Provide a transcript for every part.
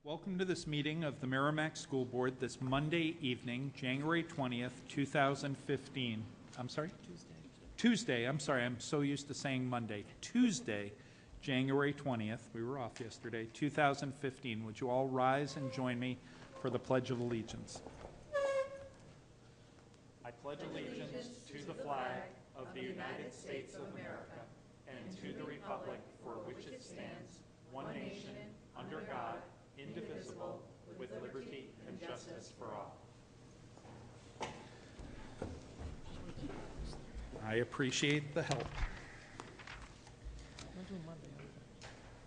Welcome to this meeting of the Merrimack School Board this Monday evening, January 20th, 2015. I'm sorry? Tuesday, I'm sorry, I'm so used to saying Monday. Tuesday, January 20th, we were off yesterday, 2015. Would you all rise and join me for the Pledge of Allegiance? I pledge allegiance to the flag of the United States of America and to the republic for which it stands, one nation, under God, indivisible, with liberty and justice for all. I appreciate the help.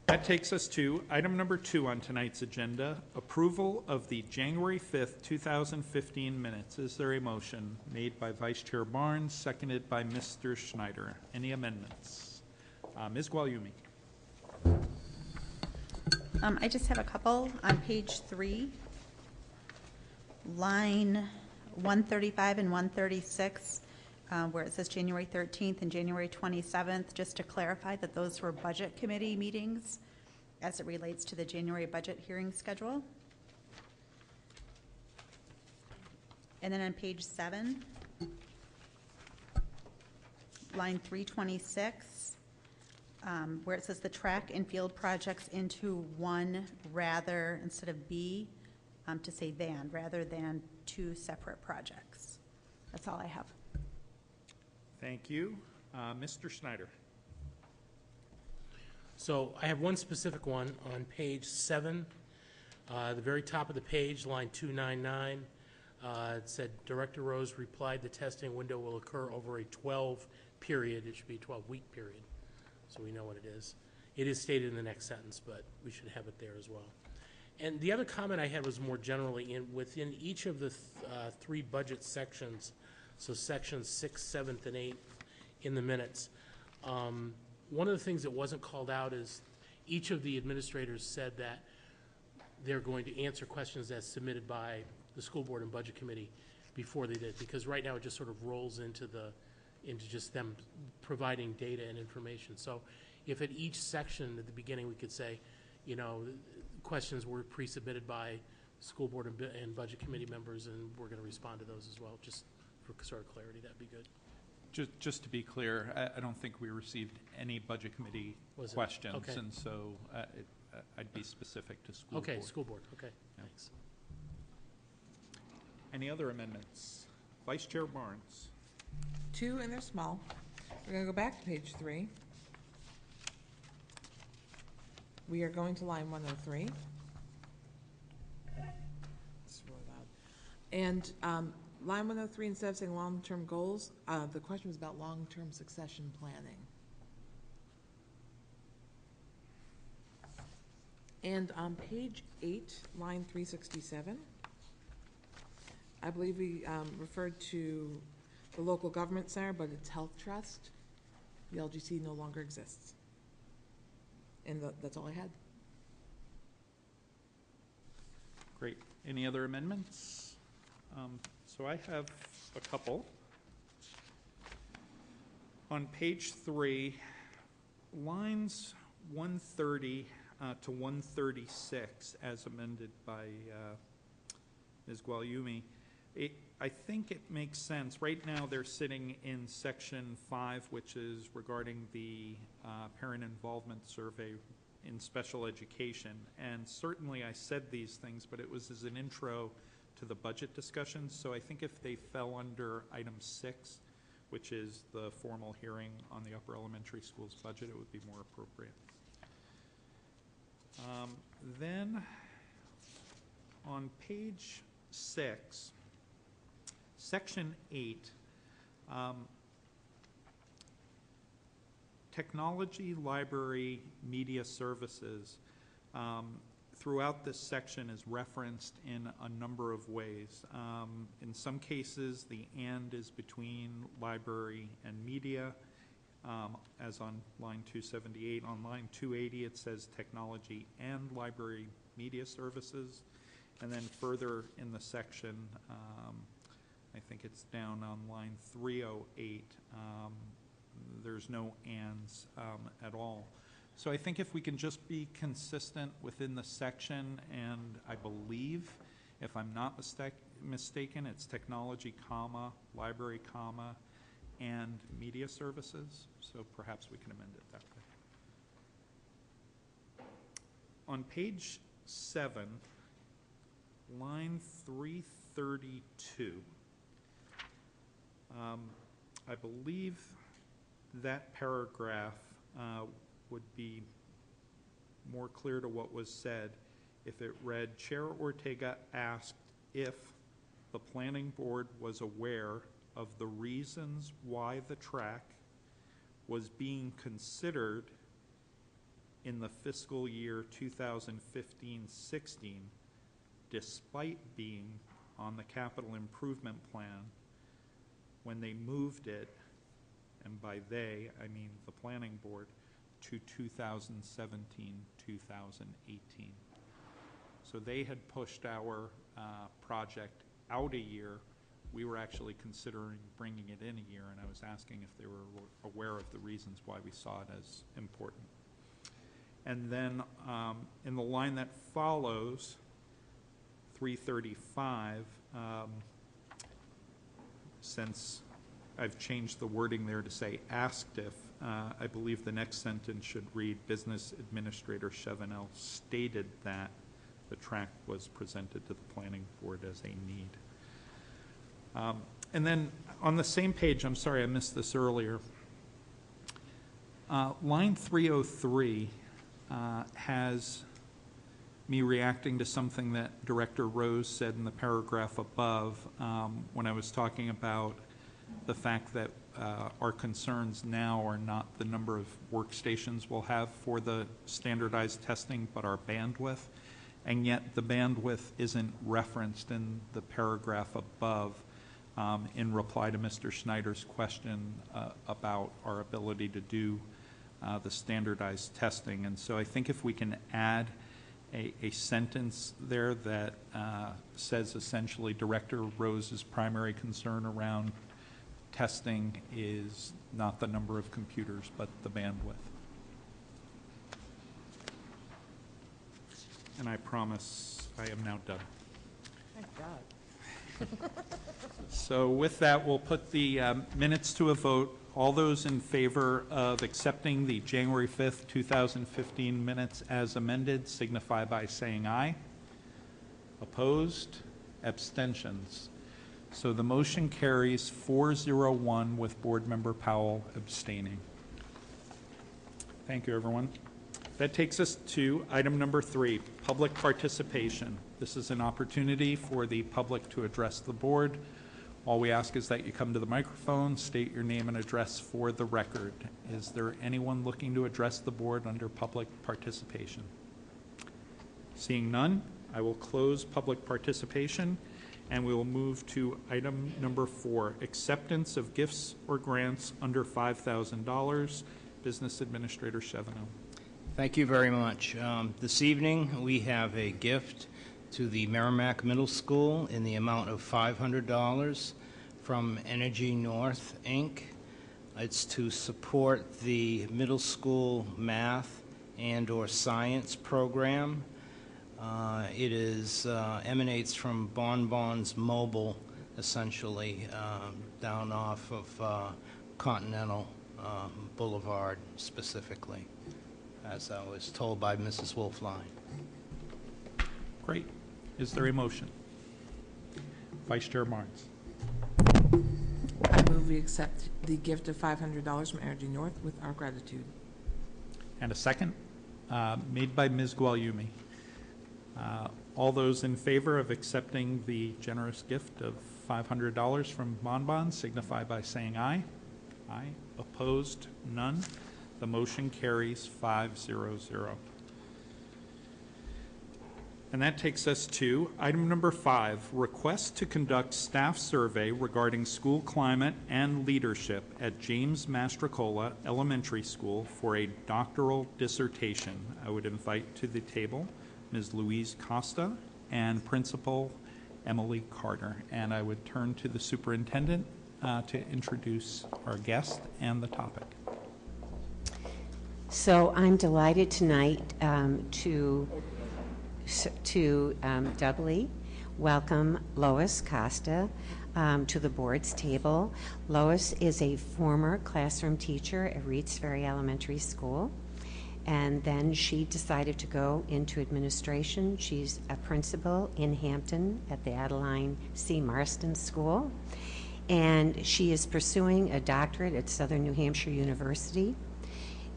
That takes us to item number 2 on tonight's agenda, approval of the January 5th, 2015 minutes. Is there a motion made by Vice Chair Barnes, seconded by Mr. Schneider? Any amendments? Ms. Guglielmi. I just have a couple on page 3, line 135 and 136, where it says January 13th and January 27th, just to clarify that those were budget committee meetings as it relates to the January budget hearing schedule. And then on page 7, line 326, where it says the track and field projects into one rather, instead of B, to say than, rather than 2 separate projects. That's all I have. Thank you. Mr. Schneider. So I have one specific one on page 7, the very top of the page, line 299. It said, Director Rose replied the testing window will occur over a 12 period. It should be a 12-week period, so we know what it is. It is stated in the next sentence, but we should have it there as well. And the other comment I had was more generally within each of the 3 budget sections, so sections 6, 7th, and 8th in the minutes. One of the things that wasn't called out is each of the administrators said that they're going to answer questions as submitted by the school board and budget committee before they did, because right now it just sort of rolls into just them providing data and information. So if at each section at the beginning we could say, you know, questions were pre-submitted by school board and budget committee members, and we're going to respond to those as well, just for sort of clarity, that'd be good. Just to be clear, I don't think we received any budget committee questions, okay. And so I'd be specific to school board. Okay, school board, okay, yeah. Thanks. Any other amendments? Vice Chair Barnes. 2, and they're small. We're going to go back to page 3. We are going to line 103. It's really loud. And line 103, instead of saying long-term goals, the question was about long-term succession planning. And on page 8, line 367, I believe we referred to the local government center, but it's Health Trust. The LGC no longer exists. And that's all I had. Great. Any other amendments? So I have a couple. On page 3, lines 130 to 136, as amended by Ms. Guglielmi, I think it makes sense. Right now they're sitting in section 5, which is regarding the parent involvement survey in special education. And certainly I said these things, but it was as an intro to the budget discussions. So I think if they fell under item 6, which is the formal hearing on the upper elementary school's budget, it would be more appropriate. Then on page 6, section 8, technology, library, media services, throughout this section is referenced in a number of ways. In some cases, the and is between library and media, as on line 278. On line 280, it says technology and library media services. And then further in the section, I think it's down on line 308, there's no ands at all. So I think if we can just be consistent within the section, and I believe, if I'm not mistaken, it's technology, comma, library, comma, and media services, so perhaps we can amend it that way. On page 7, line 332, I believe that paragraph would be more clear to what was said if it read, Chair Ortega asked if the planning board was aware of the reasons why the track was being considered in the fiscal year 2015-16, despite being on the capital improvement plan when they moved it, and by they, I mean the planning board, to 2017-2018. So they had pushed our project out a year. We were actually considering bringing it in a year, and I was asking if they were aware of the reasons why we saw it as important. And then in the line that follows, 335, since I've changed the wording there to say asked if, I believe the next sentence should read, Business Administrator Chevenel stated that the track was presented to the planning board as a need. And then on the same page, I'm sorry I missed this earlier, line 303 has me reacting to something that Director Rose said in the paragraph above when I was talking about the fact that our concerns now are not the number of workstations we'll have for the standardized testing, but our bandwidth. And yet the bandwidth isn't referenced in the paragraph above in reply to Mr. Schneider's question about our ability to do the standardized testing. And so I think if we can add a sentence there that says essentially Director Rose's primary concern around testing is not the number of computers, but the bandwidth. And I promise I am now done. Thank God. So with that, we'll put the minutes to a vote. All those in favor of accepting the January 5th, 2015 minutes as amended signify by saying aye. Opposed? Abstentions? So the motion carries 4-0-1 with Board Member Powell abstaining. Thank you, everyone. That takes us to item number 3, public participation. This is an opportunity for the public to address the board. All we ask is that you come to the microphone, state your name and address for the record. Is there anyone looking to address the board under public participation? Seeing none, I will close public participation, and we will move to item number 4, acceptance of gifts or grants under $5,000. Business Administrator Chevenel. Thank you very much. This evening, we have a gift to the Merrimack Middle School in the amount of $500 from Energy North, Inc. It's to support the middle school math and/or science program. It is emanates from Bonbons Mobile, essentially, down off of Continental Boulevard specifically, as I was told by Mrs. Wolfline. Great. Is there a motion? Vice Chair Marnes. I move we accept the gift of $500 from Energy North with our gratitude. And a second? Made by Ms. Guagliumi. All those in favor of accepting the generous gift of $500 from Bonbon signify by saying aye. Aye. Opposed? None. The motion carries 5-0-0. And that takes us to item number 5, request to conduct staff survey regarding school climate and leadership at James Mastrocola Elementary School for a doctoral dissertation. I would invite to the table Ms. Louise Costa and Principal Emily Carter. And I would turn to the superintendent to introduce our guest and the topic. So I'm delighted tonight to doubly welcome Lois Costa to the board's table. Lois is a former classroom teacher at Reeds Ferry Elementary School, and then she decided to go into administration. She's a principal in Hampton at the Adeline C. Marston School, and she is pursuing a doctorate at Southern New Hampshire University.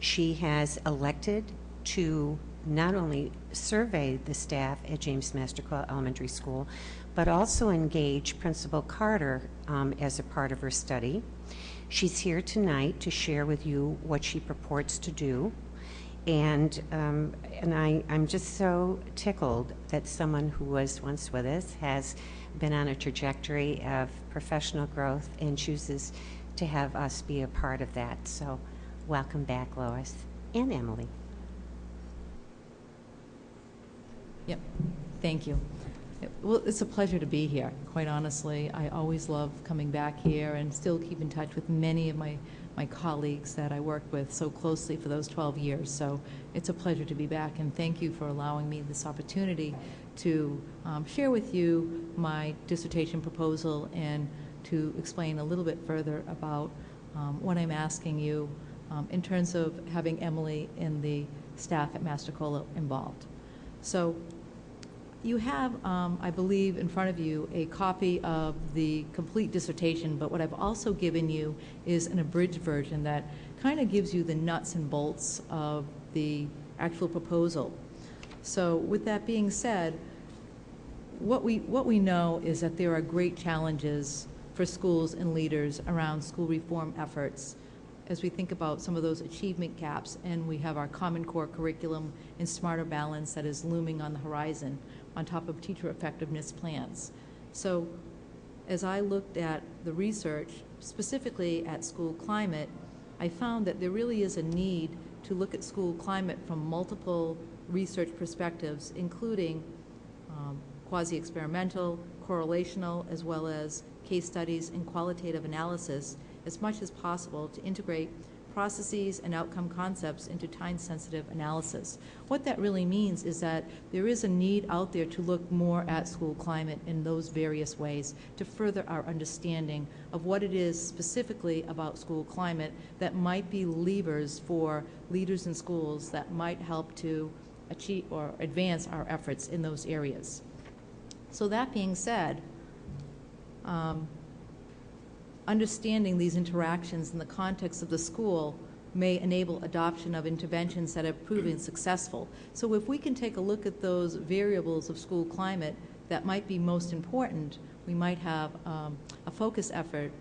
She has elected to not only survey the staff at James Masterclaw Elementary School, but also engage Principal Carter as a part of her study. She's here tonight to share with you what she purports to do. And I'm just so tickled that someone who was once with us has been on a trajectory of professional growth and chooses to have us be a part of that. So welcome back, Lois and Emily. Yep, thank you. Well, it's a pleasure to be here, quite honestly. I always love coming back here and still keep in touch with many of my colleagues that I worked with so closely for those 12 years. So it's a pleasure to be back, and thank you for allowing me this opportunity to share with you my dissertation proposal and to explain a little bit further about what I'm asking you in terms of having Emily and the staff at Mastercola involved. So you have, I believe, in front of you a copy of the complete dissertation, but what I've also given you is an abridged version that kind of gives you the nuts and bolts of the actual proposal. So with that being said, what we know is that there are great challenges for schools and leaders around school reform efforts as we think about some of those achievement gaps, and we have our Common Core curriculum and Smarter Balance that is looming on the horizon, on top of teacher effectiveness plans. So as I looked at the research, specifically at school climate, I found that there really is a need to look at school climate from multiple research perspectives, including quasi-experimental, correlational, as well as case studies and qualitative analysis, as much as possible to integrate processes and outcome concepts into time-sensitive analysis. What that really means is that there is a need out there to look more at school climate in those various ways to further our understanding of what it is specifically about school climate that might be levers for leaders in schools that might help to achieve or advance our efforts in those areas. So that being said, understanding these interactions in the context of the school may enable adoption of interventions that have proven successful. So if we can take a look at those variables of school climate that might be most important, we might have a focus effort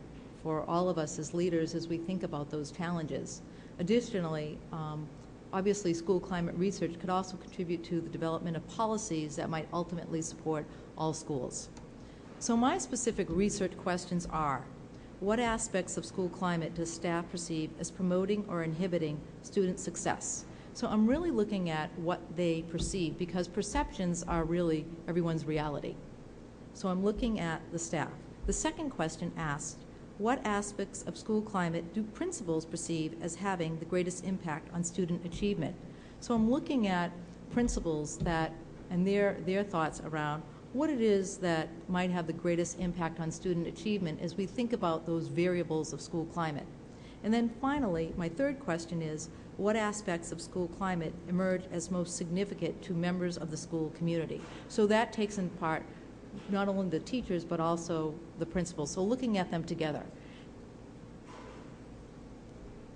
for all of us as leaders as we think about those challenges. Additionally, obviously school climate research could also contribute to the development of policies that might ultimately support all schools. So my specific research questions are: what aspects of school climate does staff perceive as promoting or inhibiting student success? So I'm really looking at what they perceive, because perceptions are really everyone's reality. So I'm looking at the staff. The second question asked, what aspects of school climate do principals perceive as having the greatest impact on student achievement? So I'm looking at principals that, and their thoughts around what it is that might have the greatest impact on student achievement as we think about those variables of school climate. And then finally, my third question is, what aspects of school climate emerge as most significant to members of the school community? So that takes in part not only the teachers, but also the principals. So looking at them together.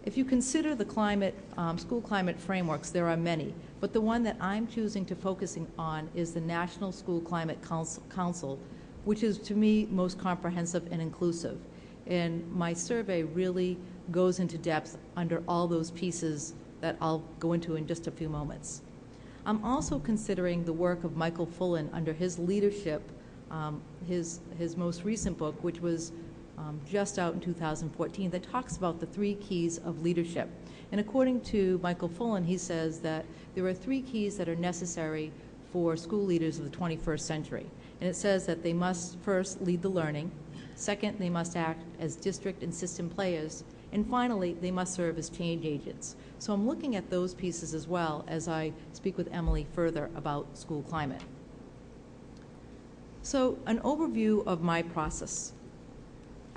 If you consider the climate, school climate frameworks, there are many, but the one that I'm choosing to focusing on is the National School Climate Council, which is to me most comprehensive and inclusive. And my survey really goes into depth under all those pieces that I'll go into in just a few moments. I'm also considering the work of Michael Fullen under his leadership, his most recent book, which was just out in 2014, that talks about the 3 keys of leadership. And according to Michael Fullen, he says that there are 3 keys that are necessary for school leaders of the 21st century. And it says that they must first lead the learning, second, they must act as district and system players, And finally, they must serve as change agents. So I'm looking at those pieces as well as I speak with Emily further about school climate. So an overview of my process.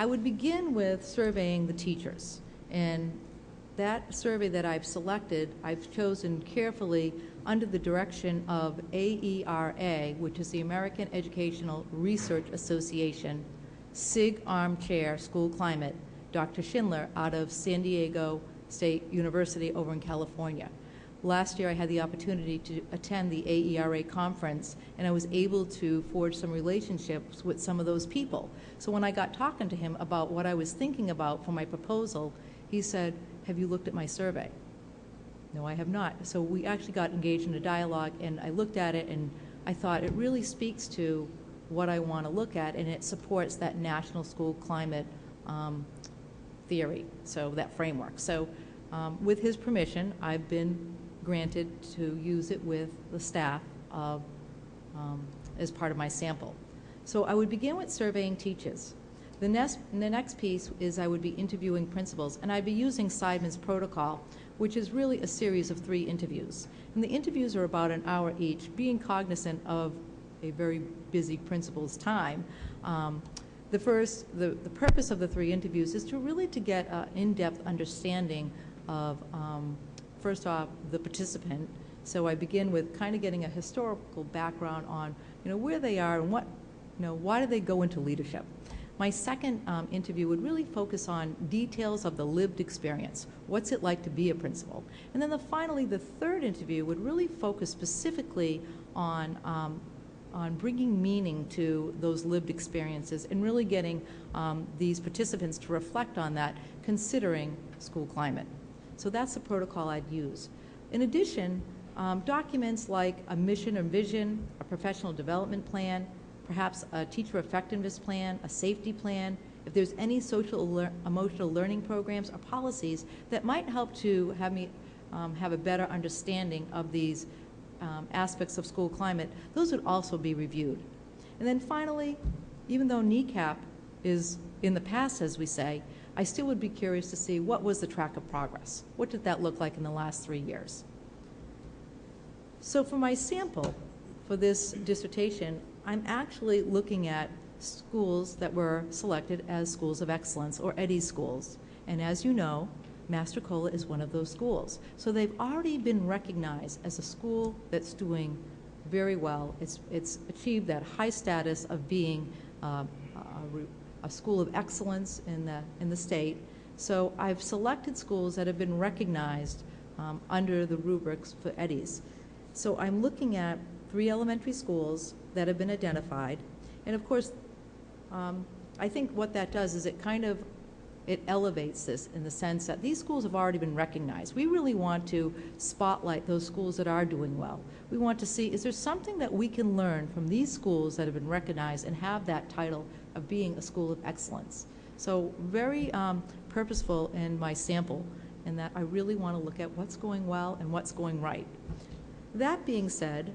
I would begin with surveying the teachers. And that survey that I've selected, I've chosen carefully under the direction of AERA, which is the American Educational Research Association, SIG Armchair School Climate, Dr. Schindler out of San Diego State University over in California. Last year I had the opportunity to attend the AERA conference, and I was able to forge some relationships with some of those people. So when I got talking to him about what I was thinking about for my proposal, he said, "Have you looked at my survey?" No, I have not. So we actually got engaged in a dialogue, and I looked at it, and I thought it really speaks to what I want to look at, and it supports that national school climate theory, so that framework. So with his permission, I've been granted to use it with the staff of, as part of my sample. So I would begin with surveying teachers. The next piece is I would be interviewing principals, and I'd be using Seidman's protocol, which is really a series of 3 interviews. And the interviews are about an hour each, being cognizant of a very busy principal's time. The purpose of the 3 interviews is to really to get an in-depth understanding of, first off, the participant. So I begin with kind of getting a historical background on, where they are and what, why do they go into leadership. My second interview would really focus on details of the lived experience. What's it like to be a principal? And then finally, the third interview would really focus specifically on bringing meaning to those lived experiences and really getting these participants to reflect on that, considering school climate. So that's the protocol I'd use. In addition, documents like a mission or vision, a professional development plan, perhaps a teacher effectiveness plan, a safety plan, if there's any social emotional learning programs or policies that might help to have me have a better understanding of these aspects of school climate, those would also be reviewed. And then finally, even though NECAP is in the past, as we say, I still would be curious to see what was the track of progress. What did that look like in the last 3 years? So for my sample for this dissertation, I'm actually looking at schools that were selected as schools of excellence, or EDDie schools. And as you know, Mastrocola is one of those schools. So they've already been recognized as a school that's doing very well. It's achieved that high status of being a school of excellence in the state. So I've selected schools that have been recognized under the rubrics for EDDies. So I'm looking at 3 elementary schools that have been identified. And of course, I think what that does is it elevates this in the sense that these schools have already been recognized. We really want to spotlight those schools that are doing well. We want to see, is there something that we can learn from these schools that have been recognized and have that title of being a school of excellence? So very purposeful in my sample, in that I really want to look at what's going well and what's going right. That being said,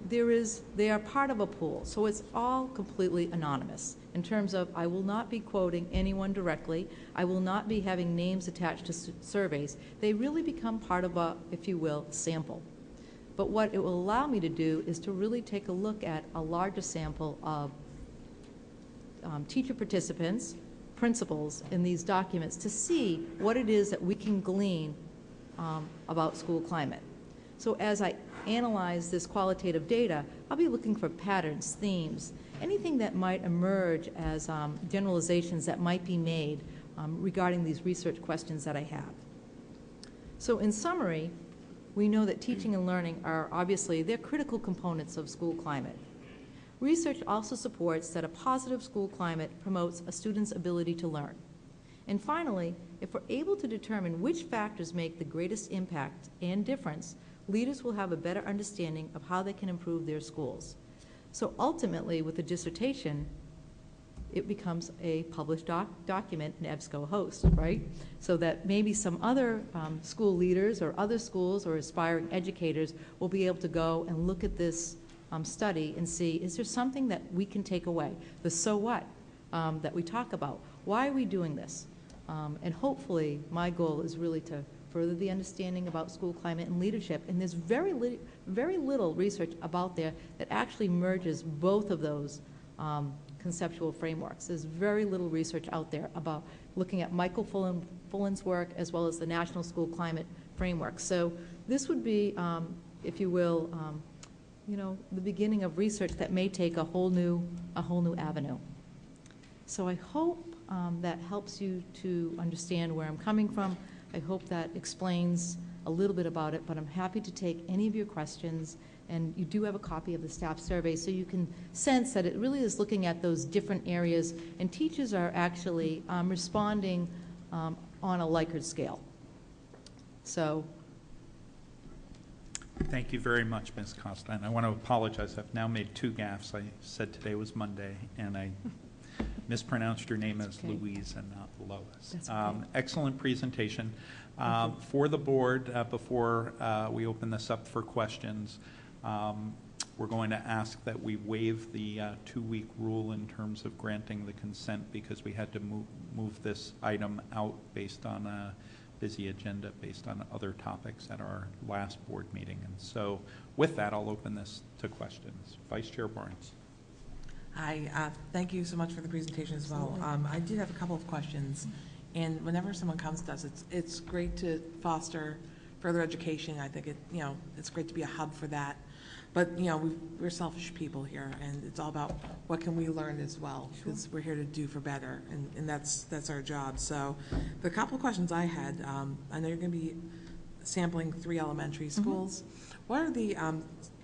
they are part of a pool, so it's all completely anonymous in terms of I will not be quoting anyone directly. I will not be having names attached to surveys. They really become part of a, if you will, sample. But what it will allow me to do is to really take a look at a larger sample of teacher participants, principals in these documents to see what it is that we can glean about school climate. So as I analyze this qualitative data, I'll be looking for patterns, themes, anything that might emerge as generalizations that might be made regarding these research questions that I have. So in summary, we know that teaching and learning are obviously, they're critical components of school climate. Research also supports that a positive school climate promotes a student's ability to learn. And finally, if we're able to determine which factors make the greatest impact and difference, leaders will have a better understanding of how they can improve their schools. So ultimately, with the dissertation, it becomes a published document in EBSCOhost, right? So that maybe some other school leaders or other schools or aspiring educators will be able to go and look at this study and see, is there something that we can take away? The so what that we talk about. Why are we doing this? And hopefully, my goal is really to further the understanding about school climate and leadership. And there's very little research about there that actually merges both of those conceptual frameworks. There's very little research out there about looking at Michael Fullen's work as well as the National School Climate Framework. So this would be, if you will, the beginning of research that may take a whole new avenue. So I hope that helps you to understand where I'm coming from. I hope that explains a little bit about it, but I'm happy to take any of your questions. And you do have a copy of the staff survey, so you can sense that it really is looking at those different areas, and teachers are actually responding on a Likert scale. So. Thank you very much, Ms. Costa. And I want to apologize. I've now made 2 gaffes. I said today was Monday, and I mispronounced your name as okay. Louise and not Lois. That's okay. Excellent presentation. For the board, before we open this up for questions, we're going to ask that we waive the 2-week rule in terms of granting the consent, because we had to move this item out based on a busy agenda based on other topics at our last board meeting. And so with that, I'll open this to questions. Vice Chair Barnes. Hi, thank you so much for the presentation as well. I did have a couple of questions, and whenever someone comes to us, it's great to foster further education. I think it's great to be a hub for that. But we're selfish people here, and it's all about what can we learn as well, because we're here to do for better, and that's our job. So the couple of questions I had, I know you're going to be sampling 3 elementary schools. What are the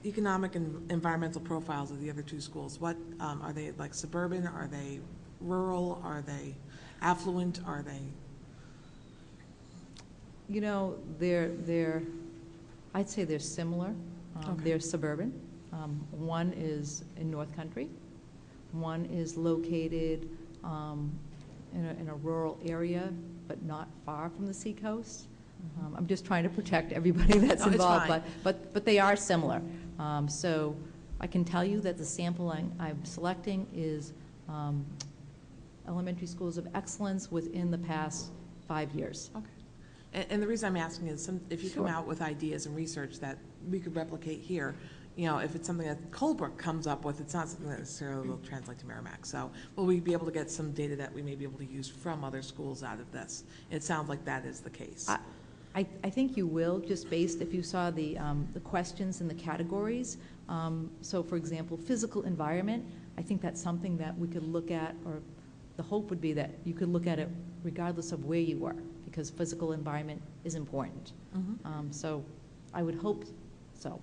economic and environmental profiles of the other 2 schools? What are they, like suburban? Are they rural? Are they affluent? Are they? I'd say they're similar. Okay. They're suburban. One is in North Country. One is located in a rural area, but not far from the seacoast. I'm just trying to protect everybody that's involved, fine. but they are similar. So I can tell you that the sample I'm selecting is elementary schools of excellence within the past 5 years. Okay. And the reason I'm asking is, if you Sure. come out with ideas and research that we could replicate here, if it's something that Colebrook comes up with, it's not something that necessarily will translate to Merrimack. So will we be able to get some data that we may be able to use from other schools out of this? It sounds like that is the case. I think you will, just based, if you saw the questions and the categories. So for example, physical environment, I think that's something that we could look at, or the hope would be that you could look at it regardless of where you were, because physical environment is important. So I would hope so.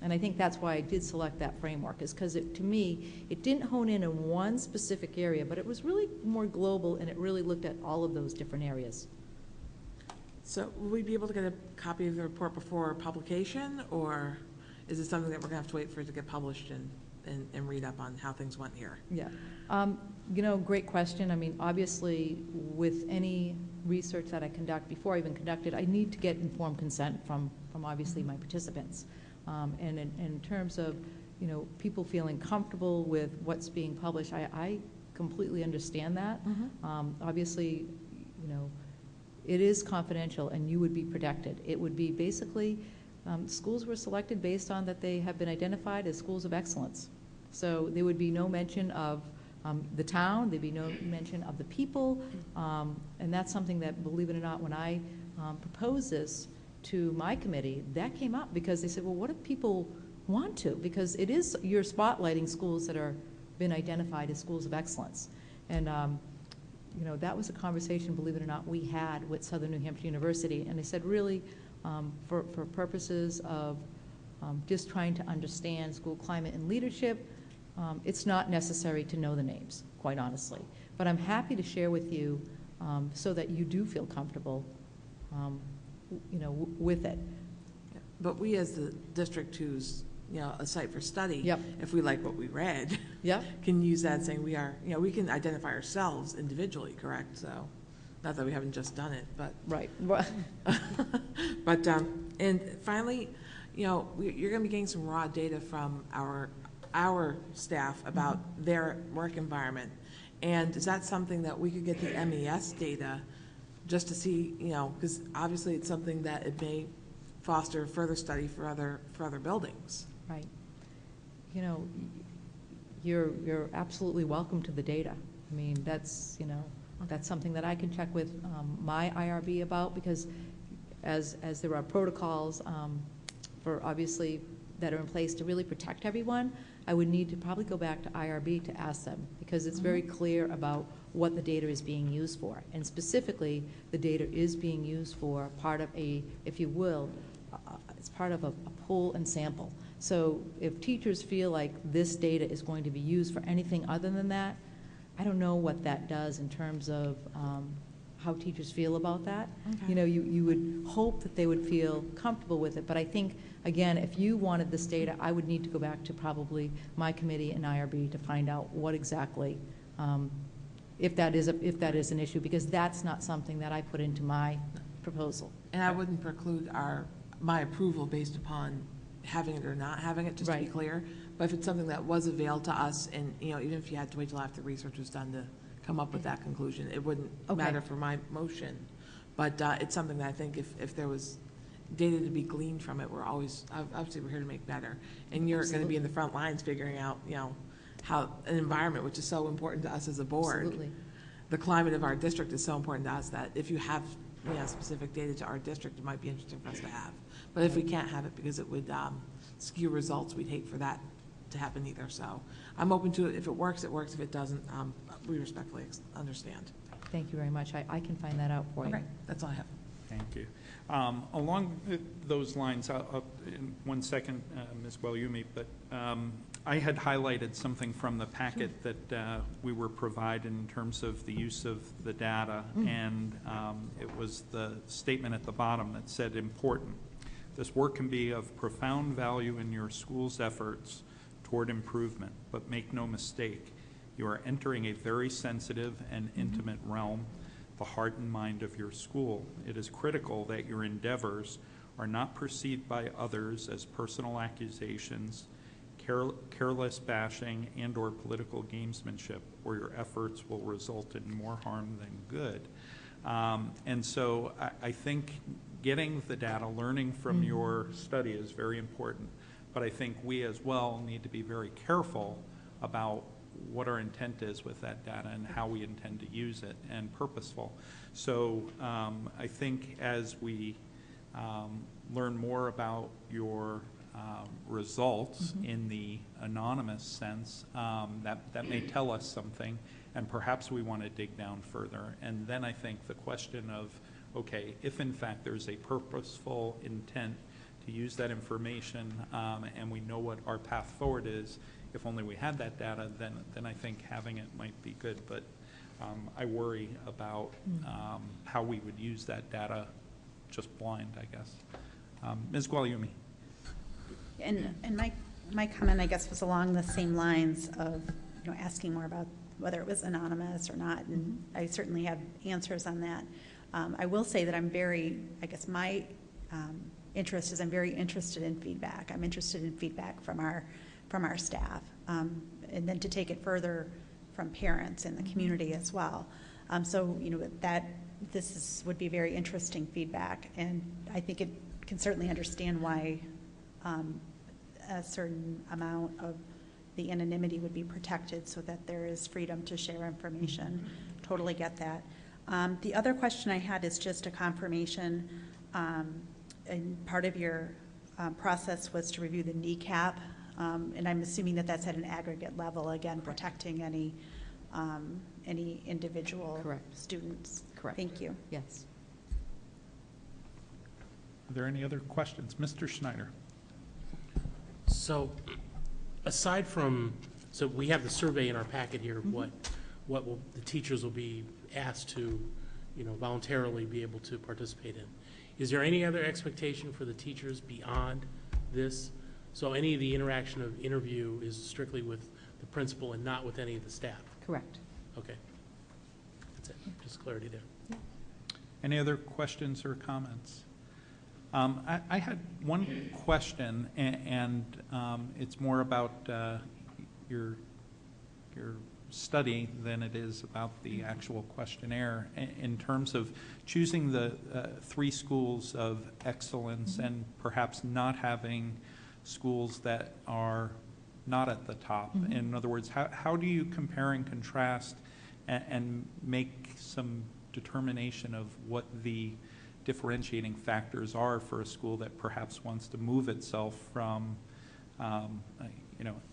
And I think that's why I did select that framework, is because to me, it didn't hone in on one specific area, but it was really more global, and it really looked at all of those different areas. So will we be able to get a copy of the report before publication, or is it something that we're going to have to wait for it to get published and read up on how things went here? Yeah. Great question. I mean, obviously, with any research that I conduct, before I even conduct it, I need to get informed consent from obviously my participants. And in terms of, people feeling comfortable with what's being published, I completely understand that. Obviously, it is confidential, and you would be protected. It would be basically, schools were selected based on that they have been identified as schools of excellence. So there would be no mention of the town, there'd be no mention of the people, and that's something that, believe it or not, when I proposed this to my committee, that came up because they said, well, what if people want to? Because you're spotlighting schools that are been identified as schools of excellence. And that was a conversation, believe it or not, we had with Southern New Hampshire University, and they said really for purposes of just trying to understand school climate and leadership, it's not necessary to know the names, quite honestly. But I'm happy to share with you so that you do feel comfortable with it. But we, as the district who's a site for study, Yep. if we like what we read, Yep. can use that saying we are, we can identify ourselves individually, correct? So, not that we haven't just done it, but. Right. But, and finally, you're going to be getting some raw data from our staff about their work environment. And is that something that we could get the MES data just to see, because obviously it's something that it may foster further study for other buildings. Right. You know, you're absolutely welcome to the data. I mean, that's something that I can check with my IRB about, because as there are protocols for obviously that are in place to really protect everyone, I would need to probably go back to IRB to ask them, because it's very clear about what the data is being used for. And specifically, the data is being used for part of a, if you will, it's part of a pool and sample. So if teachers feel like this data is going to be used for anything other than that, I don't know what that does in terms of how teachers feel about that. Okay. You know, you would hope that they would feel comfortable with it, but I think, again, if you wanted this data, I would need to go back to probably my committee and IRB to find out what exactly, if that is an issue, because that's not something that I put into my proposal. And I wouldn't preclude my approval based upon having it or not having it, just to be Right. clear. But if it's something that was available to us, and, even if you had to wait till after research was done to come up with that conclusion, it wouldn't Okay. matter for my motion. But it's something that I think if there was data to be gleaned from it, obviously we're here to make better. And you're going to be in the front lines figuring out, how an environment, which is so important to us as a board. Absolutely. The climate of our district is so important to us that if you have, specific data to our district, it might be interesting for us to have. But if we can't have it because it would skew results, we'd hate for that to happen either. So I'm open to it. If it works, it works. If it doesn't, we respectfully understand. Thank you very much. I can find that out for you. Okay, that's all I have. Thank you. Along those lines, in 1 second, Ms. Guglielmi, but I had highlighted something from the packet that we were provided in terms of the use of the data, and it was the statement at the bottom that said, important. This work can be of profound value in your school's efforts toward improvement, but make no mistake, you are entering a very sensitive and intimate realm, the heart and mind of your school. It is critical that your endeavors are not perceived by others as personal accusations, careless bashing, and or political gamesmanship, or your efforts will result in more harm than good. And so I think getting the data, learning from your study is very important, but I think we as well need to be very careful about what our intent is with that data and how we intend to use it, and purposeful. So I think as we learn more about your results in the anonymous sense, that may tell us something, and perhaps we want to dig down further. And then I think the question of, okay, if in fact there's a purposeful intent to use that information, and we know what our path forward is, if only we had that data, then I think having it might be good. But I worry about how we would use that data just blind, I guess. Ms. Guglielmi. And my comment, I guess, was along the same lines of, asking more about whether it was anonymous or not, and I certainly have answers on that. I will say that my interest is I'm very interested in feedback. I'm interested in feedback from our staff, and then to take it further from parents in the community as well. So that would be very interesting feedback, and I think it can certainly understand why a certain amount of the anonymity would be protected so that there is freedom to share information. Totally get that. The other question I had is just a confirmation, and part of your process was to review the NECAP, and I'm assuming that that's at an aggregate level, again, protecting any individual Correct. students. Correct. Thank you. Yes. Are there any other questions? Mr. Schneider. So, aside from, so we have the survey in our packet here of what the teachers will be asked to, voluntarily be able to participate in. Is there any other expectation for the teachers beyond this? So any of the interaction of interview is strictly with the principal and not with any of the staff? Correct. Okay. That's it. Just clarity there. Any other questions or comments? I had one question, and it's more about your study than it is about the actual questionnaire in terms of choosing the 3 schools of excellence and perhaps not having schools that are not at the top. In other words, how do you compare and contrast and make some determination of what the differentiating factors are for a school that perhaps wants to move itself from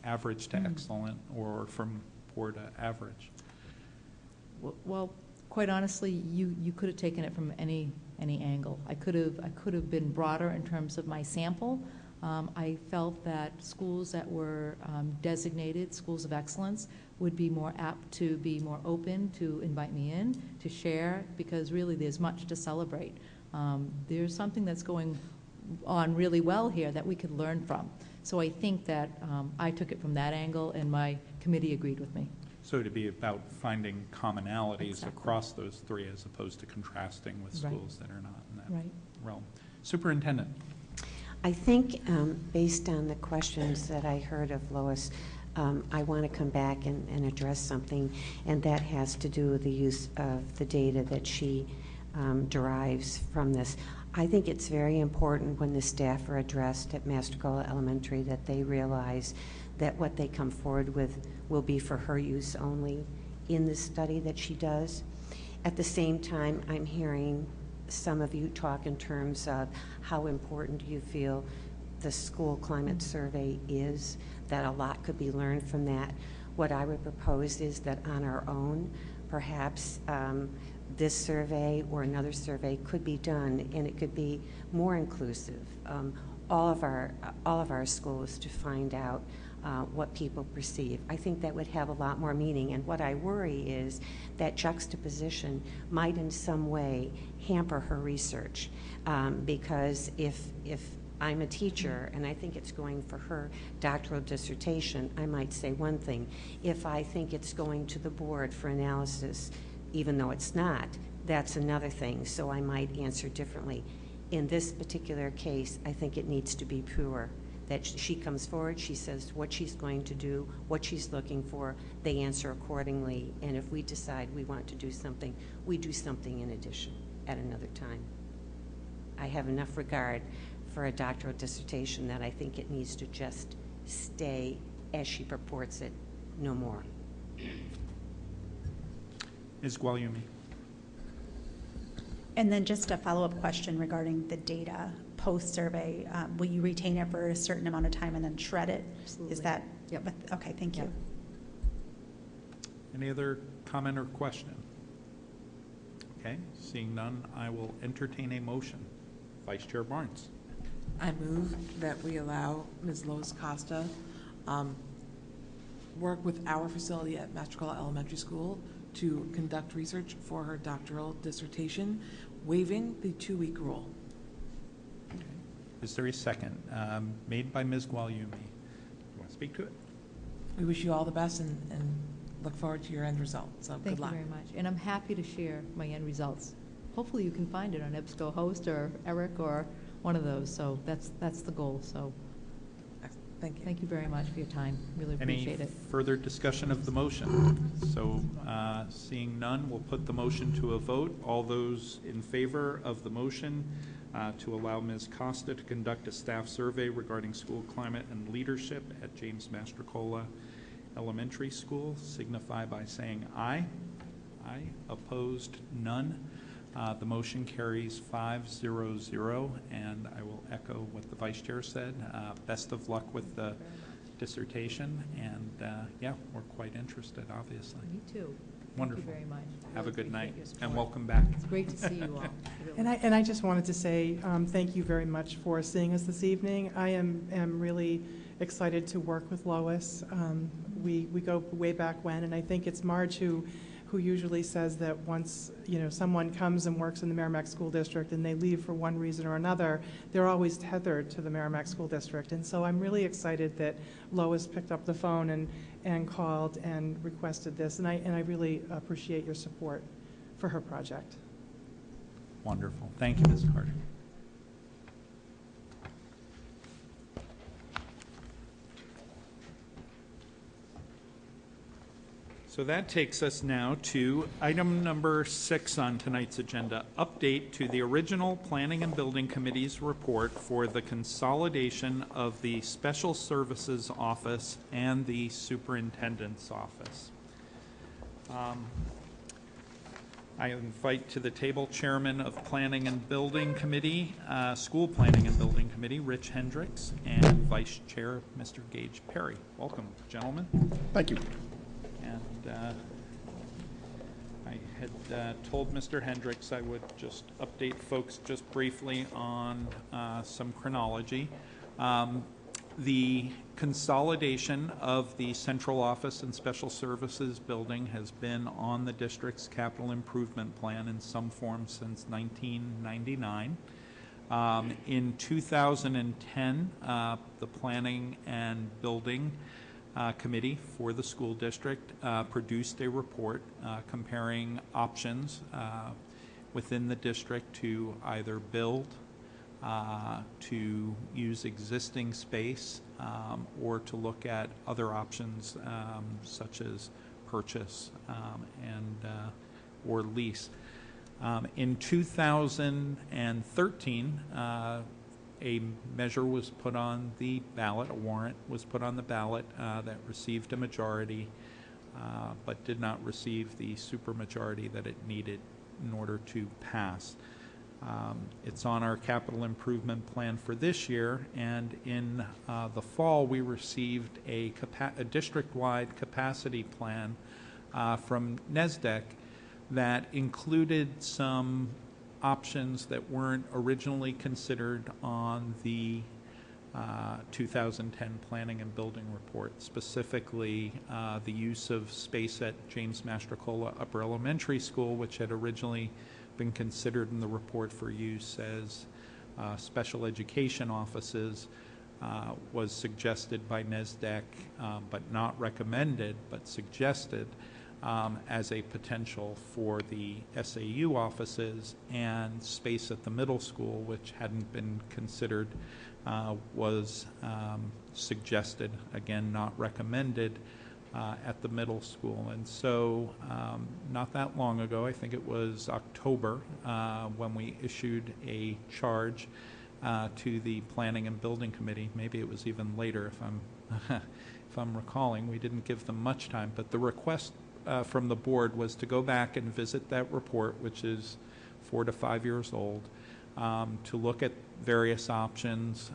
average to excellent, or from poor to average? Well, quite honestly, you could have taken it from any angle. I could have been broader in terms of my sample. I felt that schools that were designated schools of excellence would be more apt to be more open to invite me in, to share, because really there's much to celebrate. There's something that's going on really well here that we could learn from. So I think that I took it from that angle, and my committee agreed with me. So to be about finding commonalities Exactly. across those 3 as opposed to contrasting with Right. schools that are not in that Right. realm. Superintendent. I think, based on the questions that I heard of Lois, I want to come back and address something, and that has to do with the use of the data that she derives from this. I think it's very important when the staff are addressed at Mastrocola Elementary that they realize that what they come forward with will be for her use only in the study that she does. At the same time, I'm hearing some of you talk in terms of how important you feel the school climate survey is, that a lot could be learned from that. What I would propose is that on our own, perhaps this survey or another survey could be done, and it could be more inclusive. All of our schools, to find out what people perceive. I think that would have a lot more meaning, and what I worry is that juxtaposition might in some way hamper her research, because if I'm a teacher and I think it's going for her doctoral dissertation, I might say one thing. If I think it's going to the board for analysis, even though it's not, that's another thing, so I might answer differently. In this particular case, I think it needs to be pure, that she comes forward, she says what she's going to do, what she's looking for, they answer accordingly, and if we decide we want to do something, we do something in addition at another time. I have enough regard for a doctoral dissertation that I think it needs to just stay as she purports it, no more. Ms. Guglielmi. And then just a follow-up question regarding the data post-survey. Will you retain it for a certain amount of time and then shred it? Absolutely. Is that? Yep. Okay, thank you. Yep. Any other comment or question? Okay, seeing none, I will entertain a motion. Vice Chair Barnes. I move that we allow Ms. Lois Costa work with our facility at Mastrocola Elementary School to conduct research for her doctoral dissertation, waiving the 2-week rule. Is there a second? Made by Ms. Guglielmi. You want to speak to it? We wish you all the best and look forward to your end result. So Thank good you luck. very much. And I'm happy to share my end results. Hopefully you can find it on EBSCOhost or Eric or one of those. So that's the goal. So Thank you. thank you very much for your time. Really appreciate Any it. further discussion of the motion? So seeing none, we'll put the motion to a vote. All those in favor of the motion to allow Ms. Costa to conduct a staff survey regarding school climate and leadership at James Mastrocola Elementary School signify by saying aye. Aye. Opposed? None. The motion carries 5-0-0, and I will echo what the Vice Chair said. Best of luck with the dissertation, and yeah, we're quite interested, obviously. Me too. Wonderful. Thank you very much. Have a Really good night, appreciate your and support. welcome back. It's great to see you all. Really. And I just wanted to say thank you very much for seeing us this evening. I am really excited to work with Lois. We go way back when, and I think it's Marge who usually says that once someone comes and works in the Merrimack School District and they leave for one reason or another, they're always tethered to the Merrimack School District. And so I'm really excited that Lois picked up the phone and called and requested this, and I really appreciate your support for her project. Wonderful. Thank you, Ms. Carter. So that takes us now to item number 6 on tonight's agenda, update to the original Planning and Building Committee's report for the consolidation of the Special Services Office and the Superintendent's Office. I invite to the table Chairman of Planning and Building Committee, School Planning and Building Committee, Rich Hendricks, and Vice Chair, Mr. Gage Perry. Welcome, gentlemen. Thank you. And I had told Mr. Hendricks I would just update folks just briefly on some chronology. The consolidation of the central office and special services building has been on the district's capital improvement plan in some form since 1999. In 2010, the Planning and Building Committee for the school district produced a report comparing options within the district to either build, to use existing space, or to look at other options such as purchase or lease. In 2013, a measure was put on the ballot, a warrant was put on the ballot that received a majority, but did not receive the supermajority that it needed in order to pass. It's on our capital improvement plan for this year, and in the fall we received a district-wide capacity plan from NESDEC that included some options that weren't originally considered on the 2010 Planning and Building Report, specifically the use of space at James Mastrocola Upper Elementary School, which had originally been considered in the report for use as special education offices, was suggested by NESDEC, but not recommended, but suggested as a potential for the SAU offices, and space at the middle school, which hadn't been considered, was suggested, again not recommended, at the middle school. And so not that long ago, I think it was October, when we issued a charge to the Planning and Building Committee. Maybe it was even later if I'm recalling. We didn't give them much time, but the request from the board was to go back and visit that report, which is 4 to 5 years old, to look at various options,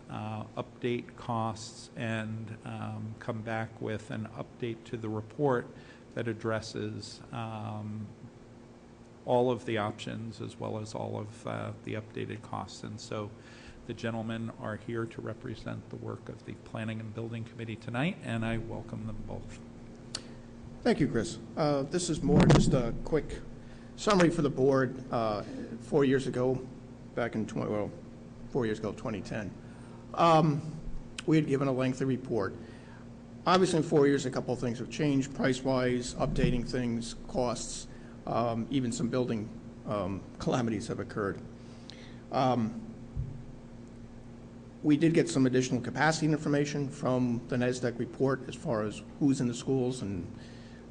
update costs, and come back with an update to the report that addresses all of the options as well as all of the updated costs. And so the gentlemen are here to represent the work of the Planning and Building Committee tonight, and I welcome them both. Thank you, Chris. This is more just a quick summary for the board. 4 years ago, back in 2010, we had given a lengthy report. Obviously, in 4 years, a couple of things have changed, price-wise, updating things, costs, even some building calamities have occurred. We did get some additional capacity information from the NESDEC report as far as who's in the schools and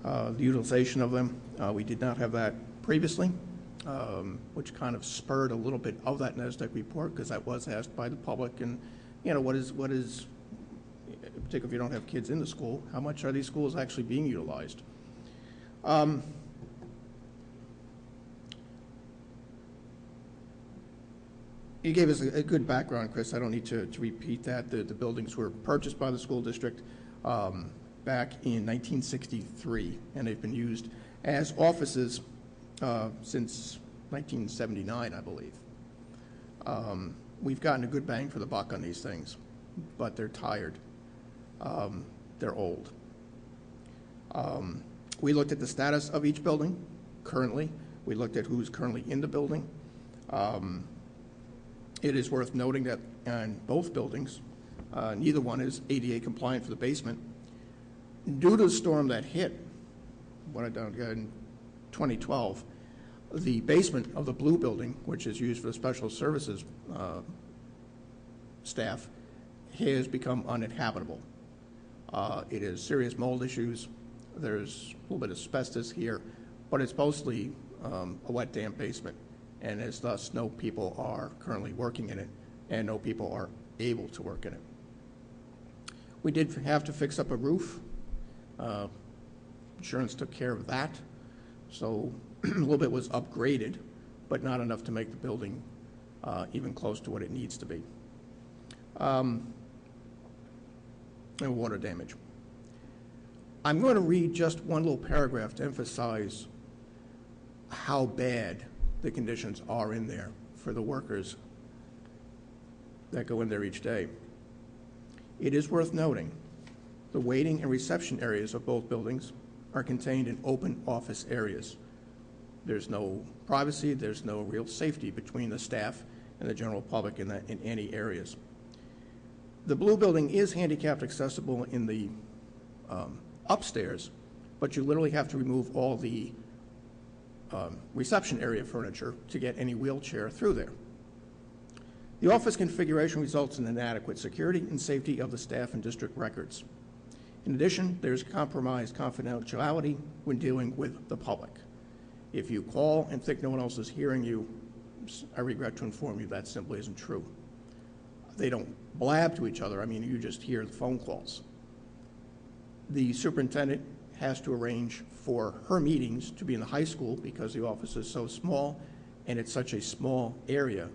the utilization of them. We did not have that previously, which kind of spurred a little bit of that NESDEC report, because that was asked by the public. And, you know, what is, particularly if you don't have kids in the school, how much are these schools actually being utilized? You gave us a good background, Chris. I don't need to repeat that. The buildings were purchased by the school district back in 1963, and they've been used as offices since 1979, I believe. We've gotten a good bang for the buck on these things, but they're tired. They're old. We looked at the status of each building currently. We looked at who's currently in the building. It is worth noting that in both buildings, neither one is ADA compliant for the basement. Due to the storm that hit in 2012, the basement of the blue building, which is used for the special services staff, has become uninhabitable. It has serious mold issues. There's a little bit of asbestos here, but it's mostly a wet, damp basement, and as thus, no people are currently working in it, and no people are able to work in it. We did have to fix up a roof. Insurance took care of that, so a little bit was upgraded, but not enough to make the building even close to what it needs to be. And water damage. I'm going to read just one little paragraph to emphasize how bad the conditions are in there for the workers that go in there each day. It is worth noting the waiting and reception areas of both buildings are contained in open office areas. There's no privacy, there's no real safety between the staff and the general public in any areas. The blue building is handicapped accessible in the upstairs, but you literally have to remove all the reception area furniture to get any wheelchair through there. The office configuration results in inadequate security and safety of the staff and district records. In addition, there's compromised confidentiality when dealing with the public. If you call and think no one else is hearing you, I regret to inform you that simply isn't true. They don't blab to each other. I mean, you just hear the phone calls. The superintendent has to arrange for her meetings to be in the high school because the office is so small and it's such a small area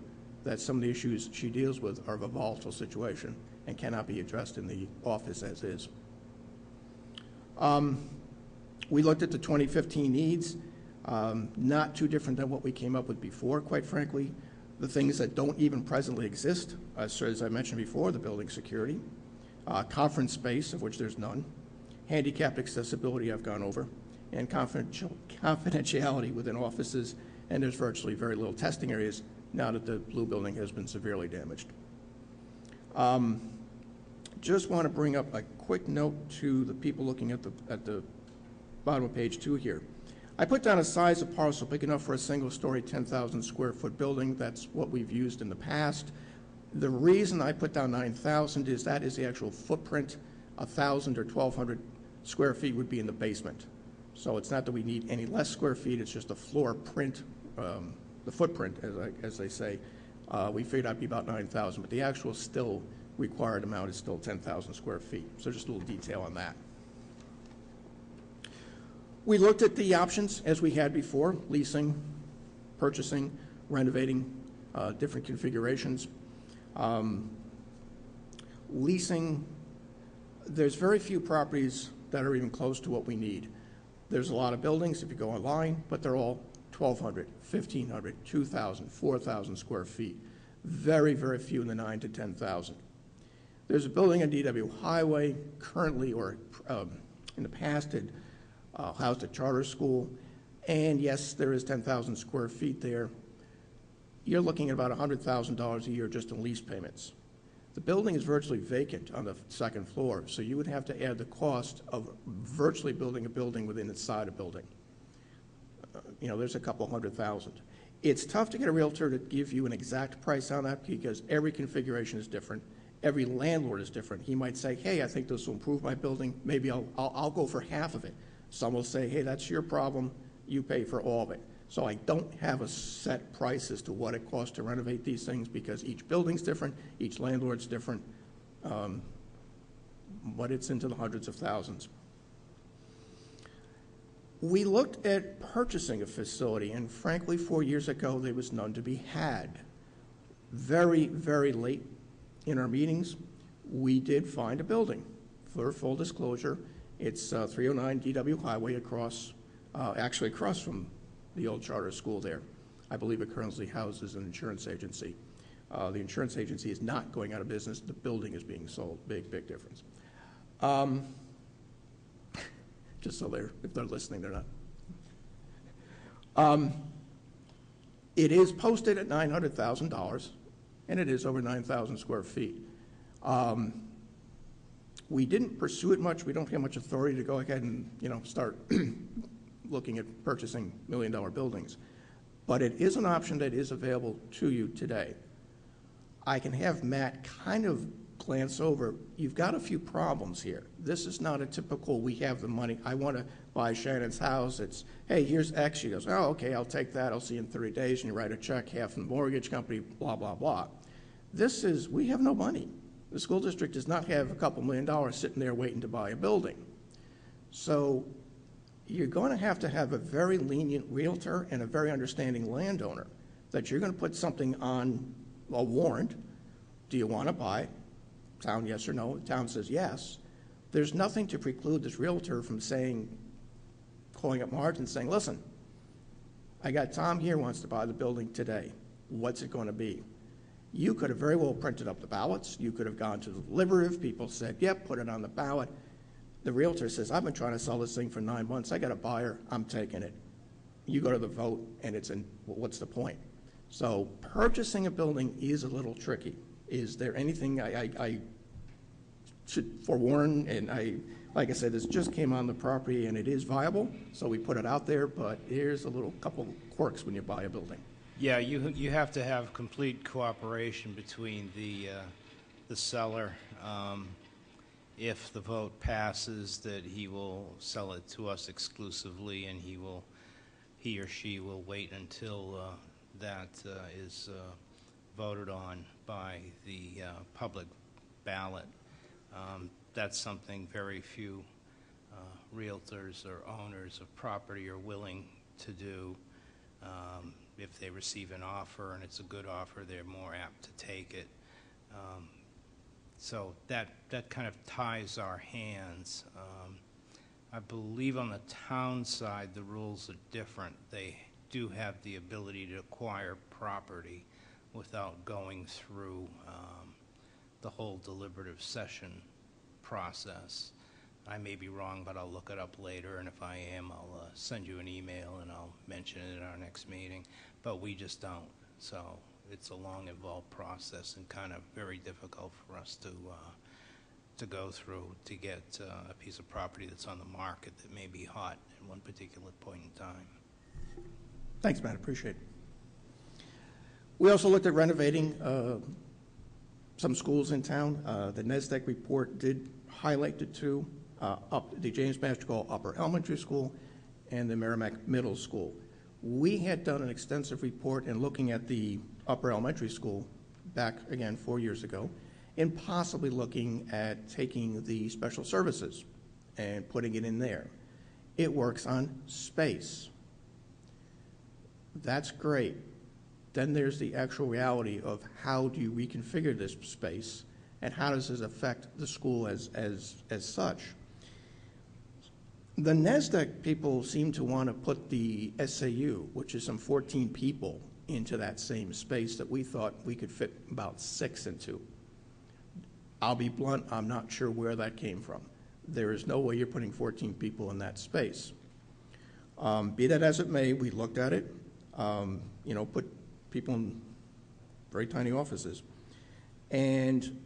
that some of the issues she deals with are of a volatile situation and cannot be addressed in the office as is. We looked at the 2015 needs, not too different than what we came up with before, quite frankly. The things that don't even presently exist, as I mentioned before, the building security, conference space, of which there's none, handicapped accessibility I've gone over, and confidentiality within offices, and there's virtually very little testing areas now that the blue building has been severely damaged. Just want to bring up a quick note to the people looking at the bottom of page 2 here. I put down a size of parcel big enough for a single-story 10,000 square foot building. That's what we've used in the past. The reason I put down 9,000 is that is the actual footprint. 1,000 or 1,200 square feet would be in the basement. So it's not that we need any less square feet, it's just a floor print, the footprint, as they say. We figured out to be about 9,000, but the actual still required amount is still 10,000 square feet. So just a little detail on that. We looked at the options as we had before: leasing, purchasing, renovating, different configurations. Leasing, there's very few properties that are even close to what we need. There's a lot of buildings if you go online, but they're all 1,200, 1,500, 2,000, 4,000 square feet. Very, very few in the 9 to 10,000. There's a building on DW Highway currently, or in the past, had housed a charter school, and yes, there is 10,000 square feet there. You're looking at about $100,000 a year just in lease payments. The building is virtually vacant on the second floor, so you would have to add the cost of virtually building a building within inside a building. There's a couple $100,000. It's tough to get a realtor to give you an exact price on that because every configuration is different. Every landlord is different. He might say, hey, I think this will improve my building. Maybe I'll go for half of it. Some will say, hey, that's your problem. You pay for all of it. So I don't have a set price as to what it costs to renovate these things because each building's different, each landlord's different, but it's into the hundreds of thousands. We looked at purchasing a facility, and frankly, 4 years ago, there was none to be had. Very, very late in our meetings, we did find a building. For full disclosure, it's 309 DW Highway actually across from the old charter school there. I believe it currently houses an insurance agency. The insurance agency is not going out of business. The building is being sold. Big, big difference. Just so if they're listening, they're not. It is posted at $900,000, and it is over 9,000 square feet. We didn't pursue it much. We don't have much authority to go ahead and start looking at purchasing million-dollar buildings. But it is an option that is available to you today. I can have Matt kind of glance over, you've got a few problems here. This is not a typical, we have the money, I want to buy Shannon's house. It's, hey, here's X. She goes, oh, okay, I'll take that. I'll see you in 30 days. And you write a check, half from the mortgage company, blah, blah, blah. This is, we have no money. The school district does not have a couple $1 million sitting there waiting to buy a building. So you're going to have a very lenient realtor and a very understanding landowner that you're going to put something on a warrant. Do you want to buy? Town, yes or no? The town says yes. There's nothing to preclude this realtor from saying, calling up Marge and saying, listen, I got Tom here wants to buy the building today. What's it going to be? You could have very well printed up the ballots. You could have gone to the deliberative. People said, yep, put it on the ballot. The realtor says, I've been trying to sell this thing for 9 months. I got a buyer. I'm taking it. You go to the vote, and it's in, well, what's the point? So purchasing a building is a little tricky. Is there anything I should forewarn? And like I said, this just came on the property, and it is viable, so we put it out there, but here's a little couple quirks when you buy a building. Yeah, you have to have complete cooperation between the seller. If the vote passes, that he will sell it to us exclusively, and he or she will wait until that is voted on by the public ballot. That's something very few realtors or owners of property are willing to do. If they receive an offer and it's a good offer, they're more apt to take it. So that kind of ties our hands. I believe on the town side the rules are different. They do have the ability to acquire property without going through the whole deliberative session process. I may be wrong, but I'll look it up later, and if I am, I'll send you an email and I'll mention it at our next meeting. But we just don't. So it's a long, involved process and kind of very difficult for us to go through to get a piece of property that's on the market that may be hot at one particular point in time. Thanks, Matt. Appreciate it. We also looked at renovating some schools in town. The NESDEC report did highlight the two, the James Mastercall Upper Elementary School and the Merrimack Middle School. We had done an extensive report in looking at the Upper Elementary School back, again, 4 years ago, and possibly looking at taking the special services and putting it in there. It works on space. That's great. Then there's the actual reality of how do you reconfigure this space and how does this affect the school as such. The NESDEC people seem to want to put the SAU, which is some 14 people, into that same space that we thought we could fit about 6 into. I'll be blunt, I'm not sure where that came from. There is no way you're putting 14 people in that space. Be that as it may, we looked at it, put people in very tiny offices. And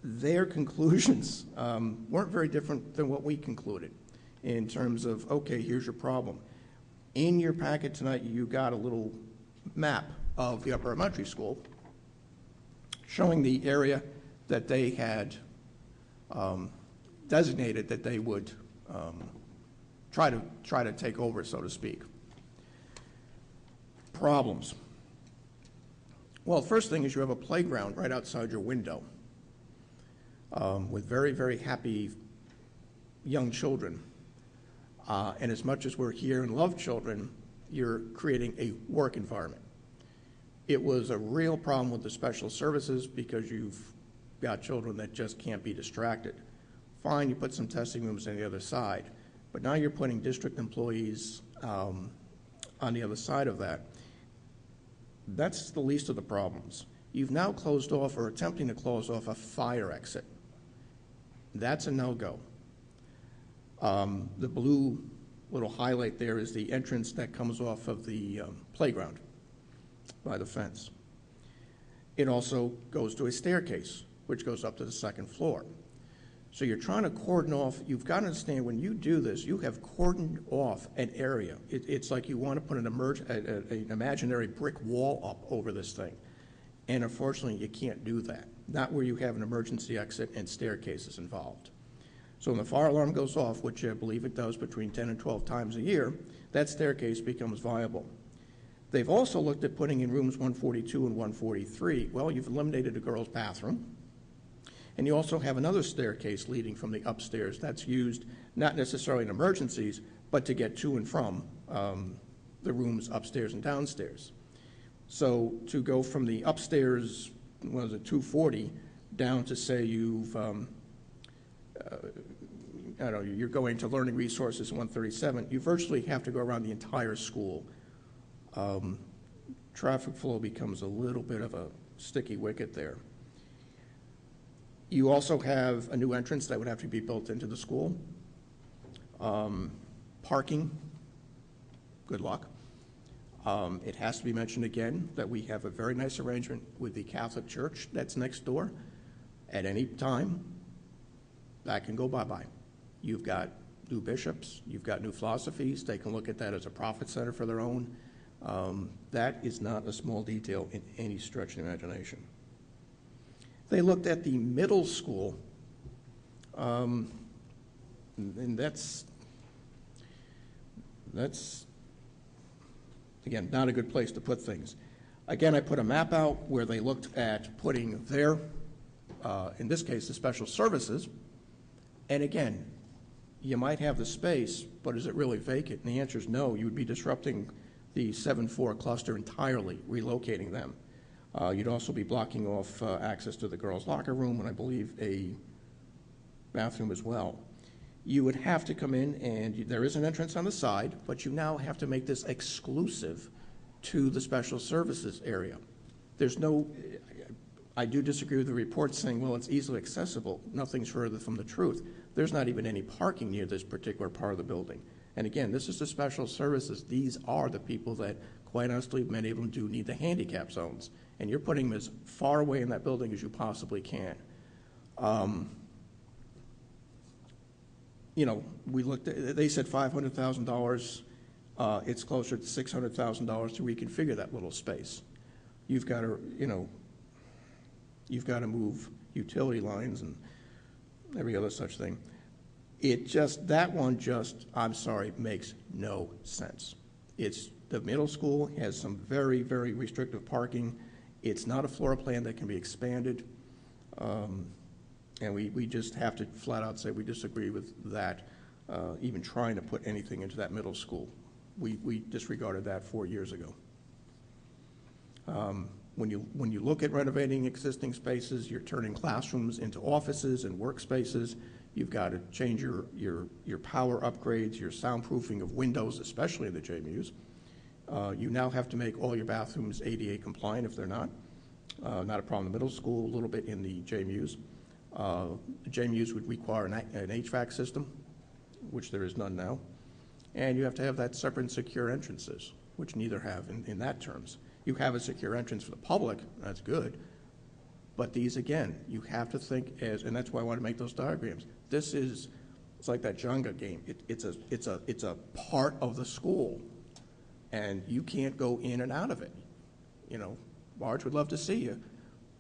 their conclusions weren't very different than what we concluded in terms of, okay, here's your problem. In your packet tonight, you got a little map of the Upper Elementary School showing the area that they had designated that they would try to take over, so to speak. Problems. Well, first thing is you have a playground right outside your window with very, very happy young children. And as much as we're here and love children, you're creating a work environment. It was a real problem with the special services because you've got children that just can't be distracted. Fine, you put some testing rooms on the other side, but now you're putting district employees on the other side of that. That's the least of the problems. You've now closed off or attempting to close off a fire exit. That's a no-go. The blue little highlight there is the entrance that comes off of the playground by the fence. It also goes to a staircase, which goes up to the second floor. So you're trying to cordon off. You've got to understand when you do this, you have cordoned off an area. It's like you want to put an imaginary brick wall up over this thing. And unfortunately, you can't do that. not where you have an emergency exit and staircases involved. So when the fire alarm goes off, which I believe it does between 10 and 12 times a year, that staircase becomes viable. They've also looked at putting in rooms 142 and 143. Well, you've eliminated a girls' bathroom, and you also have another staircase leading from the upstairs that's used not necessarily in emergencies, but to get to and from the rooms upstairs and downstairs. So to go from the upstairs, what is it, 240, down to say you've, I don't know, you're going to learning resources 137, you virtually have to go around the entire school. Traffic flow becomes a little bit of a sticky wicket there. You also have a new entrance that would have to be built into the school. Parking, good luck. It has to be mentioned again that we have a very nice arrangement with the Catholic Church that's next door. At any time, that can go bye-bye. You've got new bishops, you've got new philosophies. They can look at that as a profit center for their own. That is not a small detail in any stretch of the imagination. They looked at the middle school, and that's again, not a good place to put things. Again, I put a map out where they looked at putting their, in this case, the special services. And again, you might have the space, but is it really vacant? And the answer is no. You would be disrupting the 7-4 cluster entirely, relocating them. You'd also be blocking off access to the girls' locker room and I believe a bathroom as well. You would have to come in, and there is an entrance on the side, but you now have to make this exclusive to the special services area. There's no, I do disagree with the report saying, well, it's easily accessible. Nothing's further from the truth. There's not even any parking near this particular part of the building. And again, this is the special services. These are the people that, quite honestly, many of them do need the handicap zones. And you're putting them as far away in that building as you possibly can. You know, we looked at, they said $500,000. It's closer to $600,000 to reconfigure that little space. You've got to, you know, you've got to move utility lines and every other such thing. It just, that one just, I'm sorry, makes no sense. It's, the middle school has some very, very restrictive parking. It's not a floor plan that can be expanded. And we just have to flat out say we disagree with that, even trying to put anything into that middle school. We disregarded that 4 years ago. When you look at renovating existing spaces, you're turning classrooms into offices and workspaces. You've got to change your power upgrades, your soundproofing of windows, especially in the JMUs. You now have to make all your bathrooms ADA compliant if they're not. Not a problem in the middle school, a little bit in the JMUs. The JMUs would require an HVAC system, which there is none now. And you have to have that separate and secure entrances, which neither have in that terms. You have a secure entrance for the public, that's good. But these, again, you have to think as, and that's why I want to make those diagrams. This is, it's like that Jenga game. It's a part of the school, and you can't go in and out of it. You know, Marge would love to see you,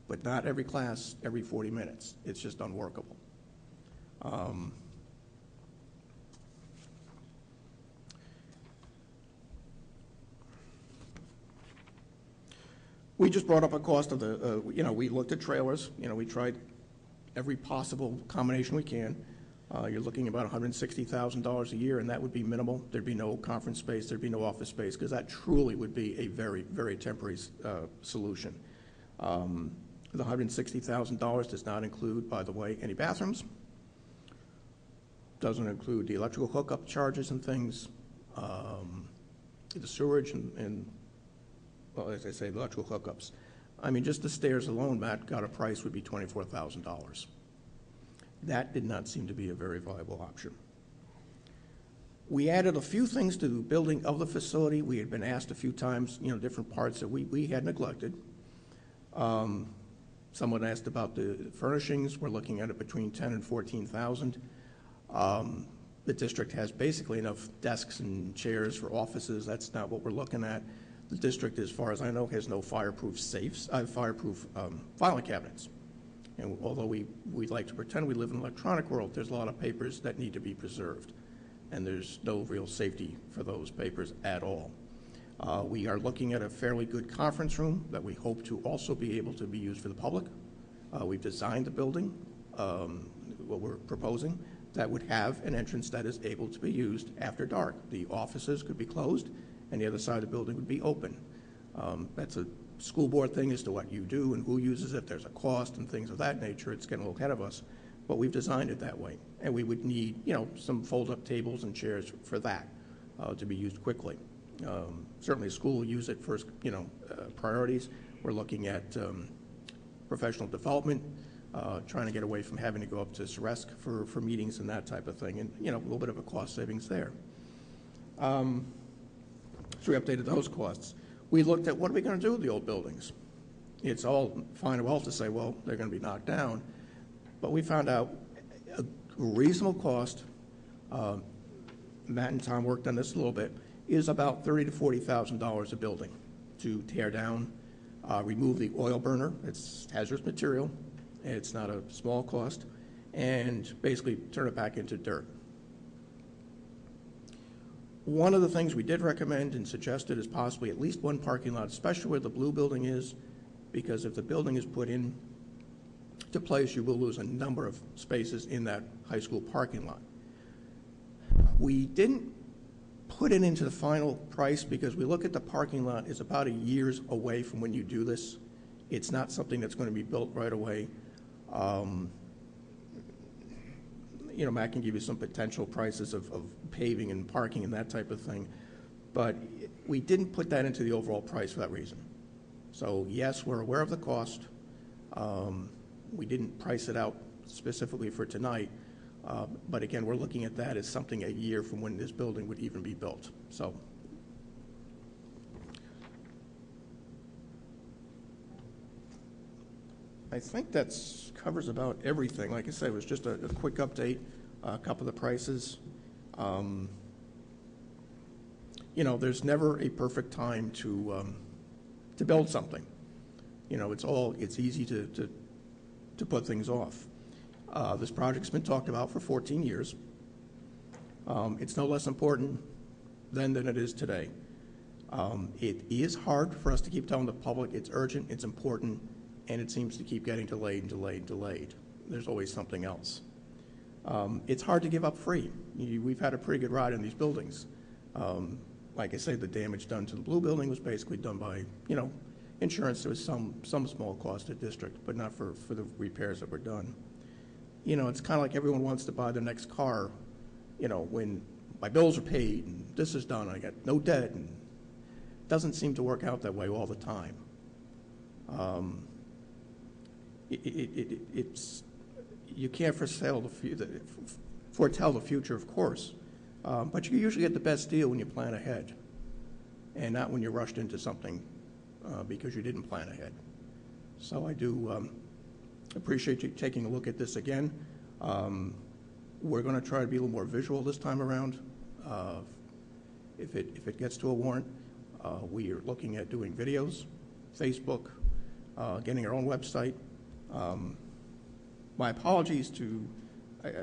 but not every class every 40 minutes. It's just unworkable. We just brought up a cost of the, you know, we looked at trailers. You know, we tried every possible combination we can. You're looking about $160,000 a year, and that would be minimal. There'd be no conference space. There'd be no office space, because that truly would be a very, very temporary solution. The $160,000 does not include, by the way, any bathrooms. Doesn't include the electrical hookup charges and things, the sewerage and well, as I say, the electrical hookups. I mean, just the stairs alone, Matt got a price would be $24,000. That did not seem to be a very viable option. We added a few things to the building of the facility. We had been asked a few times, you know, different parts that we had neglected. Someone asked about the furnishings. We're looking at it between $10,000 and $14,000. The district has basically enough desks and chairs for offices. That's not what we're looking at. The district, as far as I know, has no fireproof safes, fireproof filing cabinets. And although we like to pretend we live in an electronic world, there's a lot of papers that need to be preserved. And there's no real safety for those papers at all. We are looking at a fairly good conference room that we hope to also be able to be used for the public. We've designed the building, what we're proposing, that would have an entrance that is able to be used after dark. The offices could be closed, and the other side of the building would be open. That's a school board thing as to what you do and who uses it. There's a cost and things of that nature. It's getting a little ahead of us, but we've designed it that way. And we would need, some fold-up tables and chairs for that to be used quickly. Certainly, school will use it first, priorities. We're looking at professional development, trying to get away from having to go up to Ceresc for meetings and that type of thing, and, a little bit of a cost savings there. So we updated those costs. We looked at what are we going to do with the old buildings. It's all fine and well to say, well, they're going to be knocked down, but we found out a reasonable cost, Matt and Tom worked on this a little bit, is about $30,000 to $40,000 a building to tear down, remove the oil burner. It's hazardous material. It's not a small cost, and basically turn it back into dirt. One of the things we did recommend and suggested is possibly at least one parking lot, especially where the blue building is, because if the building is put in to place, you will lose a number of spaces in that high school parking lot. We didn't put it into the final price because we look at the parking lot is about a year's away from when you do this. It's not something that's going to be built right away. Matt can give you some potential prices of paving and parking and that type of thing, but we didn't put that into the overall price for that reason. So yes, we're aware of the cost. We didn't price it out specifically for tonight, but again, we're looking at that as something a year from when this building would even be built. So. I think that covers about everything. Like I said, it was just a quick update, a couple of the prices. There's never a perfect time to build something. It's easy to put things off. This project's been talked about for 14 years. It's no less important then than it is today. It is hard for us to keep telling the public it's urgent, it's important, and it seems to keep getting delayed and delayed and delayed. There's always something else. It's hard to give up free. We've had a pretty good ride in these buildings. Like I say, the damage done to the blue building was basically done by, insurance. There was some small cost to district, but not for the repairs that were done. It's kind of like everyone wants to buy their next car, when my bills are paid and this is done, I got no debt, and it doesn't seem to work out that way all the time. You can't foretell the future, of course, but you usually get the best deal when you plan ahead, and not when you're rushed into something because you didn't plan ahead. So I do appreciate you taking a look at this again. We're going to try to be a little more visual this time around. If it gets to a warrant, we are looking at doing videos, Facebook, getting our own website. My apologies to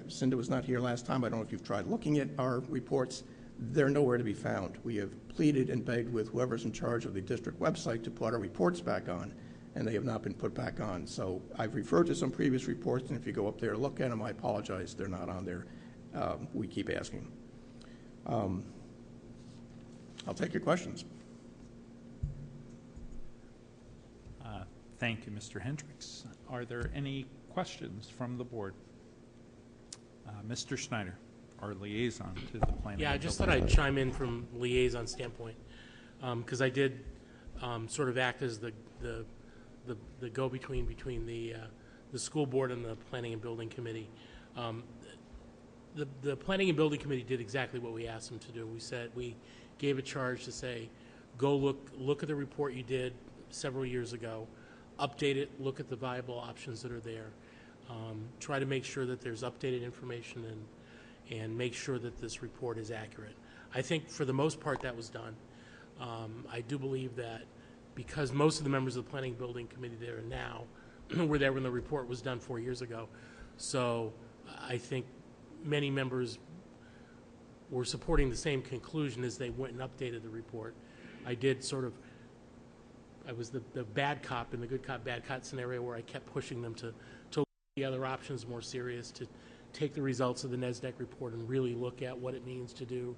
Cinda was not here last time. I don't know if you've tried looking at our reports. They're nowhere to be found. We have pleaded and begged with whoever's in charge of the district website to put our reports back on, and they have not been put back on. So I've referred to some previous reports, and if you go up there and look at them, I apologize. They're not on there. We keep asking. I'll take your questions. Thank you, Mr. Hendricks. Are there any questions from the board? Mr. Schneider, our liaison to the planning. Yeah, I just thought I'd chime in from liaison standpoint, because I did sort of act as the go-between between the school board and the planning and building committee. The planning and building committee did exactly what we asked them to do. We gave a charge to say, go look at the report you did several years ago, update it, look at the viable options that are there, try to make sure that there's updated information and make sure that this report is accurate. I think for the most part that was done. I do believe that because most of the members of the planning and building committee there now were there when the report was done 4 years ago. So I think many members were supporting the same conclusion as they went and updated the report. I was the bad cop in the good cop, bad cop scenario where I kept pushing them to look at the other options more serious, to take the results of the NESDEC report and really look at what it means to do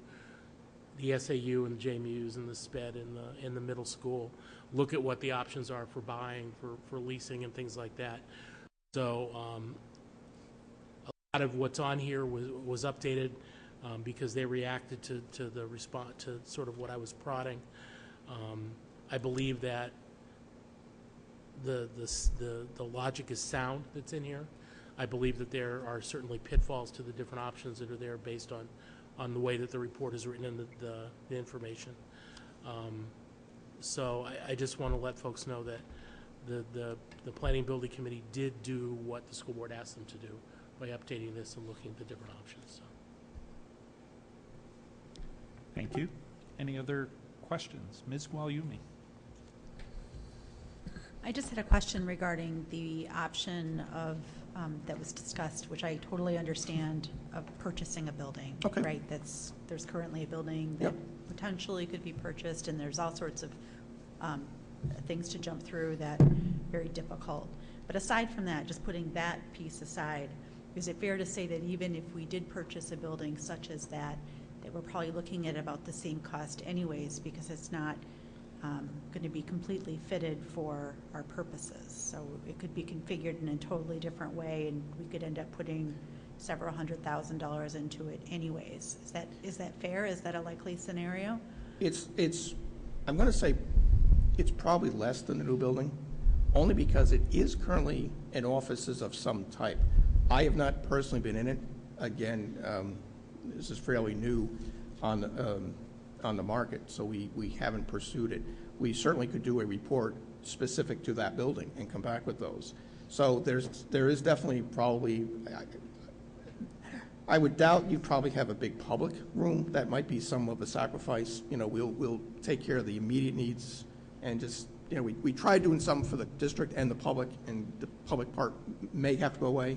the SAU and the JMUs and the SPED in the middle school, look at what the options are for buying, for leasing and things like that. So a lot of what's on here was updated because they reacted to the response, to sort of what I was prodding. I believe that the logic is sound that's in here. I believe that there are certainly pitfalls to the different options that are there based on the way that the report is written and the information. So I just want to let folks know that the Planning Building Committee did do what the school board asked them to do by updating this and looking at the different options. So. Thank you. Any other questions? Ms. Guagliumi. I just had a question regarding the option of, that was discussed, which I totally understand, of purchasing a building. Okay. Right, there's currently a building that Yep. potentially could be purchased, and there's all sorts of things to jump through that are very difficult. But aside from that, just putting that piece aside, is it fair to say that even if we did purchase a building such as that we're probably looking at about the same cost anyways, because it's not going to be completely fitted for our purposes? So it could be configured in a totally different way, and we could end up putting several $100,000 into it anyways. Is that fair? Is that a likely scenario? I'm going to say it's probably less than the new building, only because it is currently an offices of some type. I have not personally been in it. Again, this is fairly new on the market, so we haven't pursued it. We certainly could do a report specific to that building and come back with those. So there is definitely probably, I would doubt you probably have a big public room. That might be some of a sacrifice. You know, we'll take care of the immediate needs and just, you know, we tried doing something for the district and the public, and the public part may have to go away.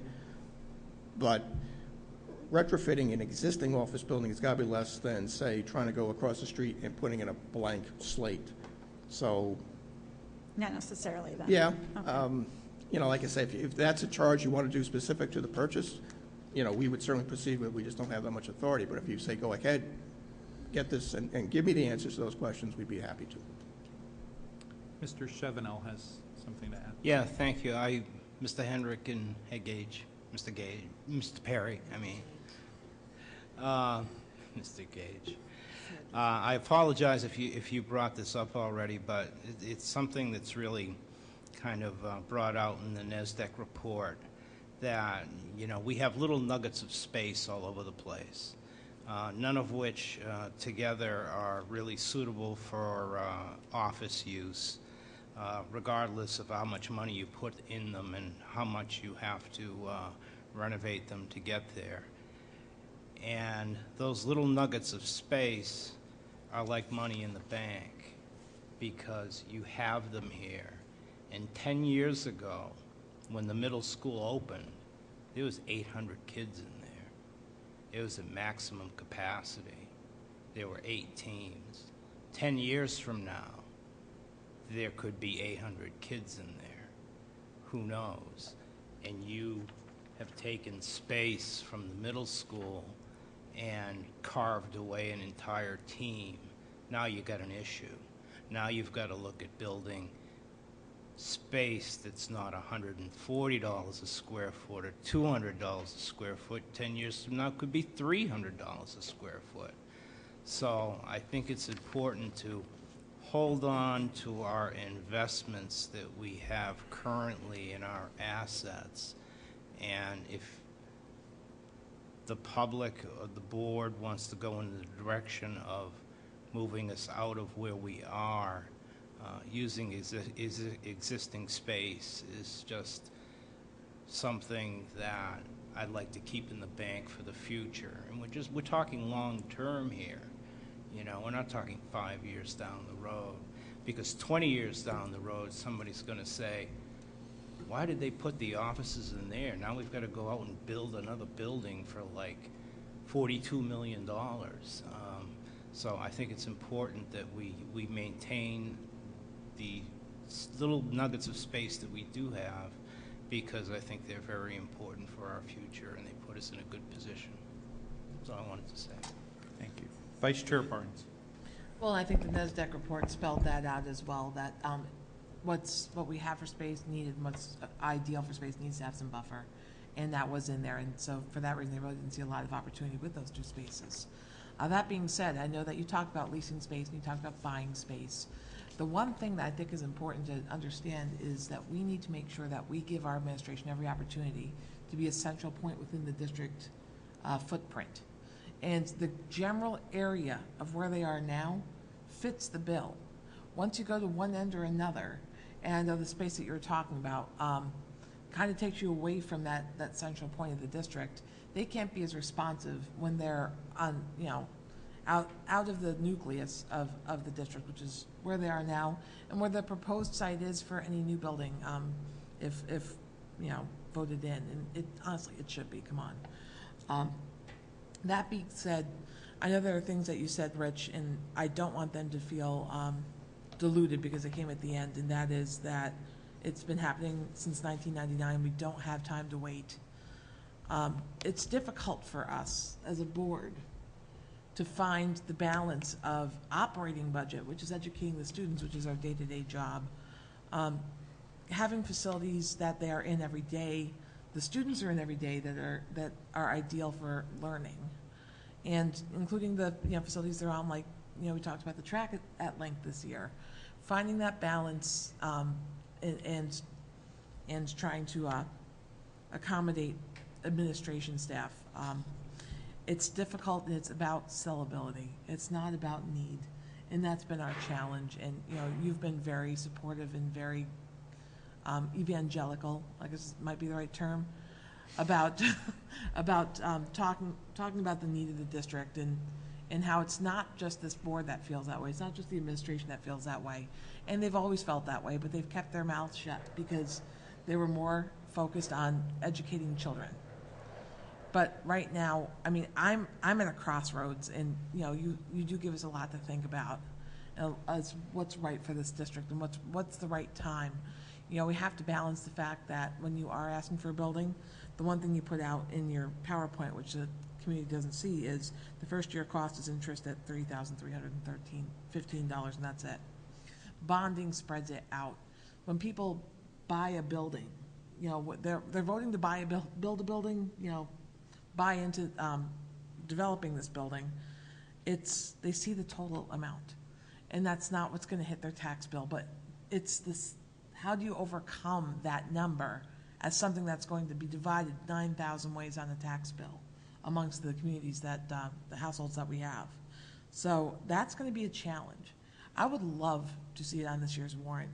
But retrofitting an existing office building has got to be less than, say, trying to go across the street and putting in a blank slate. So, Not necessarily then. yeah, Okay. you know, like I say, if that's a charge you want to do specific to the purchase, you know, we would certainly proceed with. We just don't have that much authority. But if you say, go ahead, get this, and give me the answers to those questions, we'd be happy to. Mr. Chevenel has something to add. Yeah, thank you. Mr. Hendrick and Mr. Perry, Mr. Gage. I apologize if you brought this up already, but it's something that's really kind of brought out in the NESDEC report, that, you know, we have little nuggets of space all over the place, none of which together are really suitable for office use, regardless of how much money you put in them and how much you have to renovate them to get there. And those little nuggets of space are like money in the bank, because you have them here. And 10 years ago, when the middle school opened, there was 800 kids in there. It was at maximum capacity. There were 8 teams. 10 years from now, there could be 800 kids in there. Who knows? And you have taken space from the middle school and carved away an entire team. Now you got an issue. Now you've got to look at building space that's not $140 a square foot or $200 a square foot. 10 years from now, it could be $300 a square foot. So I think it's important to hold on to our investments that we have currently in our assets. And if the public or the board wants to go in the direction of moving us out of where we are, using existing space is just something that I'd like to keep in the bank for the future. And we're talking long term here. You know, we're not talking 5 years down the road, because 20 years down the road, somebody's going to say, why did they put the offices in there? Now we've got to go out and build another building for like $42 million. So I think it's important that we maintain the little nuggets of space that we do have, because I think they're very important for our future, and they put us in a good position. That's all I wanted to say. Thank you. Vice Chair Barnes. Well, I think the NESDEC report spelled that out as well, that what we have for space needed, what's ideal for space needs to have some buffer, and that was in there, and so for that reason, they really didn't see a lot of opportunity with those two spaces. That being said, I know that you talked about leasing space and you talked about buying space. The one thing that I think is important to understand is that we need to make sure that we give our administration every opportunity to be a central point within the district footprint. And the general area of where they are now fits the bill. Once you go to one end or another, and the space that you're talking about kind of takes you away from that central point of the district, they can't be as responsive when they're on, out of the nucleus of the district, which is where they are now, and where the proposed site is for any new building, if voted in. And honestly, it should be, come on. That being said, I know there are things that you said, Rich, and I don't want them to feel diluted because they came at the end, and that is that it's been happening since 1999. We don't have time to wait. It's difficult for us as a board to find the balance of operating budget, which is educating the students, which is our day-to-day job, having facilities that they are in every day, the students are in every day that are ideal for learning, and including the facilities they're on, like we talked about the track at length this year, finding that balance and trying to accommodate administration staff. It's difficult, and it's about sellability. It's not about need, and that's been our challenge. And you've been very supportive and very evangelical, I guess might be the right term, about talking about the need of the district and how it's not just this board that feels that way. It's not just the administration that feels that way, and they've always felt that way. But they've kept their mouths shut because they were more focused on educating children. But right now, I mean, I'm at a crossroads, and you do give us a lot to think about as what's right for this district and what's the right time. We have to balance the fact that when you are asking for a building, the one thing you put out in your PowerPoint, which the community doesn't see, is the first year cost is interest at $3,315, and that's it. Bonding spreads it out. When people buy a building, they're voting to buy build a building, buy into developing this building. They see the total amount, and that's not what's going to hit their tax bill, but it's this. How do you overcome that number as something that's going to be divided 9,000 ways on a tax bill amongst the communities that the households that we have? So that's going to be a challenge. I would love to see it on this year's warrant.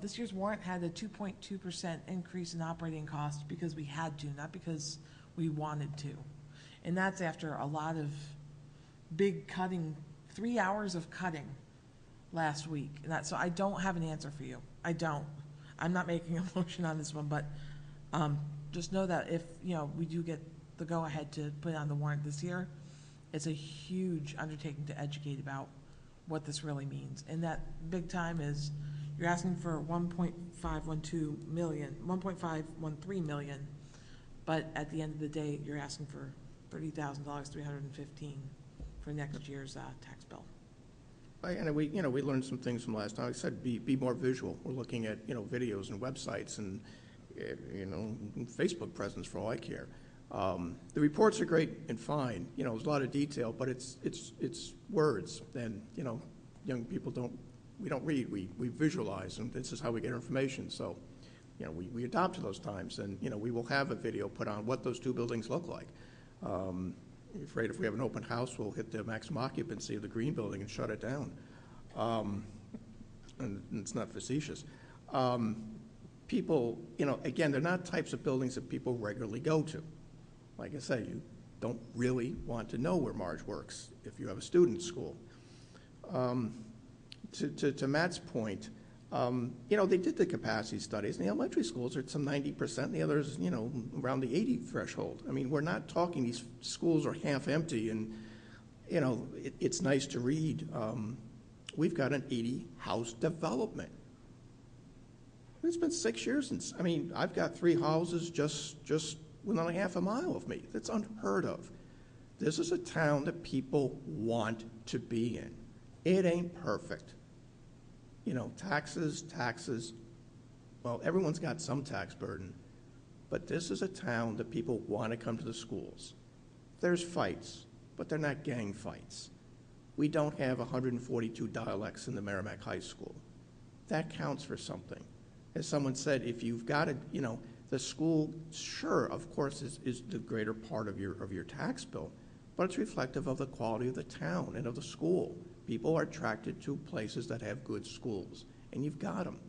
This year's warrant had a 2.2% increase in operating costs because we had to, not because we wanted to. And that's after a lot of big cutting, 3 hours of cutting last week. So I don't have an answer for you. I don't. I'm not making a motion on this one, but just know that if we do get the go-ahead to put it on the warrant this year, it's a huge undertaking to educate about what this really means. And that big time is you're asking for $1.513 million, but at the end of the day, you're asking for $30,000, $315 for next year's tax bill. And we learned some things from last time. Like I said, be more visual. We're looking at, videos and websites and, Facebook presence for all I care. The reports are great and fine. There's a lot of detail, but it's words. And, young people we don't read. We visualize, and this is how we get information. So, we adopt to those times, and, we will have a video put on what those two buildings look like. I'm afraid if we have an open house, we'll hit the maximum occupancy of the green building and shut it down. And it's not facetious. People, again, they're not types of buildings that people regularly go to. Like I say, you don't really want to know where Marge works if you have a student school. To Matt's point, They did the capacity studies, and the elementary schools are at some 90%, and the others, around the 80 threshold. I mean, we're not talking these schools are half empty, and, it's nice to read. We've got an 80-house development. It's been 6 years since, I've got 3 houses just within a half a mile of me. That's unheard of. This is a town that people want to be in. It ain't perfect. Taxes, well, everyone's got some tax burden, but this is a town that people want to come to the schools. There's fights, but they're not gang fights. We don't have 142 dialects in the Merrimack High School. That counts for something. As someone said, if you've got the school, sure, of course, is the greater part of your tax bill, but it's reflective of the quality of the town and of the school. People are attracted to places that have good schools, and you've got them.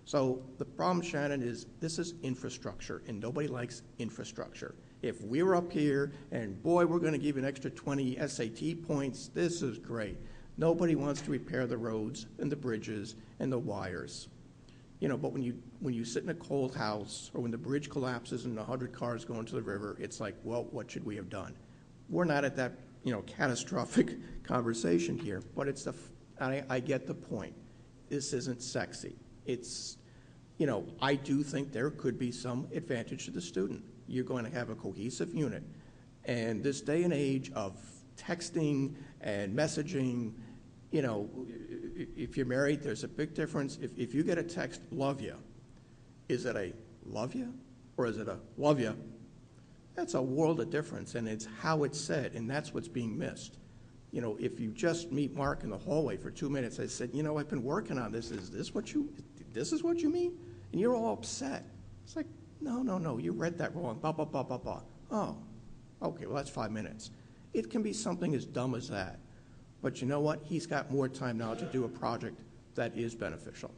So the problem, Shannon, is this is infrastructure, and nobody likes infrastructure. If we were up here and, boy, we're going to give you an extra 20 SAT points, this is great. Nobody wants to repair the roads and the bridges and the wires. But when you sit in a cold house or when the bridge collapses and 100 cars go into the river, it's like, well, what should we have done? We're not at that catastrophic conversation here, but I get the point. This isn't sexy. It's, I do think there could be some advantage to the student. You're going to have a cohesive unit. And this day and age of texting and messaging, if you're married, there's a big difference. If you get a text, love you, is it a love you or is it a love you? That's a world of difference, and it's how it's said, and that's what's being missed. If you just meet Mark in the hallway for 2 minutes, I said, I've been working on this. Is this what you mean? And you're all upset. It's like, no, you read that wrong. Blah, blah, blah, blah, blah. Oh, okay, well, that's 5 minutes. It can be something as dumb as that. But you know what? He's got more time now to do a project that is beneficial.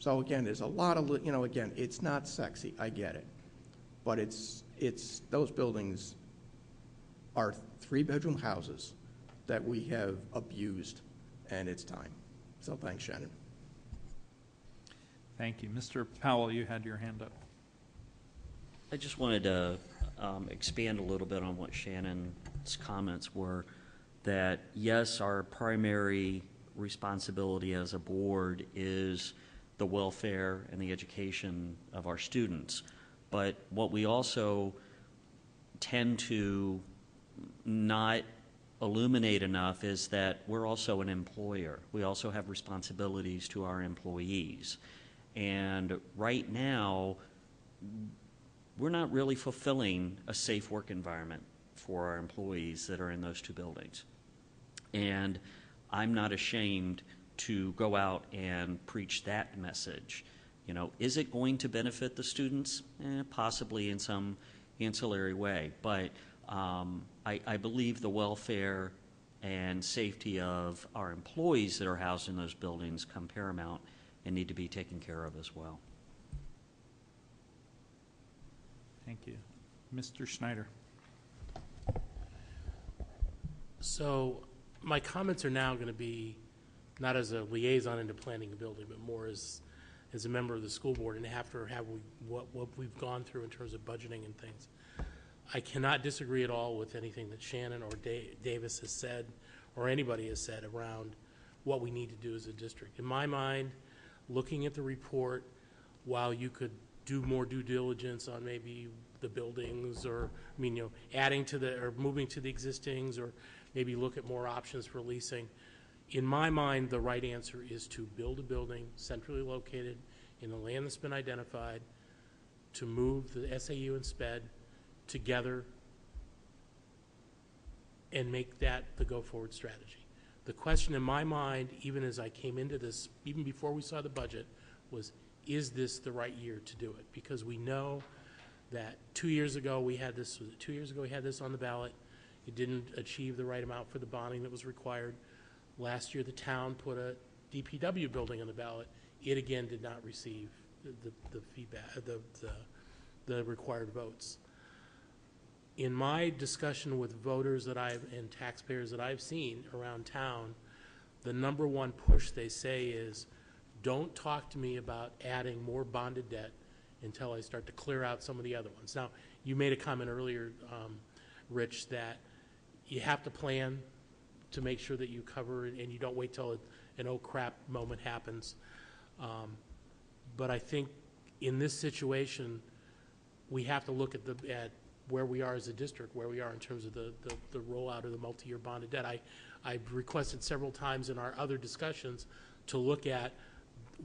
So again, there's a lot of, again, it's not sexy. I get it. But those buildings are 3-bedroom houses that we have abused, and it's time. So thanks, Shannon. Thank you. Mr. Powell, you had your hand up. I just wanted to expand a little bit on what Shannon's comments were, that yes, our primary responsibility as a board is the welfare and the education of our students. But what we also tend to not illuminate enough is that we're also an employer. We also have responsibilities to our employees. And right now, we're not really fulfilling a safe work environment for our employees that are in those 2 buildings. And I'm not ashamed to go out and preach that message. Is it going to benefit the students? Possibly in some ancillary way. But I believe the welfare and safety of our employees that are housed in those buildings come paramount and need to be taken care of as well. Thank you. Mr. Schneider. So my comments are now going to be not as a liaison into planning and building, but more as a member of the school board, and after what we've gone through in terms of budgeting and things. I cannot disagree at all with anything that Shannon or Davis has said, or anybody has said around what we need to do as a district. In my mind, looking at the report, while you could do more due diligence on maybe the buildings, or adding to or moving to the existings, or maybe look at more options for leasing. In my mind, the right answer is to build a building centrally located in the land that's been identified, to move the SAU and SPED together and make that the go-forward strategy. The question in my mind, even as I came into this, even before we saw the budget, was, is this the right year to do it? Because we know that 2 years ago we had this, was it 2 years ago we had this on the ballot. It didn't achieve the right amount for the bonding that was required. Last year the town put a DPW building on the ballot. It again did not receive the feedback, the required votes. In my discussion with voters and taxpayers that I've seen around town, the number one push they say is, don't talk to me about adding more bonded debt until I start to clear out some of the other ones. Now, you made a comment earlier, Rich, that you have to plan to make sure that you cover it and you don't wait till an oh crap moment happens. But I think in this situation, we have to look at where we are as a district, where we are in terms of the rollout of the multi-year bonded debt. I've requested several times in our other discussions to look at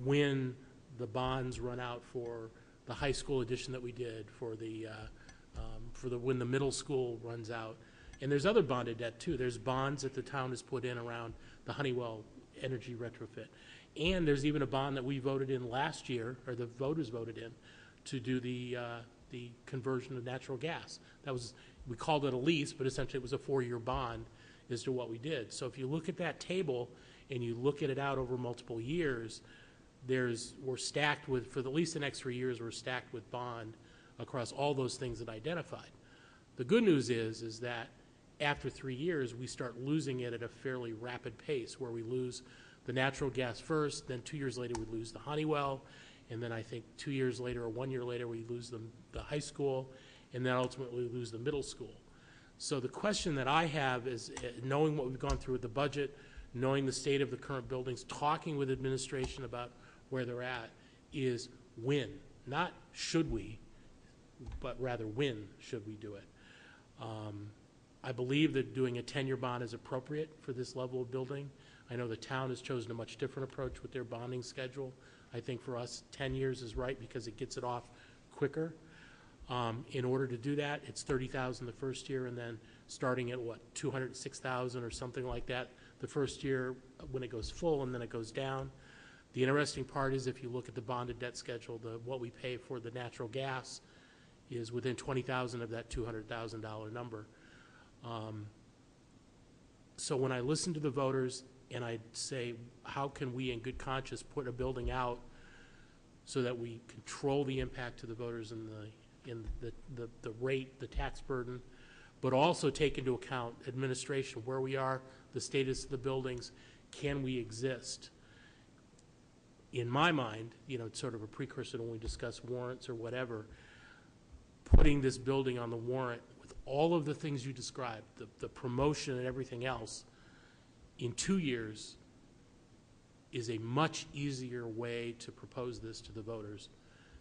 when the bonds run out for the high school edition that we did, for when the middle school runs out. And there's other bonded debt too. There's bonds that the town has put in around the Honeywell energy retrofit. And there's even a bond that we voted in last year, or the voters voted in, to do the conversion of natural gas. We called it a lease, but essentially it was a 4-year bond as to what we did. So if you look at that table and you look at it out over multiple years, we're stacked with, for at least the next 3 years, we're stacked with bond across all those things that I identified. The good news is that after 3 years, we start losing it at a fairly rapid pace, where we lose the natural gas first, then 2 years later we lose the Honeywell, and then I think 2 years later or 1 year later we lose the high school, and then ultimately we lose the middle school. So the question that I have is, knowing what we've gone through with the budget, knowing the state of the current buildings, talking with administration about where they're at, is when, not should we, but rather when should we do it. I believe that doing a 10-year bond is appropriate for this level of building. I know the town has chosen a much different approach with their bonding schedule. I think for us, 10 years is right because it gets it off quicker. In order to do that, it's $30,000 the first year, and then starting at what, $206,000 or something like that the first year when it goes full, and then it goes down. The interesting part is, if you look at the bonded debt schedule, what we pay for the natural gas is within $20,000 of that $200,000 number. So when I listen to the voters and I say, how can we in good conscience put a building out so that we control the impact to the voters in the rate, the tax burden, but also take into account administration, where we are, the status of the buildings, can we exist? In my mind, it's sort of a precursor to when we discuss warrants or whatever, putting this building on the warrant with all of the things you described, the promotion and everything else, in 2 years is a much easier way to propose this to the voters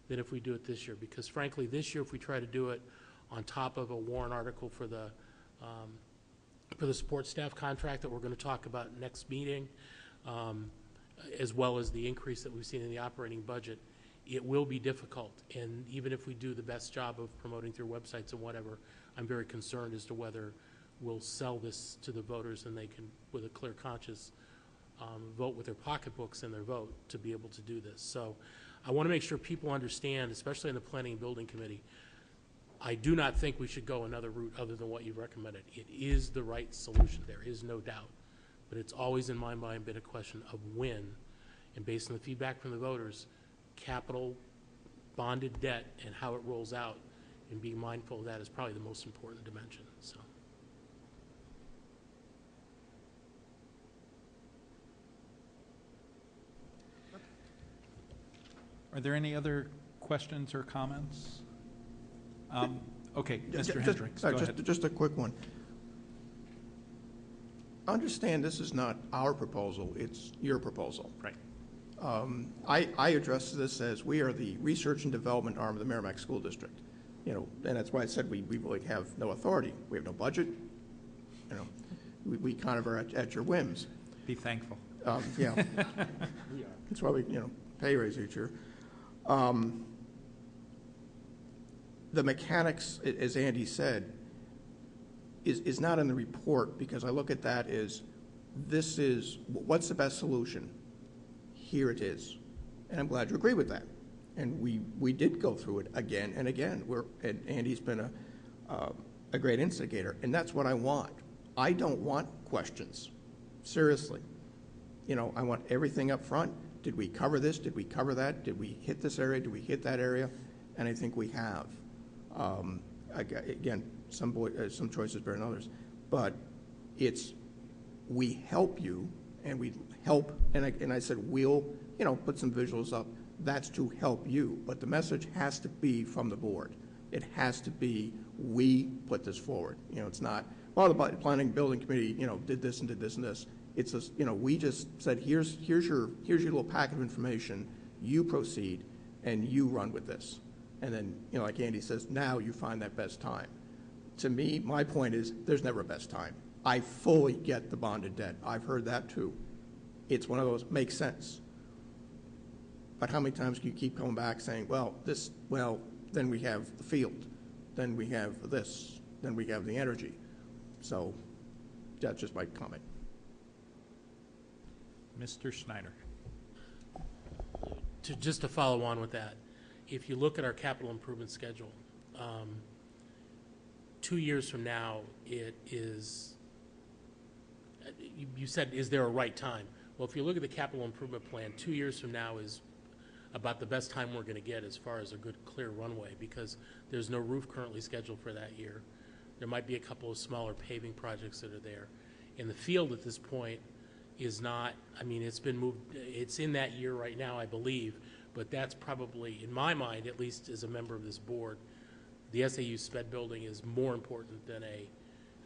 than if we do it this year. Because frankly, this year, if we try to do it on top of a warrant article for the support staff contract that we're going to talk about next meeting, as well as the increase that we've seen in the operating budget, it will be difficult. And even if we do the best job of promoting through websites and whatever, I'm very concerned as to whether we'll sell this to the voters and they can, with a clear conscience, vote with their pocketbooks and their vote to be able to do this. So I want to make sure people understand, especially in the Planning and Building Committee, I do not think we should go another route other than what you've recommended. It is the right solution, there is no doubt. But it's always in my mind been a question of when, and based on the feedback from the voters, capital bonded debt and how it rolls out, and being mindful of that is probably the most important dimension. So. Are there any other questions or comments? Okay, Mr. Hendricks, go ahead. Just a quick one. Understand this is not our proposal, it's your proposal. Right. I address this as we are the research and development arm of the Merrimack School District. And that's why I said we really have no authority. We have no budget. We kind of are at your whims. Be thankful. Yeah. That's why we, pay raise each year. The mechanics, as Andy said, is not in the report, because I look at that as this is, what's the best solution? Here it is. And I'm glad you agree with that. And we did go through it again and again. And Andy's been a great instigator, and that's what I want. I don't want questions. Seriously. I want everything up front. Did we cover this? Did we cover that? Did we hit this area? Did we hit that area? And I think we have. Again, some choices better than others. But we help you, and we help, and I said, we'll, put some visuals up. That's to help you, but the message has to be from the board. It has to be, we put this forward. It's not, well, the planning building committee, did this and did this and this. It's just, we just said, here's your little packet of information. You proceed, and you run with this. And then, like Andy says, now you find that best time. To me, my point is, there's never a best time. I fully get the bonded debt. I've heard that too. It's one of those, makes sense. But how many times can you keep coming back saying, then we have the field, then we have this, then we have the energy. So that's just my comment. Mr. Schneider. Just to follow on with that, if you look at our capital improvement schedule, 2 years from now, it is, you said, is there a right time? Well, if you look at the capital improvement plan, 2 years from now is about the best time we're going to get as far as a good, clear runway, because there's no roof currently scheduled for that year. There might be a couple of smaller paving projects that are there. And the field at this point is not, it's been moved, it's in that year right now, I believe, but that's probably, in my mind, at least as a member of this board, the SAU sped building is more important than a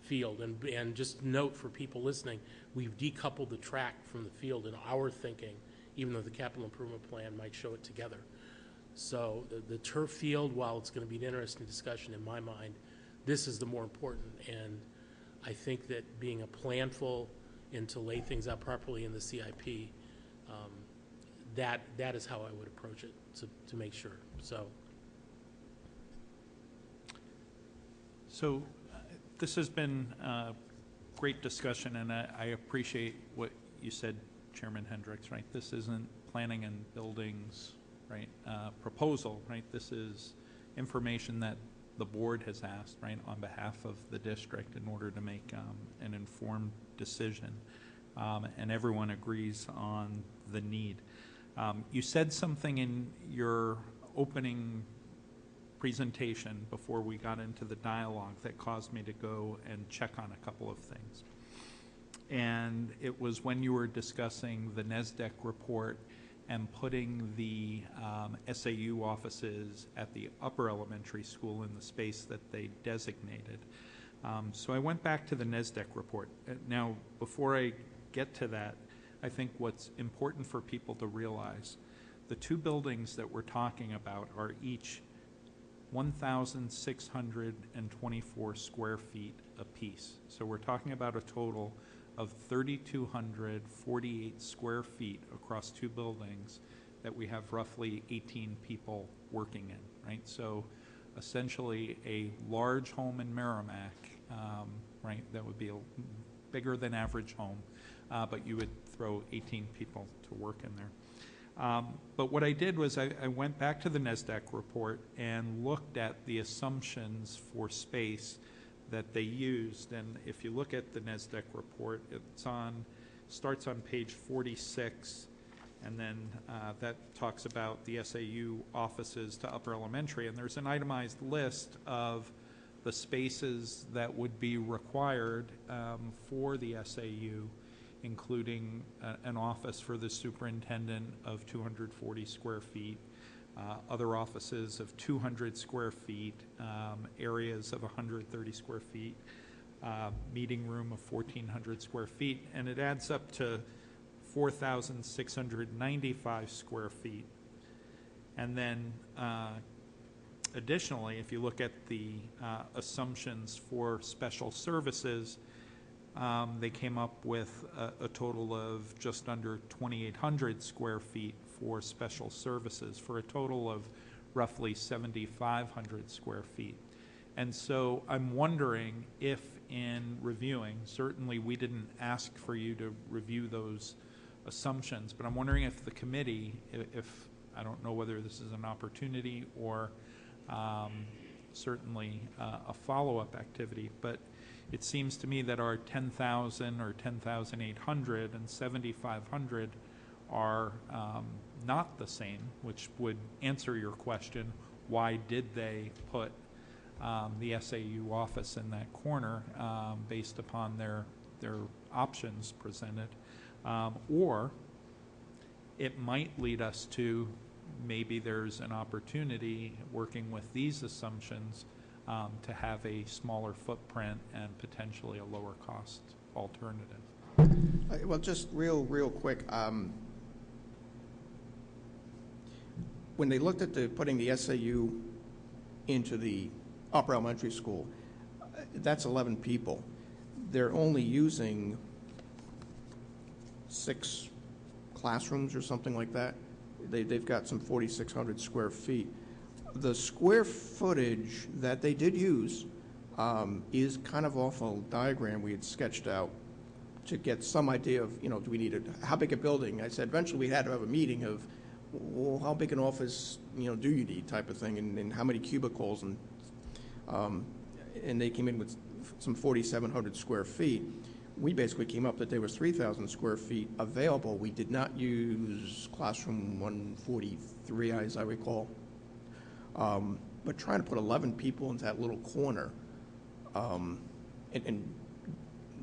field. And just note for people listening, we've decoupled the track from the field in our thinking, even though the capital improvement plan might show it together. So the turf field, while it's going to be an interesting discussion in my mind, this is the more important. And I think that being a planful and to lay things out properly in the CIP, that is how I would approach it to make sure. So This has been a great discussion, and I appreciate what you said, Chairman Hendricks, right? This isn't planning and buildings, right, proposal, right? This is information that the board has asked, right, on behalf of the district in order to make an informed decision, and everyone agrees on the need. You said something in your opening presentation before we got into the dialogue that caused me to go and check on a couple of things. And it was when you were discussing the NESDEC report and putting the SAU offices at the upper elementary school in the space that they designated. So I went back to the NESDEC report. Now, before I get to that, I think what's important for people to realize, the two buildings that we're talking about are each 1,624 square feet apiece. So we're talking about a total of 3,248 square feet across two buildings that we have roughly 18 people working in, right? So essentially a large home in Merrimack, right, that would be a bigger than average home, but you would throw 18 people to work in there. But what I did was I went back to the NESDEC report and looked at the assumptions for space that they used. And if you look at the NESDEC report, starts on page 46, and then that talks about the SAU offices to upper elementary. And there's an itemized list of the spaces that would be required for the SAU, including an office for the superintendent of 240 square feet, other offices of 200 square feet, areas of 130 square feet, meeting room of 1,400 square feet, and it adds up to 4,695 square feet. And then additionally, if you look at the assumptions for special services, they came up with a total of just under 2,800 square feet for special services, for a total of roughly 7,500 square feet. And so I'm wondering if in reviewing, certainly we didn't ask for you to review those assumptions, but I'm wondering if the committee, if I don't know whether this is an opportunity or certainly a follow-up activity, but it seems to me that our 10,000 or 10,800 and 7,500 are not the same, which would answer your question, why did they put the SAU office in that corner based upon their options presented. Or it might lead us to maybe there's an opportunity, working with these assumptions, to have a smaller footprint and potentially a lower cost alternative. Well, just real quick, when they looked at putting the SAU into the upper elementary school, that's 11 people. They're only using 6 classrooms or something like that. They've got some 4,600 square feet. The square footage that they did use is kind of off a diagram we had sketched out to get some idea of, do we need how big a building? I said eventually we had to have a meeting of, well, how big an office, do you need type of thing, and how many cubicles, and they came in with some 4,700 square feet. We basically came up that there was 3,000 square feet available. We did not use classroom 143, as I recall. But trying to put 11 people into that little corner, and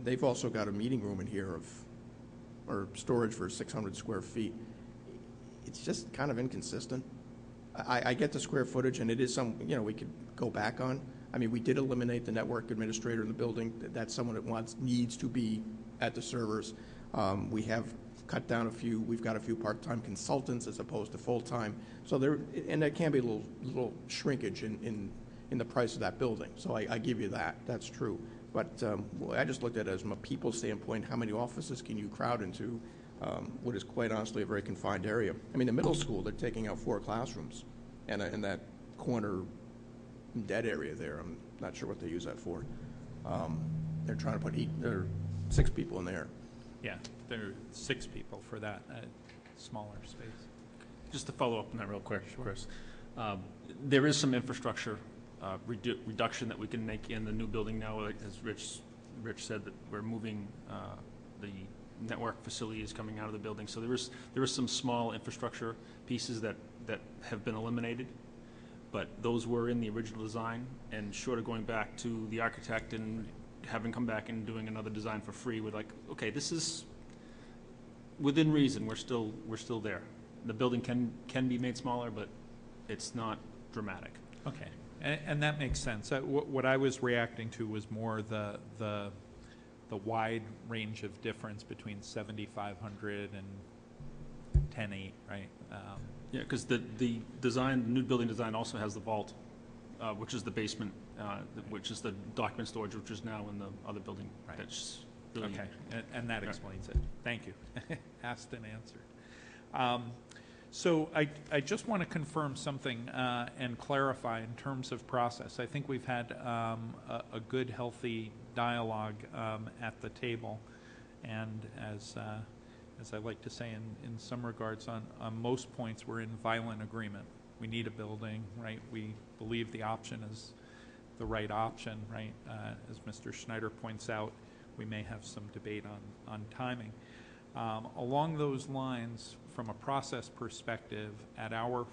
they've also got a meeting room in here or storage for 600 square feet. It's just kind of inconsistent. I get the square footage, and it is we could go back on. I mean, we did eliminate the network administrator in the building. That's someone that needs to be at the servers. We have cut down we've got a few part-time consultants as opposed to full-time. So there can be a little shrinkage in the price of that building. So I give you that. That's true. But I just looked at it as from a people standpoint, how many offices can you crowd into what is quite honestly a very confined area. I mean, the middle school, they're taking out 4 classrooms and in that corner dead area there. I'm not sure what they use that for. They're trying to put there are 6 people in there. Yeah, there are 6 people for that smaller space. Just to follow up on that real quick, Chris. There is some infrastructure reduction that we can make in the new building now. As Rich said, that we're moving the network facilities coming out of the building. So there is some small infrastructure pieces that have been eliminated, but those were in the original design, and short of going back to the architect and having come back and doing another design for free, we're like, okay, this is within reason. We're still there. The building can be made smaller, but it's not dramatic. Okay, and that makes sense. What I was reacting to was more the wide range of difference between 7,500 and 10,800, right? Yeah, because the new building design also has the vault, which is the basement, which is the document storage, which is now in the other building. Right. That's really, okay, and that explains it. Thank you. Asked and answered. So I just want to confirm something and clarify in terms of process. I think we've had a good, healthy dialogue at the table, and as I like to say in some regards, on most points we're in violent agreement. We need a building, right? We believe the option is the right option, right? As Mr. Schneider points out, we may have some debate on timing. Along those lines, from a process perspective, at our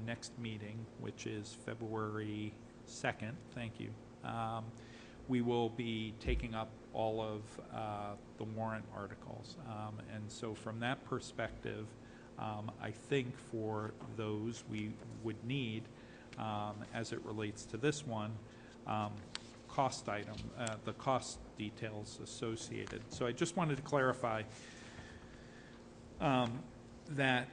next meeting, which is February 2nd, thank you, we will be taking up all of the warrant articles. And so from that perspective, I think for those we would need, as it relates to this one, cost item, the cost details associated. So I just wanted to clarify that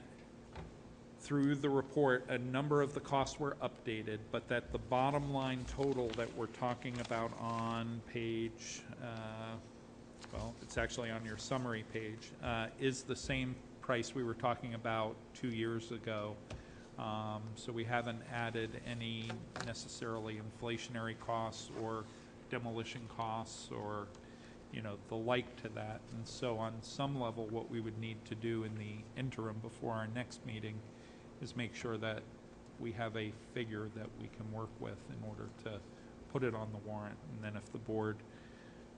through the report, a number of the costs were updated, but that the bottom line total that we're talking about on page, well, it's actually on your summary page, is the same price we were talking about 2 years ago. So we haven't added any necessarily inflationary costs or demolition costs or the like to that. And so on some level, what we would need to do in the interim before our next meeting is make sure that we have a figure that we can work with in order to put it on the warrant. And then if the board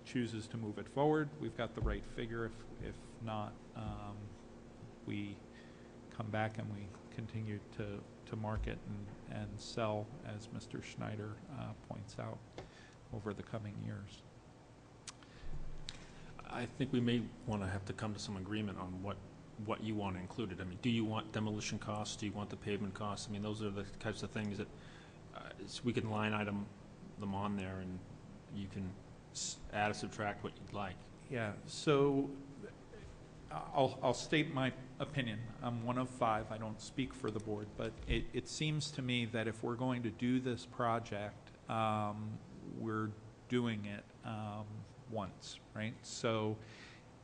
chooses to move it forward, we've got the right figure. If not, we come back and we continue to market and sell, as Mr. Schneider points out, over the coming years. I think we may want to have to come to some agreement on what you want included. I mean, do you want demolition costs? Do you want the pavement costs? I mean, those are the types of things that we can line item them on there, and you can add or subtract what you'd like. Yeah, so I'll state my opinion. I'm one of five. I don't speak for the board, but it seems to me that if we're going to do this project, we're doing it once, right? So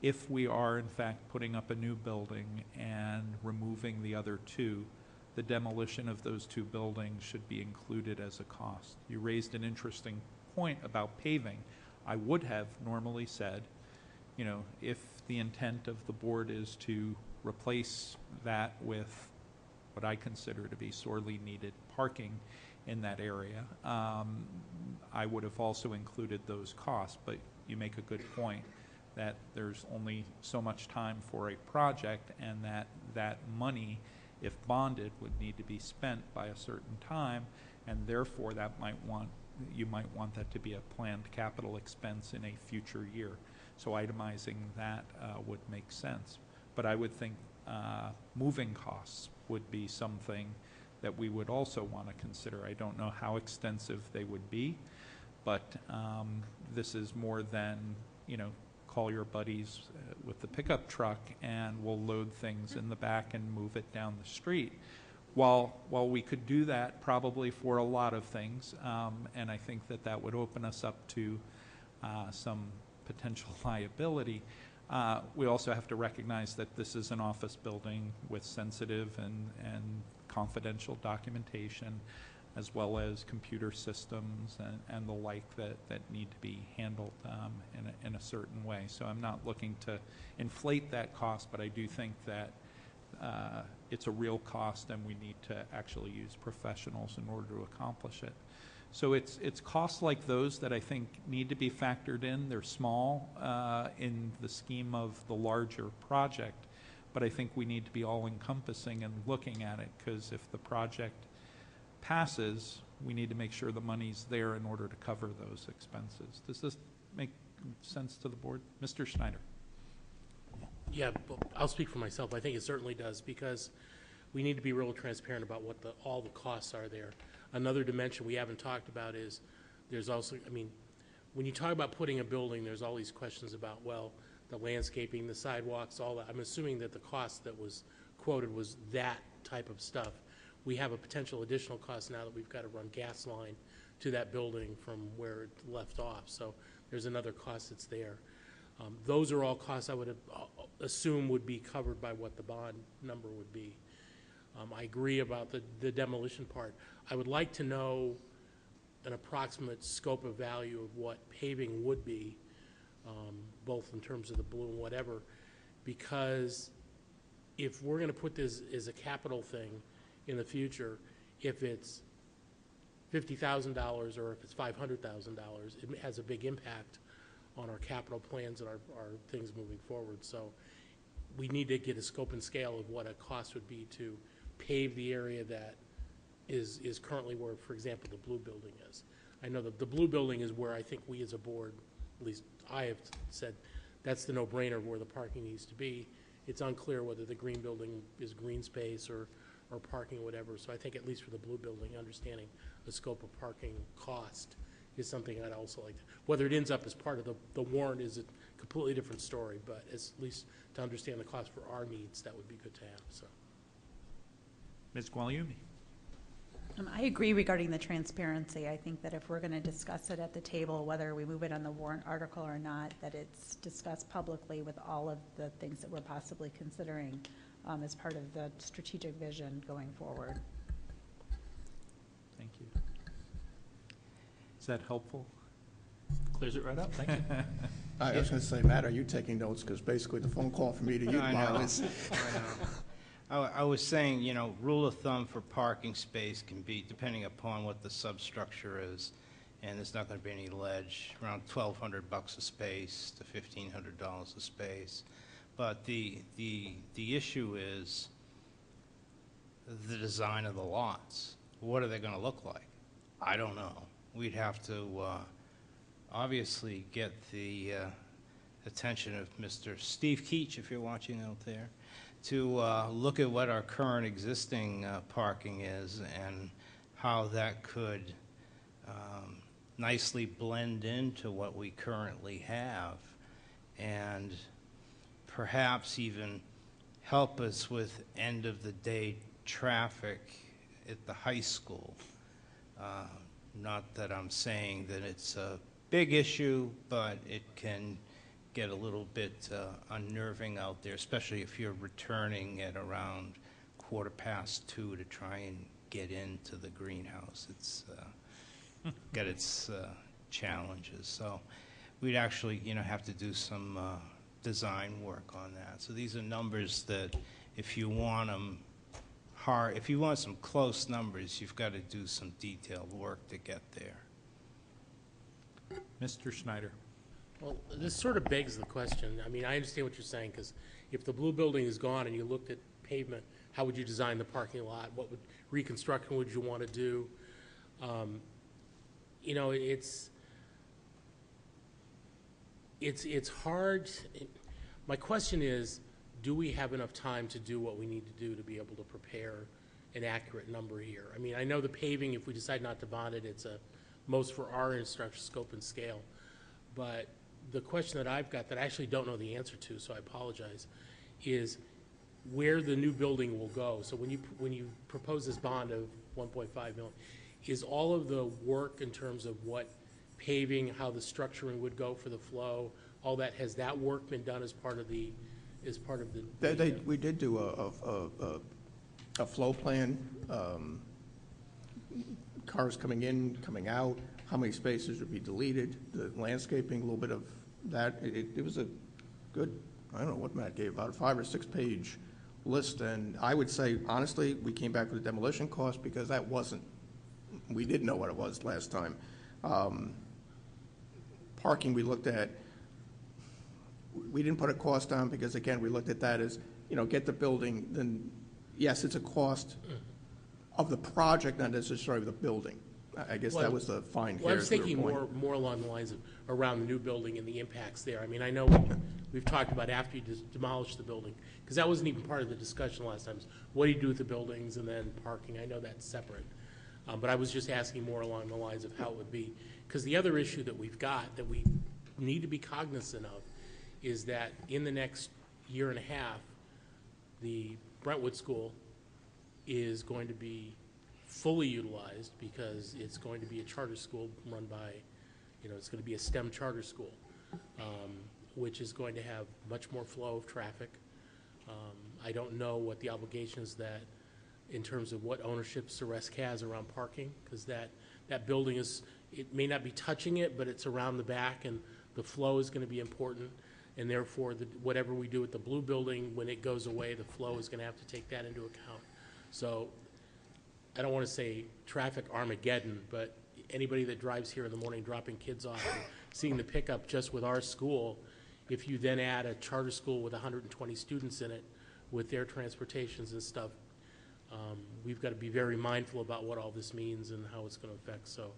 if we are in fact putting up a new building and removing the other two, the demolition of those two buildings should be included as a cost. You raised an interesting point about paving. I would have normally said, you know, if the intent of the board is to replace that with what I consider to be sorely needed parking in that area, I would have also included those costs. But you make a good point that there's only so much time for a project, and that money, if bonded, would need to be spent by a certain time, and therefore you might want that to be a planned capital expense in a future year. So itemizing that would make sense. But I would think moving costs would be something that we would also want to consider. I don't know how extensive they would be, but this is more than, you know, call your buddies with the pickup truck and we'll load things in the back and move it down the street. While we could do that probably for a lot of things, and I think that would open us up to some potential liability, we also have to recognize that this is an office building with sensitive and confidential documentation, as well as computer systems and the like that need to be handled in a certain way. So I'm not looking to inflate that cost, but I do think that it's a real cost, and we need to actually use professionals in order to accomplish it. So it's costs like those that I think need to be factored in. They're small in the scheme of the larger project, but I think we need to be all-encompassing and looking at it, because if the project passes, we need to make sure the money's there in order to cover those expenses. Does this make sense to the board? Mr. Schneider. Yeah, I'll speak for myself. I think it certainly does, because we need to be real transparent about what all the costs are there. Another dimension we haven't talked about is there's also, I mean, when you talk about putting a building, there's all these questions about, well, the landscaping, the sidewalks, all that. I'm assuming that the cost that was quoted was that type of stuff. We have a potential additional cost now that we've got to run gas line to that building from where it left off. So there's another cost that's there. Those are all costs I would assume would be covered by what the bond number would be. I agree about the demolition part. I would like to know an approximate scope of value of what paving would be, both in terms of the blue and whatever, because if we're going to put this as a capital thing in the future, if it's $50,000 or if it's $500,000, it has a big impact on our capital plans and our things moving forward. So we need to get a scope and scale of what a cost would be to pave the area that is currently where, for example, the blue building is. I know that the blue building is where I think we as a board, at least I have said, that's the no-brainer where the parking needs to be. It's unclear whether the green building is green space or parking or whatever. So I think at least for the blue building, understanding the scope of parking cost is something I'd also like to, whether it ends up as part of the warrant is a completely different story, but at least to understand the cost for our needs, that would be good to have. So, Ms. Guglielmi. I agree regarding the transparency. I think that if we're going to discuss it at the table, whether we move it on the warrant article or not, that it's discussed publicly with all of the things that we're possibly considering as part of the strategic vision going forward. Thank you. Is that helpful? Clears it right up. Thank you. I was going to say, Matt, are you taking notes? Because basically the phone call from me to you tomorrow is... I was saying, you know, rule of thumb for parking space can be, depending upon what the substructure is, and there's not going to be any ledge, around $1,200 a space to $1,500 a space. But the issue is the design of the lots. What are they going to look like? I don't know. We'd have to obviously get the attention of Mr. Steve Keach, if you're watching out there, to look at what our current existing parking is and how that could nicely blend into what we currently have, and perhaps even help us with end-of-the-day traffic at the high school. Not that I'm saying that it's a big issue, but it can get a little bit unnerving out there, especially if you're returning at around 2:15 to try and get into the greenhouse. It's got its challenges. So we'd actually, have to do some design work on that. So these are numbers that, if you want them hard, if you want some close numbers, you've got to do some detailed work to get there. Mr. Schneider. Well, this sort of begs the question. I mean, I understand what you're saying, because if the blue building is gone and you looked at pavement, how would you design the parking lot? What reconstruction would you want to do? It's hard. My question is, do we have enough time to do what we need to do to be able to prepare an accurate number here? I mean, I know the paving, if we decide not to bond it, it's a most for our infrastructure scope and scale. But the question that I've got that I actually don't know the answer to, so I apologize, is where the new building will go. So when you propose this bond of 1.5 million, is all of the work in terms of what paving, how the structuring would go for the flow, all that, has that work been done as part of the We did do a flow plan, cars coming in, coming out, how many spaces would be deleted, the landscaping, a little bit of that. It was a good, I don't know what Matt gave, about a 5 or 6 page list. And I would say, honestly, we came back with a demolition cost because that wasn't, we didn't know what it was last time. Parking we looked at, we didn't put a cost on because, again, we looked at that as, get the building, then yes, it's a cost of the project, not necessarily the building. I guess that was the fine. Well, I was thinking more along the lines of around the new building and the impacts there. I mean, I know we've talked about after you demolish the building, because that wasn't even part of the discussion last time. What do you do with the buildings and then parking? I know that's separate. But I was just asking more along the lines of how it would be. Because the other issue that we've got that we need to be cognizant of is that in the next year and a half, the Brentwood School is going to be fully utilized because it's going to be a charter school run by, it's going to be a STEM charter school, which is going to have much more flow of traffic. I don't know what the obligation is that in terms of what ownership Ceresc has around parking, because that building is, it may not be touching it, but it's around the back, and the flow is going to be important, and therefore whatever we do with the blue building, when it goes away, the flow is going to have to take that into account. So I don't want to say traffic Armageddon, but anybody that drives here in the morning dropping kids off and seeing the pickup just with our school, if you then add a charter school with 120 students in it with their transportations and stuff, we've got to be very mindful about what all this means and how it's going to affect. So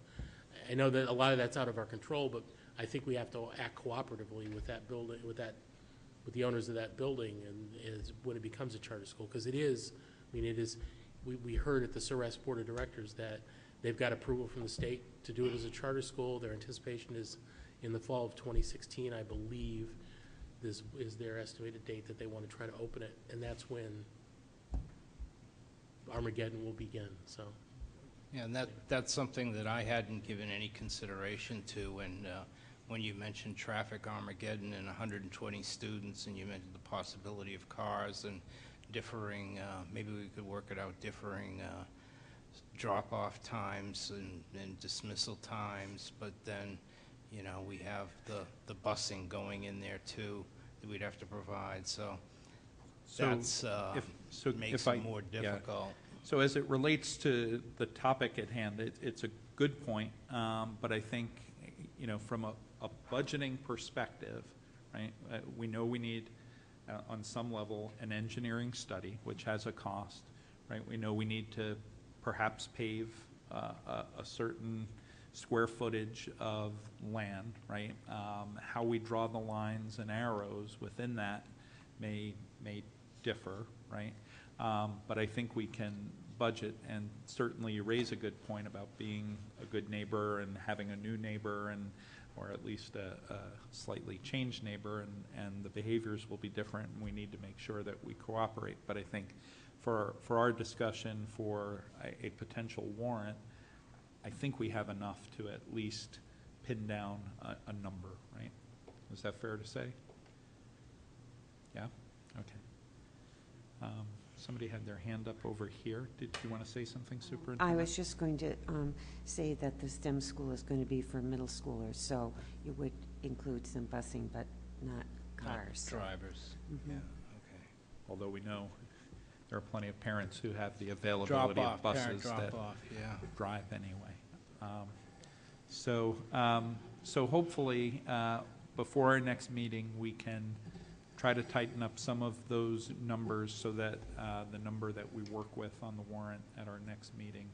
I know that a lot of that's out of our control, but I think we have to act cooperatively with that building, with the owners of that building, and when it becomes a charter school, because it is. I mean, it is. We heard at the Ceresc Board of Directors that they've got approval from the state to do it as a charter school. Their anticipation is in the fall of 2016, I believe, this is their estimated date that they want to try to open it, and that's when Armageddon will begin. So, yeah, and that's something that I hadn't given any consideration to when you mentioned traffic Armageddon and 120 students, and you mentioned the possibility of cars and differing, maybe we could work it out, differing drop-off times and dismissal times, but then, we have the busing going in there too that we'd have to provide, so that's makes it more difficult. Yeah. So as it relates to the topic at hand, it's a good point, but I think, from a budgeting perspective, right, we know we need on some level an engineering study, which has a cost, right? We know we need to perhaps pave a certain square footage of land, right? How we draw the lines and arrows within that may differ, right? But I think we can budget, and certainly you raise a good point about being a good neighbor and having a new neighbor, and or at least a slightly changed neighbor, and the behaviors will be different, and we need to make sure that we cooperate. But I think for our discussion for a potential warrant, I think we have enough to at least pin down a number, right? Is that fair to say? Yeah? Okay. Somebody had their hand up over here. Did you want to say something, Superintendent? I was just going to say that the STEM school is going to be for middle schoolers, so it would include some busing, but not cars. Not drivers. Mhm. Yeah, okay. Although we know there are plenty of parents who have the availability of buses that yeah. drive anyway. So hopefully, before our next meeting, we can try to tighten up some of those numbers so that the number that we work with on the warrant at our next meeting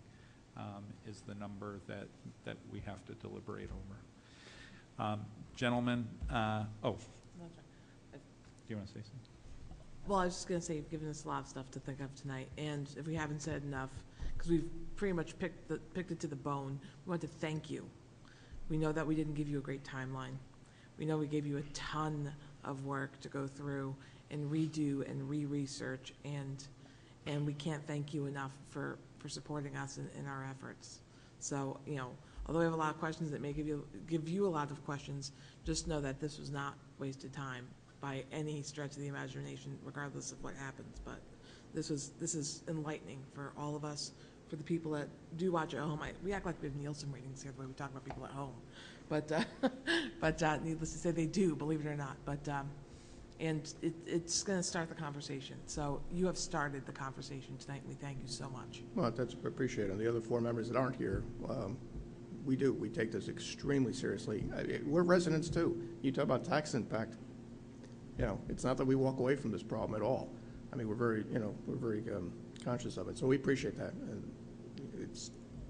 is the number that we have to deliberate over. Gentlemen, do you want to say something? Well, I was just going to say, you've given us a lot of stuff to think of tonight, and if we haven't said enough, because we've pretty much picked it to the bone, we want to thank you. We know that we didn't give you a great timeline. We know we gave you a ton of work to go through and redo and re-research, and we can't thank you enough for supporting us in our efforts. So, you know, although we have a lot of questions that may give you a lot of questions, just know that this was not wasted time by any stretch of the imagination, regardless of what happens. But this is enlightening for all of us, for the people that do watch at home. We act like we have Nielsen ratings here the way we talk about people at home, but needless to say, they do, believe it or not. But and it's going to start the conversation. So you have started the conversation tonight, and we thank you so much. Well, that's appreciated. And the other four members that aren't here, we take this extremely seriously. We're residents too. You talk about tax impact. You know, it's not that we walk away from this problem at all. I mean, we're very conscious of it. So we appreciate that, and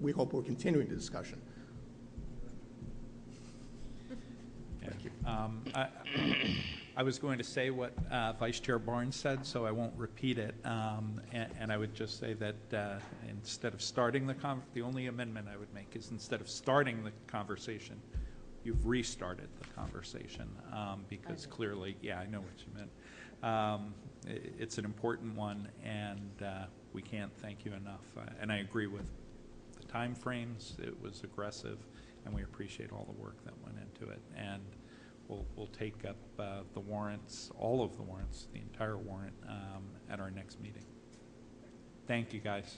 we hope we're continuing the discussion. Thank you. I was going to say what Vice Chair Barnes said, so I won't repeat it. And I would just say that instead of starting the only amendment I would make is instead of starting the conversation, you've restarted the conversation because clearly, yeah, I know what you meant. It's an important one, and we can't thank you enough. And I agree with the time frames. It was aggressive, and we appreciate all the work that went into it. And we'll take up the warrants, all of the warrants, the entire warrant at our next meeting. Thank you, guys.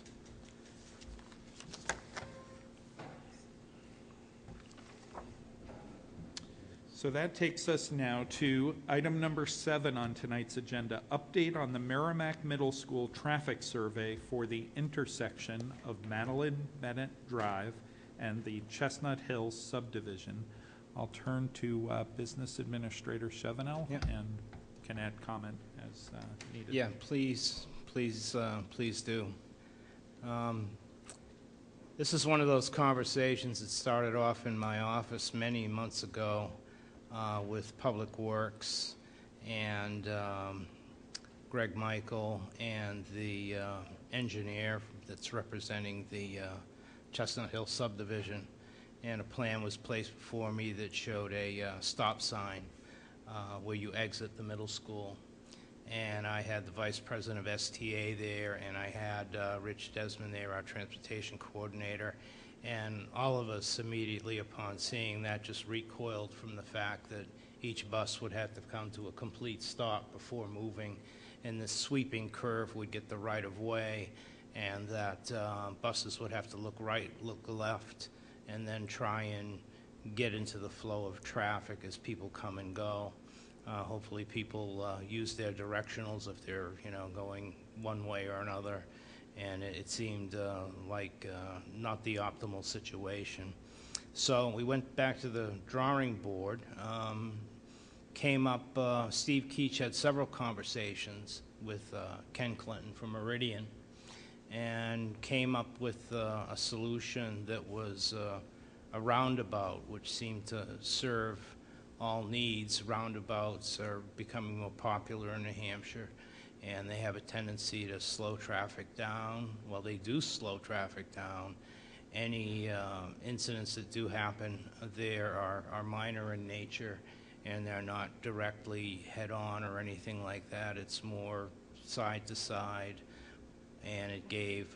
So that takes us now to item number 7 on tonight's agenda, update on the Merrimack Middle School traffic survey for the intersection of Madeline Bennett Drive and the Chestnut Hills subdivision. I'll turn to Business Administrator Chevenel and can add comment as needed. Yeah, please do. This is one of those conversations that started off in my office many months ago with Public Works and Greg Michael and the engineer that's representing the Chestnut Hill subdivision. And a plan was placed before me that showed a stop sign where you exit the middle school. And I had the vice president of STA there, and I had Rich Desmond there, our transportation coordinator. And all of us immediately upon seeing that just recoiled from the fact that each bus would have to come to a complete stop before moving, and this sweeping curve would get the right of way, and that buses would have to look right, look left, and then try and get into the flow of traffic as people come and go. Hopefully people use their directionals if they're going one way or another. And it seemed like not the optimal situation. So we went back to the drawing board, came up, Steve Keach had several conversations with Ken Clinton from Meridian, and came up with a solution that was a roundabout, which seemed to serve all needs. Roundabouts are becoming more popular in New Hampshire, and they have a tendency to slow traffic down. Well, they do slow traffic down. Any incidents that do happen there are minor in nature, and they're not directly head-on or anything like that. It's more side to side, and it gave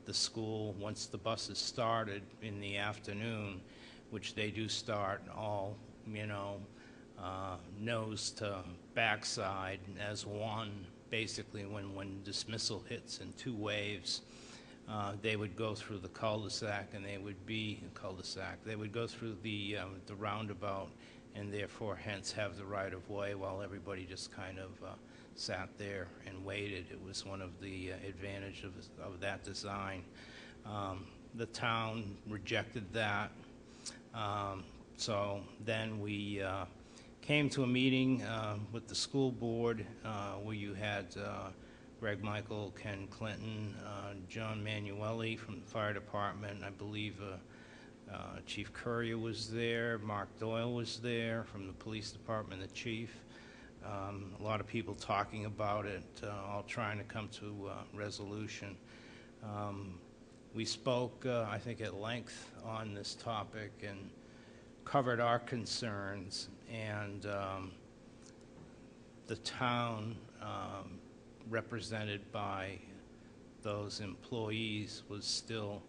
the school, once the buses started in the afternoon, which they do start all, nose to backside as one, basically when dismissal hits in two waves. They would go through the cul-de-sac, and they would be They would go through the roundabout, and therefore hence have the right-of-way, while everybody just kind of sat there and waited. It was one of the advantages of that design. The town rejected that, so then we came to a meeting with the school board where you had Greg Michael, Ken Clinton, John Manueli from the fire department. I believe Chief Courier was there. Mark Doyle was there from the police department, the chief. A lot of people talking about it, all trying to come to a resolution. We spoke, I think, at length on this topic and covered our concerns, and the town, represented by those employees, was still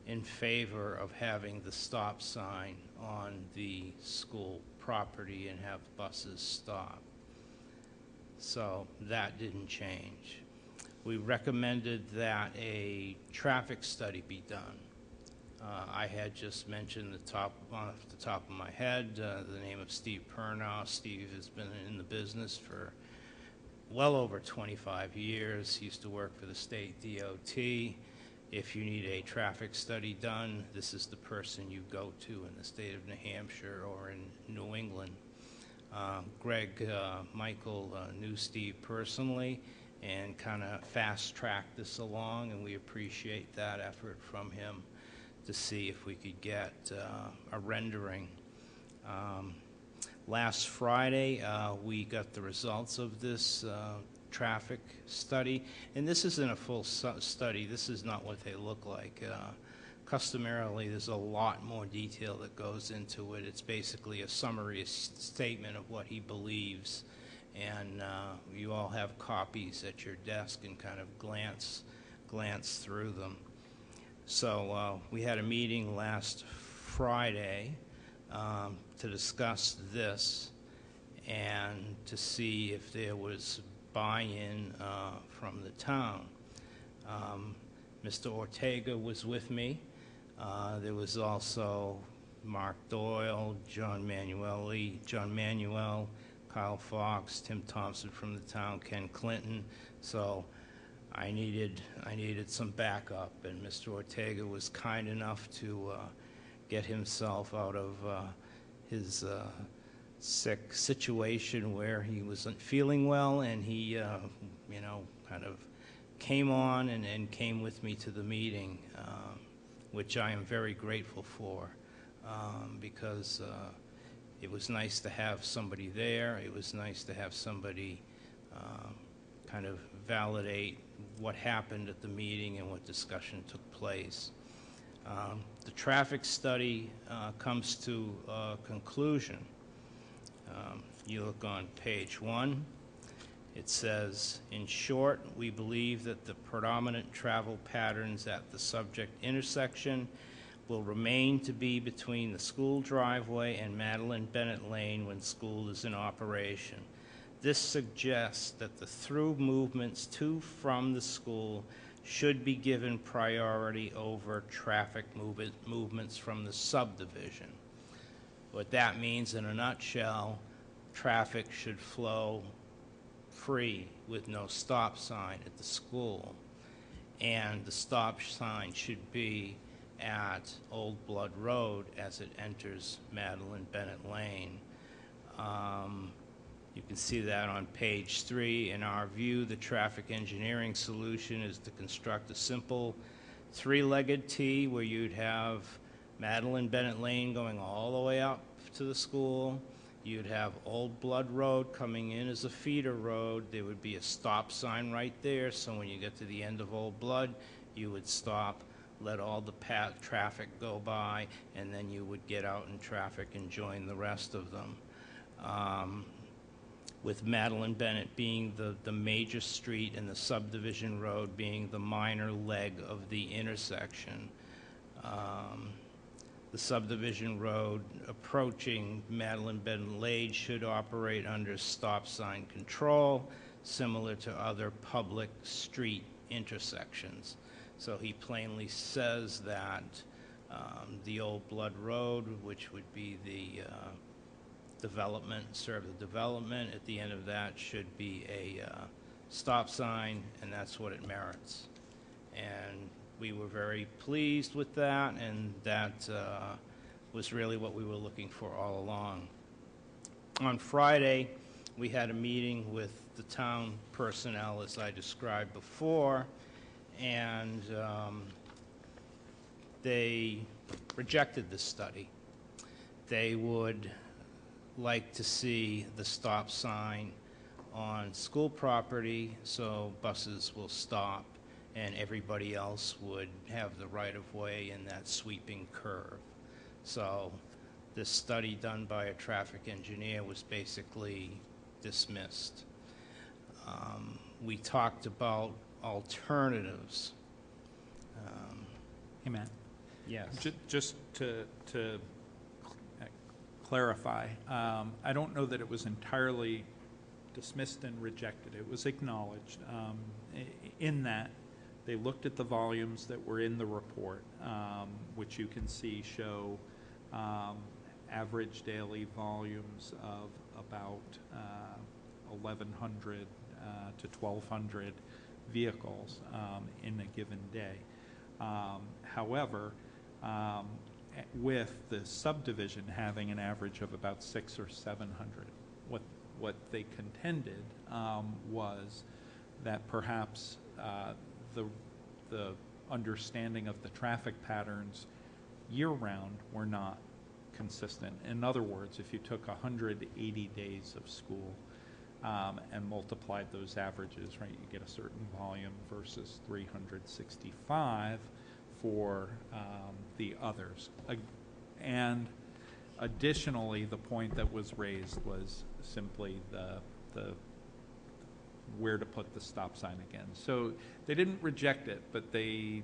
in favor of having the stop sign on the school property and have buses stop. So that didn't change. We recommended that a traffic study be done. I had just mentioned off the top of my head the name of Steve Pernow. Steve has been in the business for well over 25 years. He used to work for the state DOT. If you need a traffic study done, this is the person you go to in the state of New Hampshire or in New England. Greg Michael knew Steve personally and kind of fast-tracked this along, and we appreciate that effort from him to see if we could get a rendering. Last Friday, we got the results of this traffic study, and this isn't a full study. This is not what they look like. Customarily, there's a lot more detail that goes into it. It's basically a summary statement of what he believes, and you all have copies at your desk and kind of glance through them. So we had a meeting last Friday to discuss this and to see if there was buy-in from the town. Mr. Ortega was with me. There was also Mark Doyle, John Manuel, Kyle Fox, Tim Thompson from the town, Ken Clinton. So I needed some backup, and Mr. Ortega was kind enough to get himself out of his sick situation where he wasn't feeling well, and he, kind of came on and came with me to the meeting, which I am very grateful for, because it was nice to have somebody there. It was nice to have somebody kind of validate what happened at the meeting and what discussion took place. The traffic study comes to a conclusion. You look on page 1. It says, in short, we believe that the predominant travel patterns at the subject intersection will remain to be between the school driveway and Madeline Bennett Lane when school is in operation. This suggests that the through movements to from the school should be given priority over traffic movements from the subdivision. What that means in a nutshell, traffic should flow free with no stop sign at the school, and the stop sign should be at Old Blood Road as it enters Madeline Bennett Lane. You can see that on page 3. In our view, the traffic engineering solution is to construct a simple three-legged T where you'd have Madeline Bennett Lane going all the way up to the school. You'd have Old Blood Road coming in as a feeder road. There would be a stop sign right there, so when you get to the end of Old Blood, you would stop, let all the traffic go by, and then you would get out in traffic and join the rest of them. With Madeline Bennett being the major street and the subdivision road being the minor leg of the intersection. The subdivision road approaching Madeline Bennett Lane should operate under stop sign control, similar to other public street intersections. So he plainly says that the Old Blood Road, which would be the development, serve the development, at the end of that should be a stop sign, and that's what it merits. And we were very pleased with that, and that was really what we were looking for all along. On Friday, we had a meeting with the town personnel, as I described before, and they rejected the study. They would like to see the stop sign on school property so buses will stop and everybody else would have the right-of-way in that sweeping curve. So this study done by a traffic engineer was basically dismissed. We talked about alternatives. Hey, Matt. Yes. Just to clarify, I don't know that it was entirely dismissed and rejected. It was acknowledged in that they looked at the volumes that were in the report, which you can see show average daily volumes of about 1,100 to 1,200 vehicles in a given day. However, with the subdivision having an average of about 600 or 700, what they contended was that perhaps the understanding of the traffic patterns year-round were not consistent. In other words, if you took 180 days of school and multiplied those averages, right, you get a certain volume versus 365 for the others. And additionally, the point that was raised was simply the where to put the stop sign again. So they didn't reject it, but they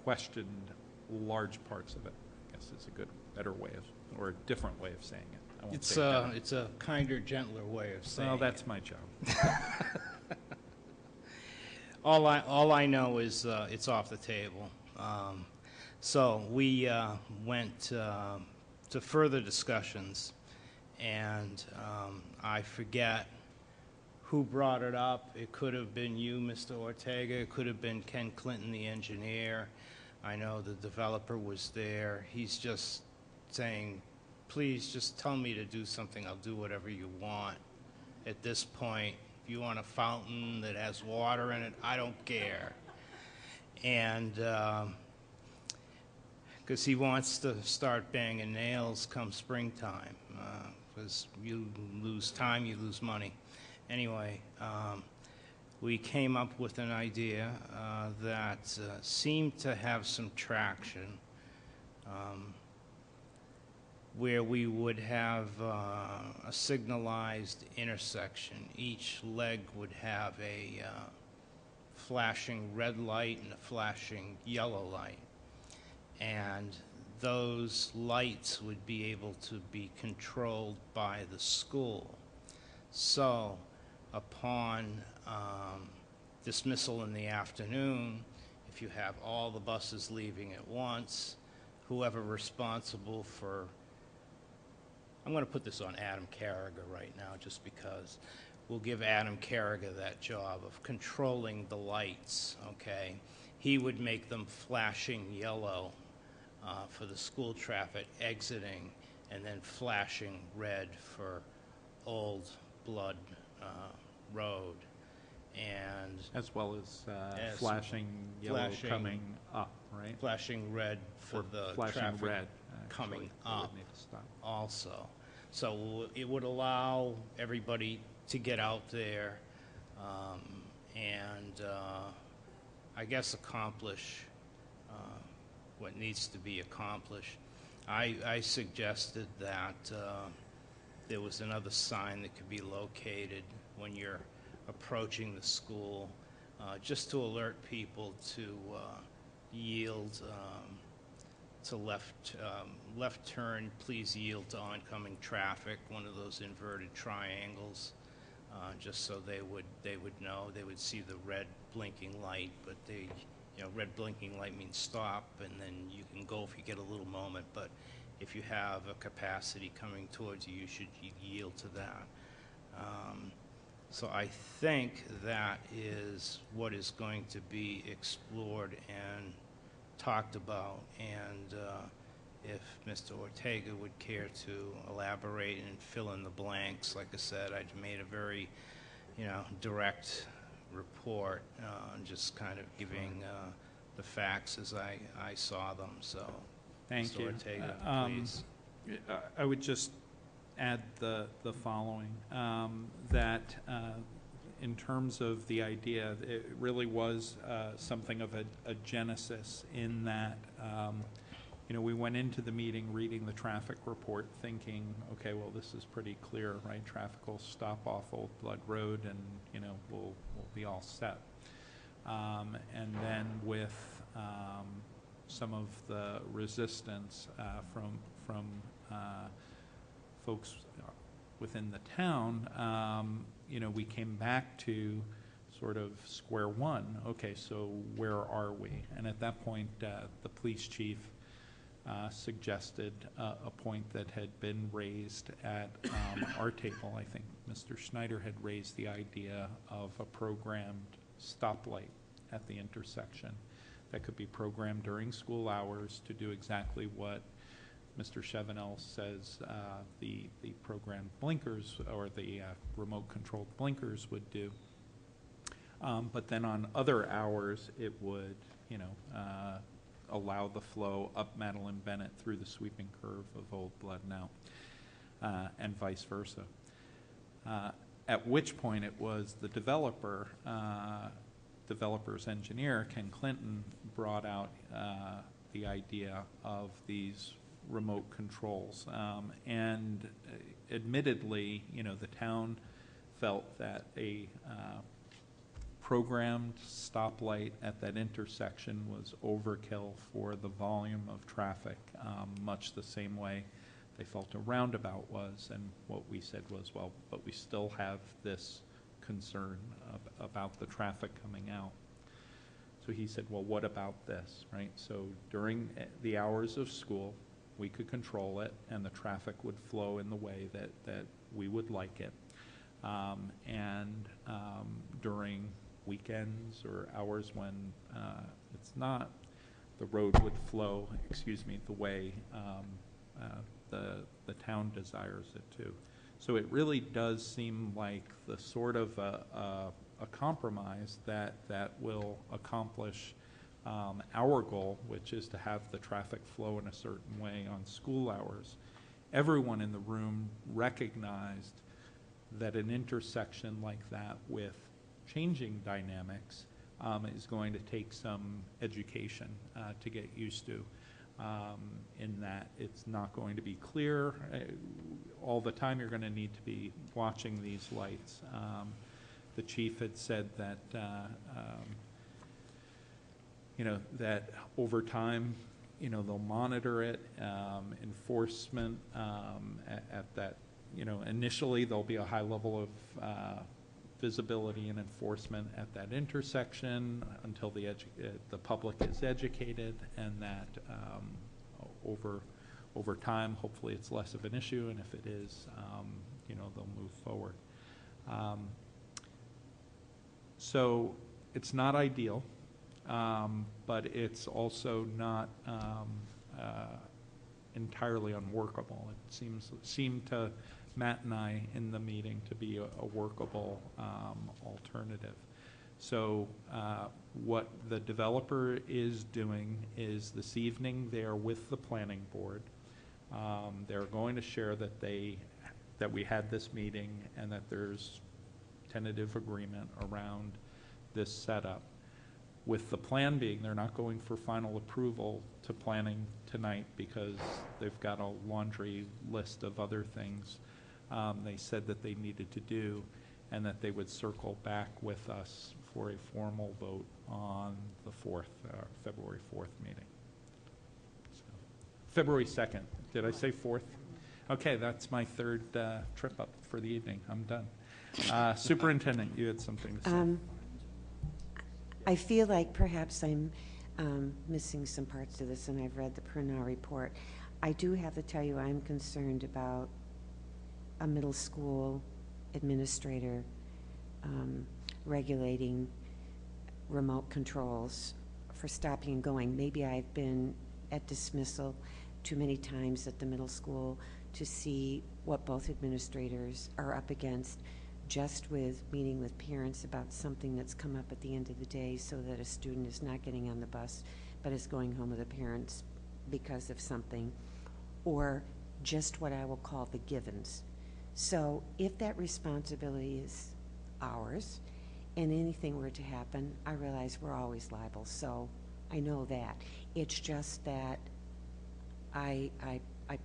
questioned large parts of it, I guess is a better way of, or a different way of saying it. I won't say it better. It's a kinder, gentler way of saying Well, it. that's my job. All I know is it's off the table. So we went to further discussions, and I forget who brought it up. It could have been you, Mr. Ortega. It could have been Ken Clinton, the engineer. I know the developer was there. He's just saying, please just tell me to do something. I'll do whatever you want. At this point, if you want a fountain that has water in it, I don't care. And because he wants to start banging nails come springtime, because you lose time, you lose money. Anyway, we came up with an idea that seemed to have some traction, where we would have a signalized intersection. Each leg would have a flashing red light and a flashing yellow light. And those lights would be able to be controlled by the school. So upon dismissal in the afternoon, if you have all the buses leaving at once, whoever responsible for, I'm going to put this on Adam Carragher right now just because we'll give Adam Carragher that job of controlling the lights, okay? He would make them flashing yellow for the school traffic exiting, and then flashing red for Old Blood Road. and As well as As flashing yellow flashing- coming up, right? flashing red for Or the flashing traffic red, coming actually, that would up need to stop. also. So it would allow everybody to get out there and I guess accomplish what needs to be accomplished. I suggested that there was another sign that could be located when you're approaching the school, just to alert people to yield to left turn, please yield to oncoming traffic, one of those inverted triangles, just so they would know. They would see the red blinking light, but red blinking light means stop, and then you can go if you get a little moment, but if you have a capacity coming towards you, you should yield to that. So I think that is what is going to be explored and talked about, and if Mr. Ortega would care to elaborate and fill in the blanks, like I said, I made a very, direct report, just kind of giving the facts as I saw them. So, Thank Mr. you. Ortega, please. I would just add the following, that in terms of the idea, it really was something of a genesis in that, we went into the meeting reading the traffic report thinking, okay, well, this is pretty clear, right? Traffic will stop off Old Blood Road and, we'll be all set. And then with some of the resistance from folks within the town, we came back to sort of square one. Okay, so where are we? And at that point, the police chief suggested a point that had been raised at our table. I think Mr. Schneider had raised the idea of a programmed stoplight at the intersection that could be programmed during school hours to do exactly what Mr. Chevenel says the programmed blinkers or the remote-controlled blinkers would do. But then on other hours, it would, allow the flow up Madeline Bennett through the sweeping curve of Old Blood now, and vice versa. At which point it was the developer's engineer, Ken Clinton, brought out the idea of these remote controls. And admittedly, the town felt that a programmed stoplight at that intersection was overkill for the volume of traffic, much the same way they felt a roundabout was. And what we said was, well, but we still have this concern about the traffic coming out. So he said, well, what about this, right? So during the hours of school, we could control it, and the traffic would flow in the way that we would like it. During weekends or hours when it's not, the road would flow, the way the town desires it to. So it really does seem like the sort of a compromise that will accomplish our goal, which is to have the traffic flow in a certain way on school hours. Everyone in the room recognized that an intersection like that with changing dynamics is going to take some education to get used to, in that it's not going to be clear all the time. You're going to need to be watching these lights. The chief had said that that over time, they'll monitor it. Enforcement at that, initially there'll be a high level of visibility and enforcement at that intersection until the public is educated, and that over time, hopefully it's less of an issue, and if it is, they'll move forward. So it's not ideal, but it's also not entirely unworkable. It seemed to Matt and I in the meeting to be a workable alternative. So what the developer is doing is this evening they're with the planning board. They're going to share that we had this meeting and that there's tentative agreement around this setup. With the plan being, they're not going for final approval to planning tonight because they've got a laundry list of other things they said that they needed to do, and that they would circle back with us for a formal vote on the February 4th meeting. So, February 2nd. Did I say 4th? Okay, that's my third trip up for the evening. I'm done. Superintendent, you had something to say. I feel like perhaps I'm missing some parts of this, and I've read the Purnell report. I do have to tell you I'm concerned about a middle school administrator regulating remote controls for stopping and going. Maybe I've been at dismissal too many times at the middle school to see what both administrators are up against, just with meeting with parents about something that's come up at the end of the day, so that a student is not getting on the bus but is going home with the parents because of something, or just what I will call the givens. So if that responsibility is ours and anything were to happen, I realize we're always liable, so I know that. It's just that I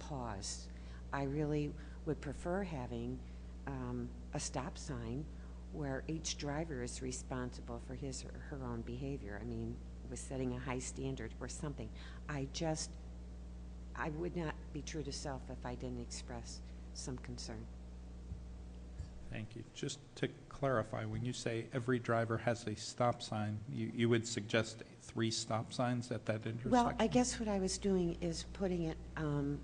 pause. I really would prefer having a stop sign where each driver is responsible for his or her own behavior. I mean, with setting a high standard or something. I would not be true to self if I didn't express some concern. Thank you. Just to clarify, when you say every driver has a stop sign, you would suggest 3 stop signs at that intersection? Well, I guess what I was doing is putting it on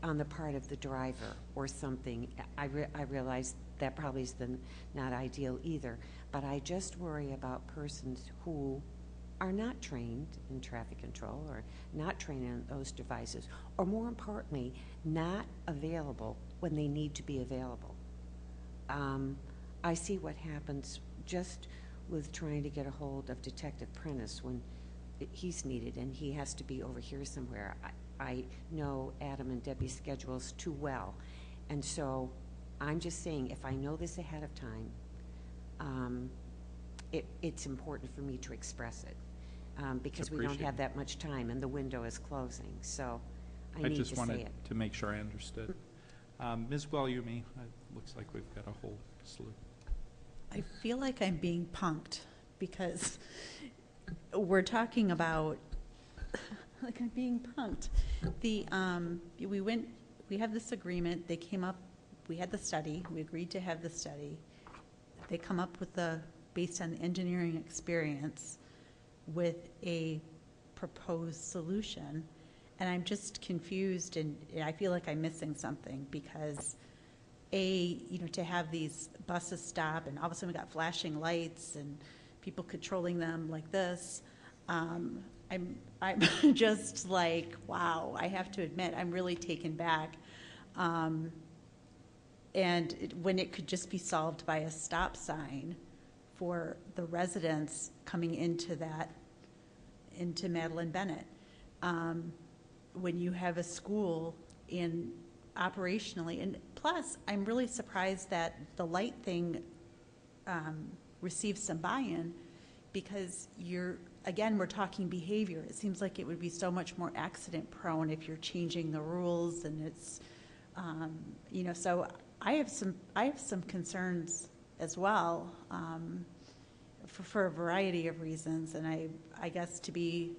the part of the driver or something. I realize that probably is not ideal either, but I just worry about persons who are not trained in traffic control or not trained in those devices, or more importantly, not available when they need to be available. I see what happens just with trying to get a hold of Detective Prentice when he's needed and he has to be over here somewhere. I know Adam and Debbie's schedules too well, and so I'm just saying, if I know this ahead of time, it's important for me to express it, because we don't have that much time and the window is closing, so I need to say it. I just wanted to make sure I understood. Ms. Guglielmi, it looks like we've got a whole slew. I feel like I'm being punked because we're talking about, like I'm being punked. We have this agreement, they came up, we had the study, we agreed to have the study. They come up with based on the engineering experience, with a proposed solution. And I'm just confused, and I feel like I'm missing something because to have these buses stop and all of a sudden we got flashing lights and people controlling them like this, I'm just like, wow, I have to admit, I'm really taken back. And when it could just be solved by a stop sign for the residents coming into Madeline Bennett. When you have a school operationally, and plus, I'm really surprised that the light thing received some buy-in, because we're talking behavior. It seems like it would be so much more accident prone if you're changing the rules, and it's, so I have some concerns as well, for a variety of reasons, and I guess to be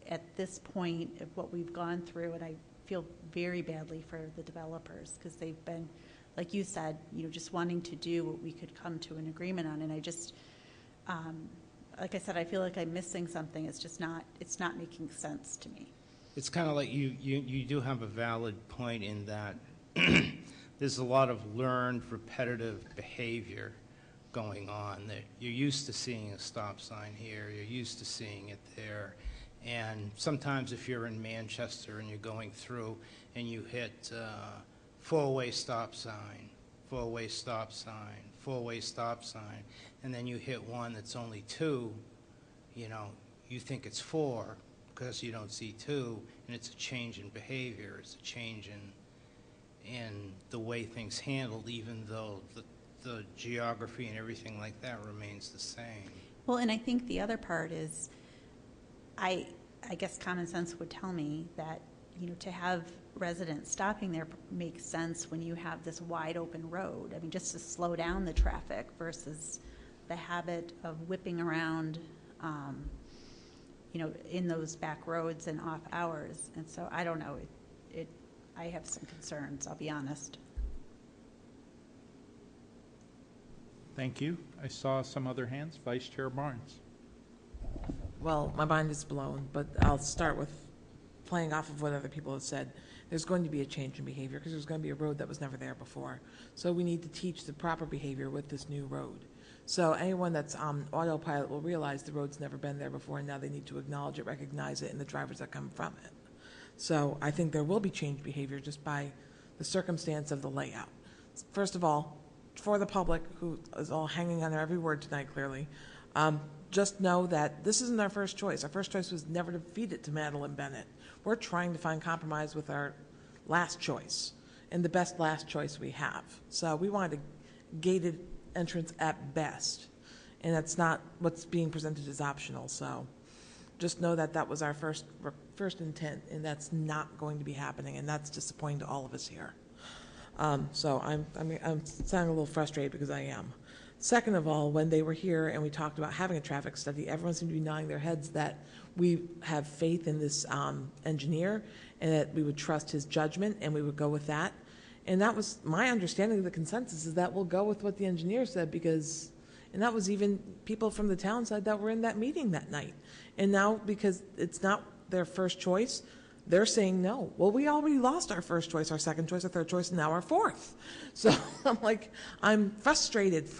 at this point of what we've gone through, and I feel very badly for the developers because they've been, like you said, just wanting to do what we could come to an agreement on, and I just, like I said, I feel like I'm missing something. It's not making sense to me. It's kind of like you do have a valid point in that there's a lot of learned repetitive behavior going on. That you're used to seeing a stop sign here, you're used to seeing it there. And sometimes if you're in Manchester and you're going through and you hit four-way stop sign, four-way stop sign, four-way stop sign, and then you hit one that's only two, you know, you think it's four because you don't see two, and it's a change in behavior, it's a change in the way things handled, even though the geography and everything like that remains the same. Well, and I think the other part is, I guess common sense would tell me that, you know, to have residents stopping there makes sense when you have this wide open road. I mean, just to slow down the traffic versus the habit of whipping around, you know, in those back roads and off hours. And so I don't know, I have some concerns, I'll be honest. Thank you. I saw some other hands. Vice Chair Barnes. Well, my mind is blown, but I'll start with playing off of what other people have said. There's going to be a change in behavior because there's going to be a road that was never there before. So we need to teach the proper behavior with this new road. So anyone that's on autopilot will realize the road's never been there before, and now they need to acknowledge it, recognize it, and the drivers that come from it. So I think there will be changed behavior just by the circumstance of the layout. First of all, for the public, who is all hanging on their every word tonight, clearly, just know that this isn't our first choice. Our first choice was never to feed it to Madeline Bennett. We're trying to find compromise with our last choice, and the best last choice we have. So we wanted a gated entrance at best, and that's not what's being presented as optional. So just know that that was our first intent, and that's not going to be happening, and that's disappointing to all of us here. So I'm sounding a little frustrated because I am. Second of all, when they were here and we talked about having a traffic study, everyone seemed to be nodding their heads that we have faith in this engineer and that we would trust his judgment and we would go with that. And that was my understanding of the consensus, is that we'll go with what the engineer said, because, and that was even people from the town side that were in that meeting that night. And now, because it's not their first choice, they're saying no. Well, we already lost our first choice, our second choice, our third choice, and now our fourth. So I'm like, I'm frustrated.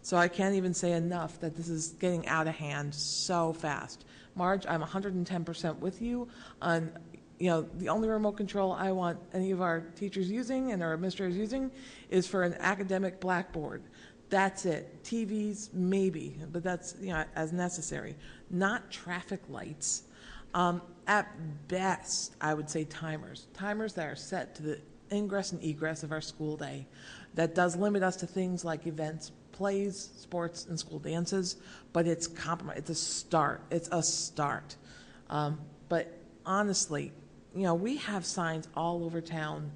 So I can't even say enough that this is getting out of hand so fast. Marge, I'm 110% with you on, you know, the only remote control I want any of our teachers using and our administrators using is for an academic blackboard. That's it. TVs, maybe, but that's, you know, as necessary. Not traffic lights. At best, I would say timers that are set to the ingress and egress of our school day. That does limit us to things like events, plays, sports, and school dances, but it's compromise. It's a start. But honestly, you know, we have signs all over town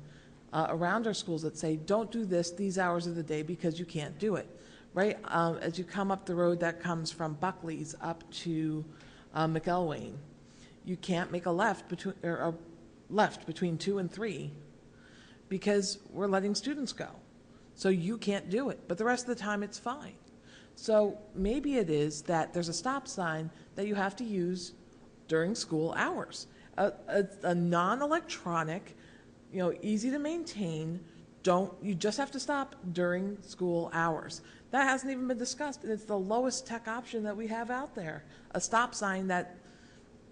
around our schools that say, don't do this these hours of the day because you can't do it, right? As you come up the road that comes from Buckley's up to McElwain, you can't make a left between 2 and 3 because we're letting students go. So you can't do it, but the rest of the time it's fine. So maybe it is that there's a stop sign that you have to use during school hours. A non-electronic, you know, easy to maintain, you just have to stop during school hours. That hasn't even been discussed, and it's the lowest tech option that we have out there. A stop sign that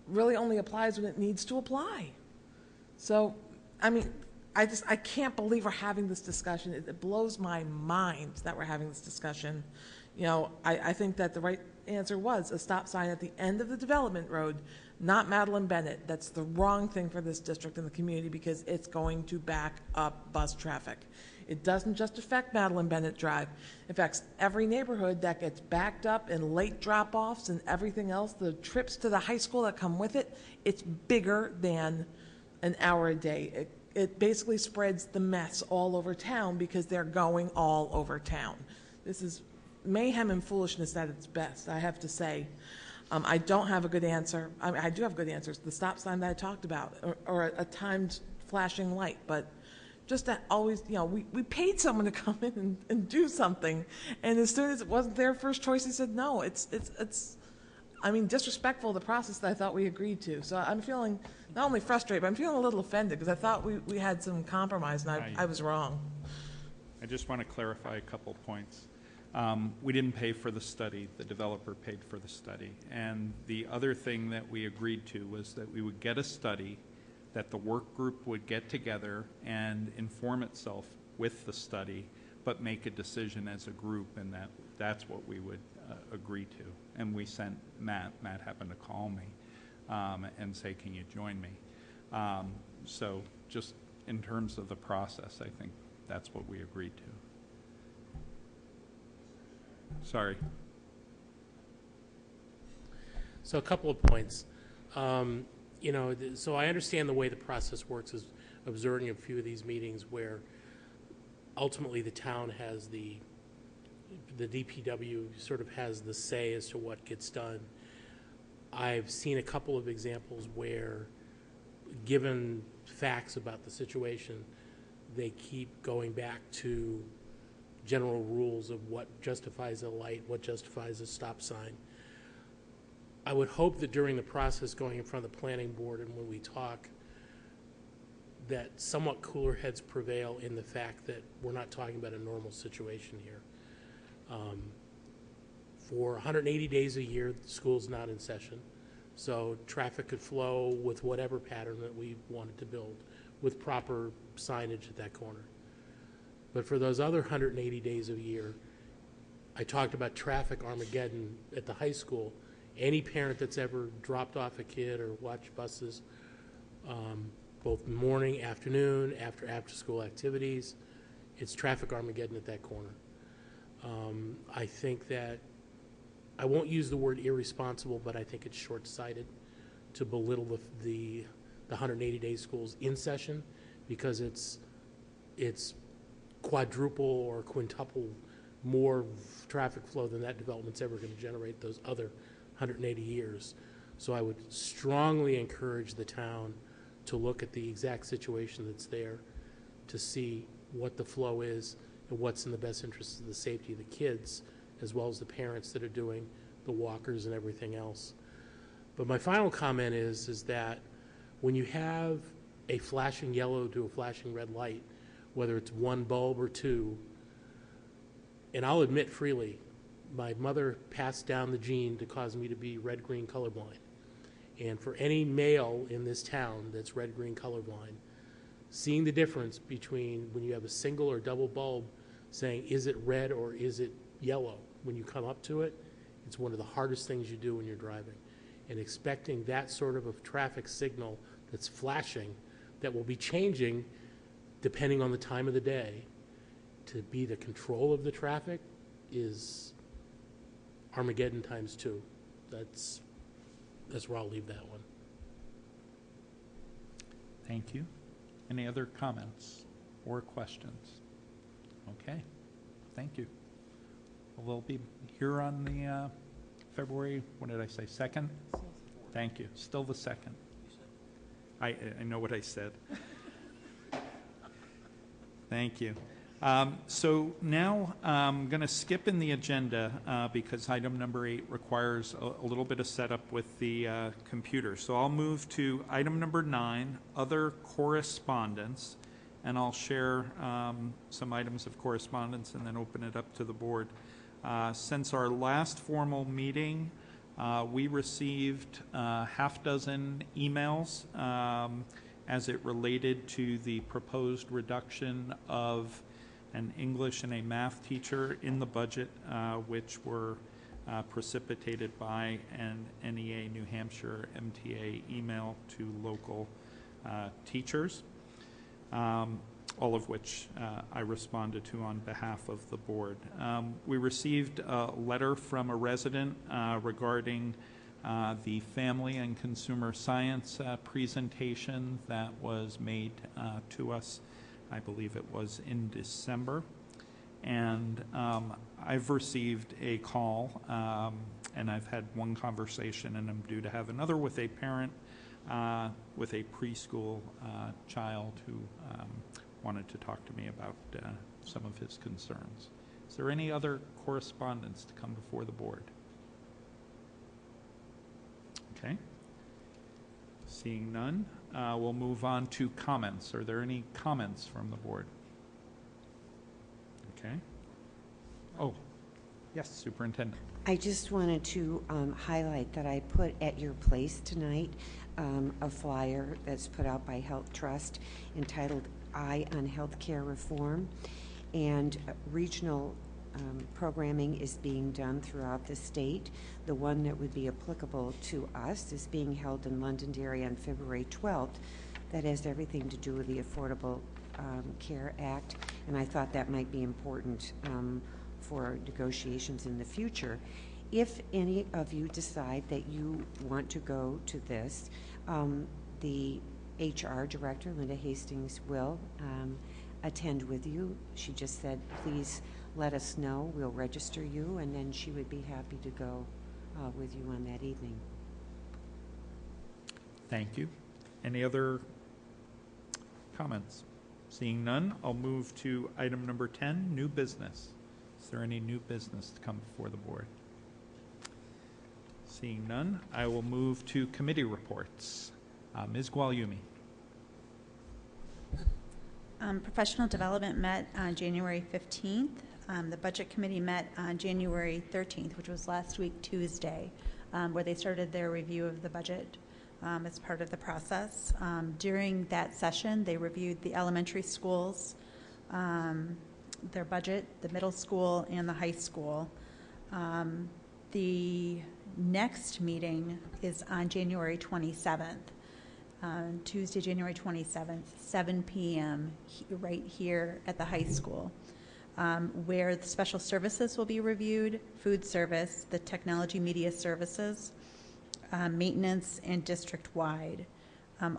really only applies when it needs to apply. So, I mean, I can't believe we're having this discussion. It blows my mind that we're having this discussion. You know, I think that the right answer was a stop sign at the end of the development road, not Madeline Bennett. That's the wrong thing for this district and the community because it's going to back up bus traffic. It doesn't just affect Madeline Bennett Drive. It affects every neighborhood that gets backed up and late drop-offs and everything else. The trips to the high school that come with it, it's bigger than an hour a day. It basically spreads the mess all over town because they're going all over town. This is mayhem and foolishness at its best, I have to say. I don't have a good answer. I mean, I do have good answers. The stop sign that I talked about, or a timed flashing light, but just that always, you know, we paid someone to come in and do something, and as soon as it wasn't their first choice, they said no. It's I mean, disrespectful of the process that I thought we agreed to. So I'm feeling not only frustrated, but I'm feeling a little offended because I thought we had some compromise, and I was wrong. I just want to clarify a couple points. We didn't pay for the study. The developer paid for the study. And the other thing that we agreed to was that we would get a study that the work group would get together and inform itself with the study, but make a decision as a group, and that's what we would agree to. And we sent Matt. Matt happened to call me and say, can you join me? So just in terms of the process, I think that's what we agreed to. Sorry. So a couple of points. So I understand the way the process works is observing a few of these meetings where ultimately the town has the DPW sort of has the say as to what gets done. I've seen a couple of examples where, given facts about the situation, they keep going back to general rules of what justifies a light, what justifies a stop sign. I would hope that during the process going in front of the planning board and when we talk, that somewhat cooler heads prevail in the fact that we're not talking about a normal situation here. For 180 days a year, the school's not in session, so traffic could flow with whatever pattern that we wanted to build with proper signage at that corner. But for those other 180 days a year, I talked about traffic Armageddon at the high school. Any parent that's ever dropped off a kid or watched buses, both morning, afternoon, after school activities, it's traffic Armageddon at that corner. I think that, I won't use the word irresponsible, but I think it's short-sighted to belittle the 180-day schools in session, because it's quadruple or quintuple more traffic flow than that development's ever going to generate those other 180 years. So I would strongly encourage the town to look at the exact situation that's there, to see what the flow is and what's in the best interest of the safety of the kids, as well as the parents that are doing the walkers and everything else. But my final comment is that when you have a flashing yellow to a flashing red light, whether it's one bulb or two, and I'll admit freely, my mother passed down the gene to cause me to be red-green colorblind. And for any male in this town that's red-green colorblind, seeing the difference between when you have a single or double bulb saying, is it red or is it yellow? When you come up to it, it's one of the hardest things you do when you're driving. And expecting that sort of a traffic signal that's flashing, that will be changing depending on the time of the day, to be the control of the traffic is Armageddon times 2. That's where I'll leave that one. Thank you. Any other comments or questions? Okay, thank you. Well, they'll be here on the February, what did I say, 2nd? Thank you. Still the 2nd. I know what I said. Thank you. So now I'm going to skip in the agenda because item number 8 requires a little bit of setup with the computer. So I'll move to item number 9, other correspondence, and I'll share some items of correspondence and then open it up to the board. Since our last formal meeting, we received half dozen emails as it related to the proposed reduction of an English and a math teacher in the budget, which were precipitated by an NEA New Hampshire MTA email to local teachers, all of which I responded to on behalf of the board. We received a letter from a resident regarding the family and consumer science presentation that was made to us. I believe it was in December. And I've received a call, and I've had one conversation, and I'm due to have another with a parent with a preschool child who wanted to talk to me about some of his concerns. Is there any other correspondence to come before the board? Okay. Seeing none, we'll move on to comments. Are there any comments from the board? Okay. Oh, yes, Superintendent. I just wanted to highlight that I put at your place tonight a flyer that's put out by Health Trust entitled Eye on Healthcare Reform, and regional programming is being done throughout the state. The one that would be applicable to us is being held in Londonderry on February 12th. That has everything to do with the Affordable Care Act, and I thought that might be important for negotiations in the future. If any of you decide that you want to go to this, the HR director, Linda Hastings, will attend with you. She just said, please let us know. We'll register you, and then she would be happy to go with you on that evening. Thank you. Any other comments? Seeing none, I'll move to item number 10, new business. Is there any new business to come before the board? Seeing none, I will move to committee reports. Ms. Gualiumi. Professional development met on January 15th. The budget committee met on January 13th, which was last week, Tuesday, where they started their review of the budget as part of the process. During that session, they reviewed the elementary schools, their budget, the middle school, and the high school. The next meeting is on January 27th. Tuesday, January 27th, 7 p.m., right here at the high school, where the special services will be reviewed, food service, the technology media services, maintenance, and district-wide.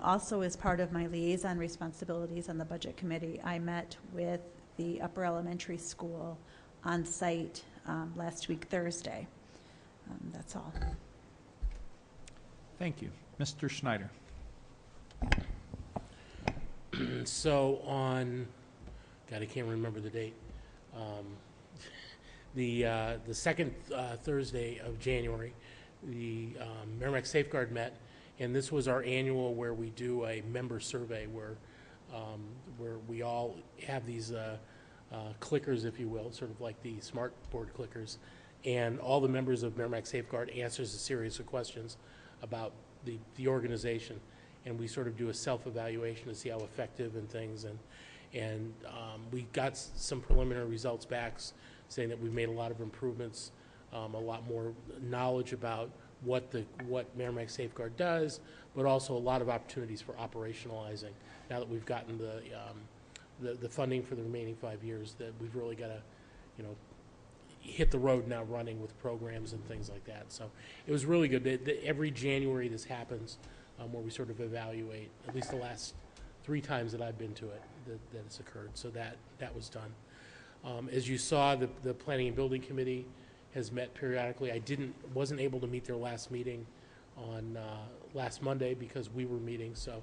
Also, as part of my liaison responsibilities on the Budget Committee, I met with the upper elementary school on site last week, Thursday. That's all. Thank you. Mr. Schneider. So on, God, I can't remember the date. The second Thursday of January, the Merrimack Safeguard met, and this was our annual where we do a member survey where we all have these clickers, if you will, sort of like the smart board clickers, and all the members of Merrimack Safeguard answers a series of questions about the organization, and we sort of do a self-evaluation to see how effective and things, and we got some preliminary results back saying that we've made a lot of improvements, a lot more knowledge about what Merrimack Safeguard does, but also a lot of opportunities for operationalizing. Now that we've gotten the funding for the remaining 5 years, that we've really got to, hit the road now running with programs and things like that. So it was really good. Every January this happens, where we sort of evaluate, at least the last 3 times that I've been to it, that it's occurred. So that was done. As you saw, the Planning and Building Committee has met periodically. I wasn't able to meet their last meeting on last Monday because we were meeting, so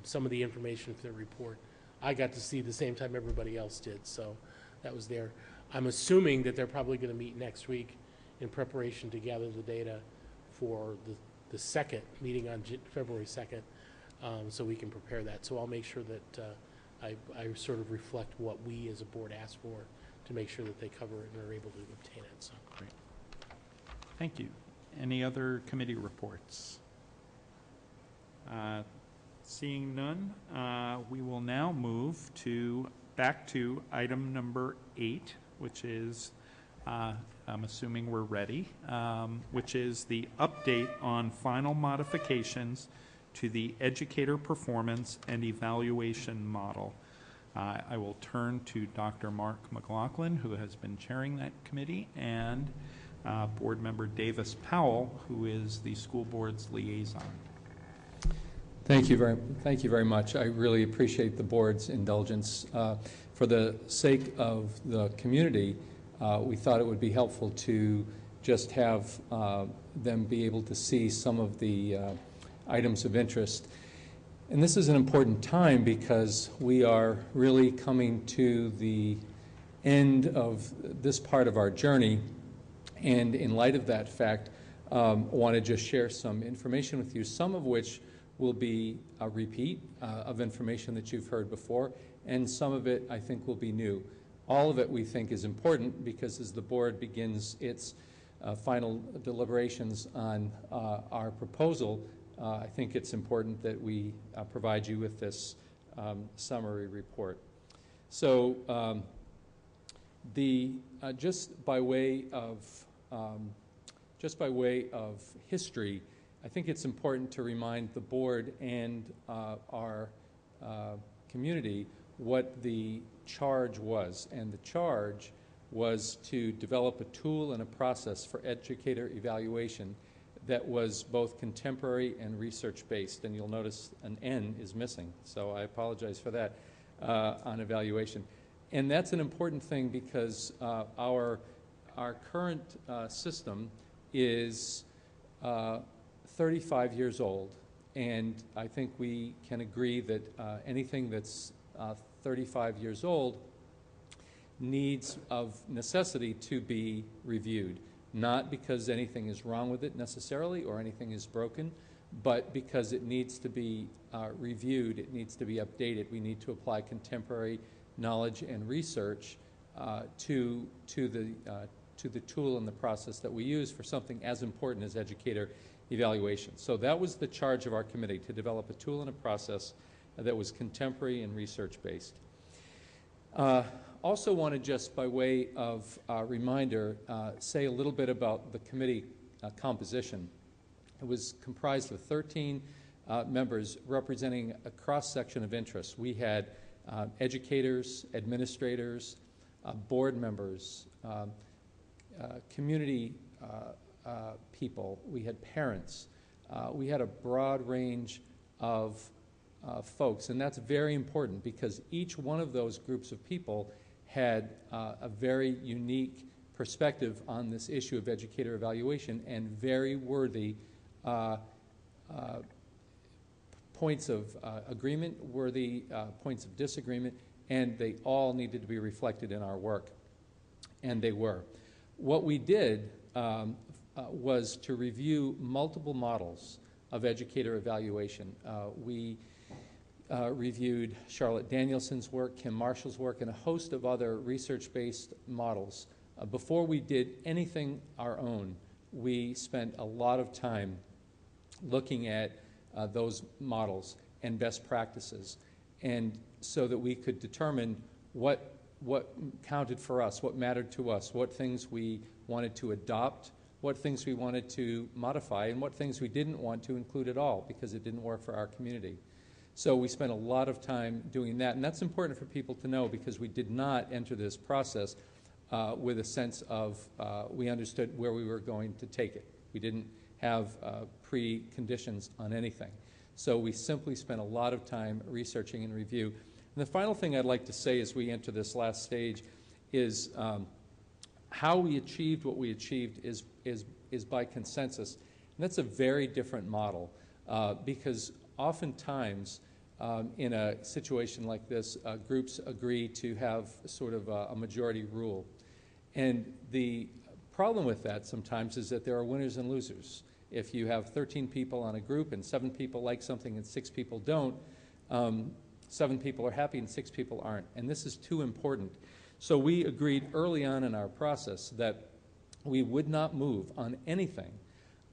some of the information for the report I got to see the same time everybody else did, so that was there. I'm assuming that they're probably going to meet next week in preparation to gather the data for the second meeting on February 2nd, so we can prepare that. So I'll make sure that I sort of reflect what we as a board asked for to make sure that they cover it and are able to obtain it. So great. Thank you. Any other committee reports? Seeing none, we will now move back to item number 8, which is, I'm assuming we're ready, which is the update on final modifications to the educator performance and evaluation model. I will turn to Dr. Mark McLaughlin, who has been chairing that committee, and Board Member Davis Powell, who is the school board's liaison. Thank you very much. I really appreciate the board's indulgence. For the sake of the community, we thought it would be helpful to just have them be able to see some of the items of interest. And this is an important time because we are really coming to the end of this part of our journey. And in light of that fact, I want to just share some information with you, some of which will be a repeat of information that you've heard before, and some of it I think will be new. All of it we think is important because as the board begins its final deliberations on our proposal, I think it's important that we provide you with this summary report. So just by way of history, I think it's important to remind the board and our community what the charge was. And the charge was to develop a tool and a process for educator evaluation that was both contemporary and research-based. And you'll notice an N is missing, so I apologize for that on evaluation. And that's an important thing because our current system is 35 years old, and I think we can agree that anything that's 35 years old needs of necessity to be reviewed, not because anything is wrong with it necessarily or anything is broken, but because it needs to be reviewed, it needs to be updated. We need to apply contemporary knowledge and research to the tool and the process that we use for something as important as educator evaluation. So that was the charge of our committee, to develop a tool and a process that was contemporary and research-based. Also want to just, by way of reminder, say a little bit about the committee composition. It was comprised of 13 members representing a cross-section of interests. We had educators, administrators, board members, community people. We had parents. We had a broad range of folks, and that's very important because each one of those groups of people had a very unique perspective on this issue of educator evaluation and very worthy points of agreement, worthy points of disagreement, and they all needed to be reflected in our work, and they were. What we did was to review multiple models of educator evaluation. We reviewed Charlotte Danielson's work, Kim Marshall's work, and a host of other research-based models. Before we did anything our own, we spent a lot of time looking at those models and best practices, and so that we could determine what counted for us, what mattered to us, what things we wanted to adopt, what things we wanted to modify, and what things we didn't want to include at all because it didn't work for our community. So we spent a lot of time doing that, and that's important for people to know because we did not enter this process with a sense of we understood where we were going to take it. We didn't have preconditions on anything. So we simply spent a lot of time researching and review. And the final thing I'd like to say as we enter this last stage is how we achieved what we achieved is by consensus. And that's a very different model because oftentimes in a situation like this, groups agree to have sort of a majority rule. And the problem with that sometimes is that there are winners and losers. If you have 13 people on a group and 7 people like something and 6 people don't, 7 people are happy and 6 people aren't. And this is too important. So we agreed early on in our process that we would not move on anything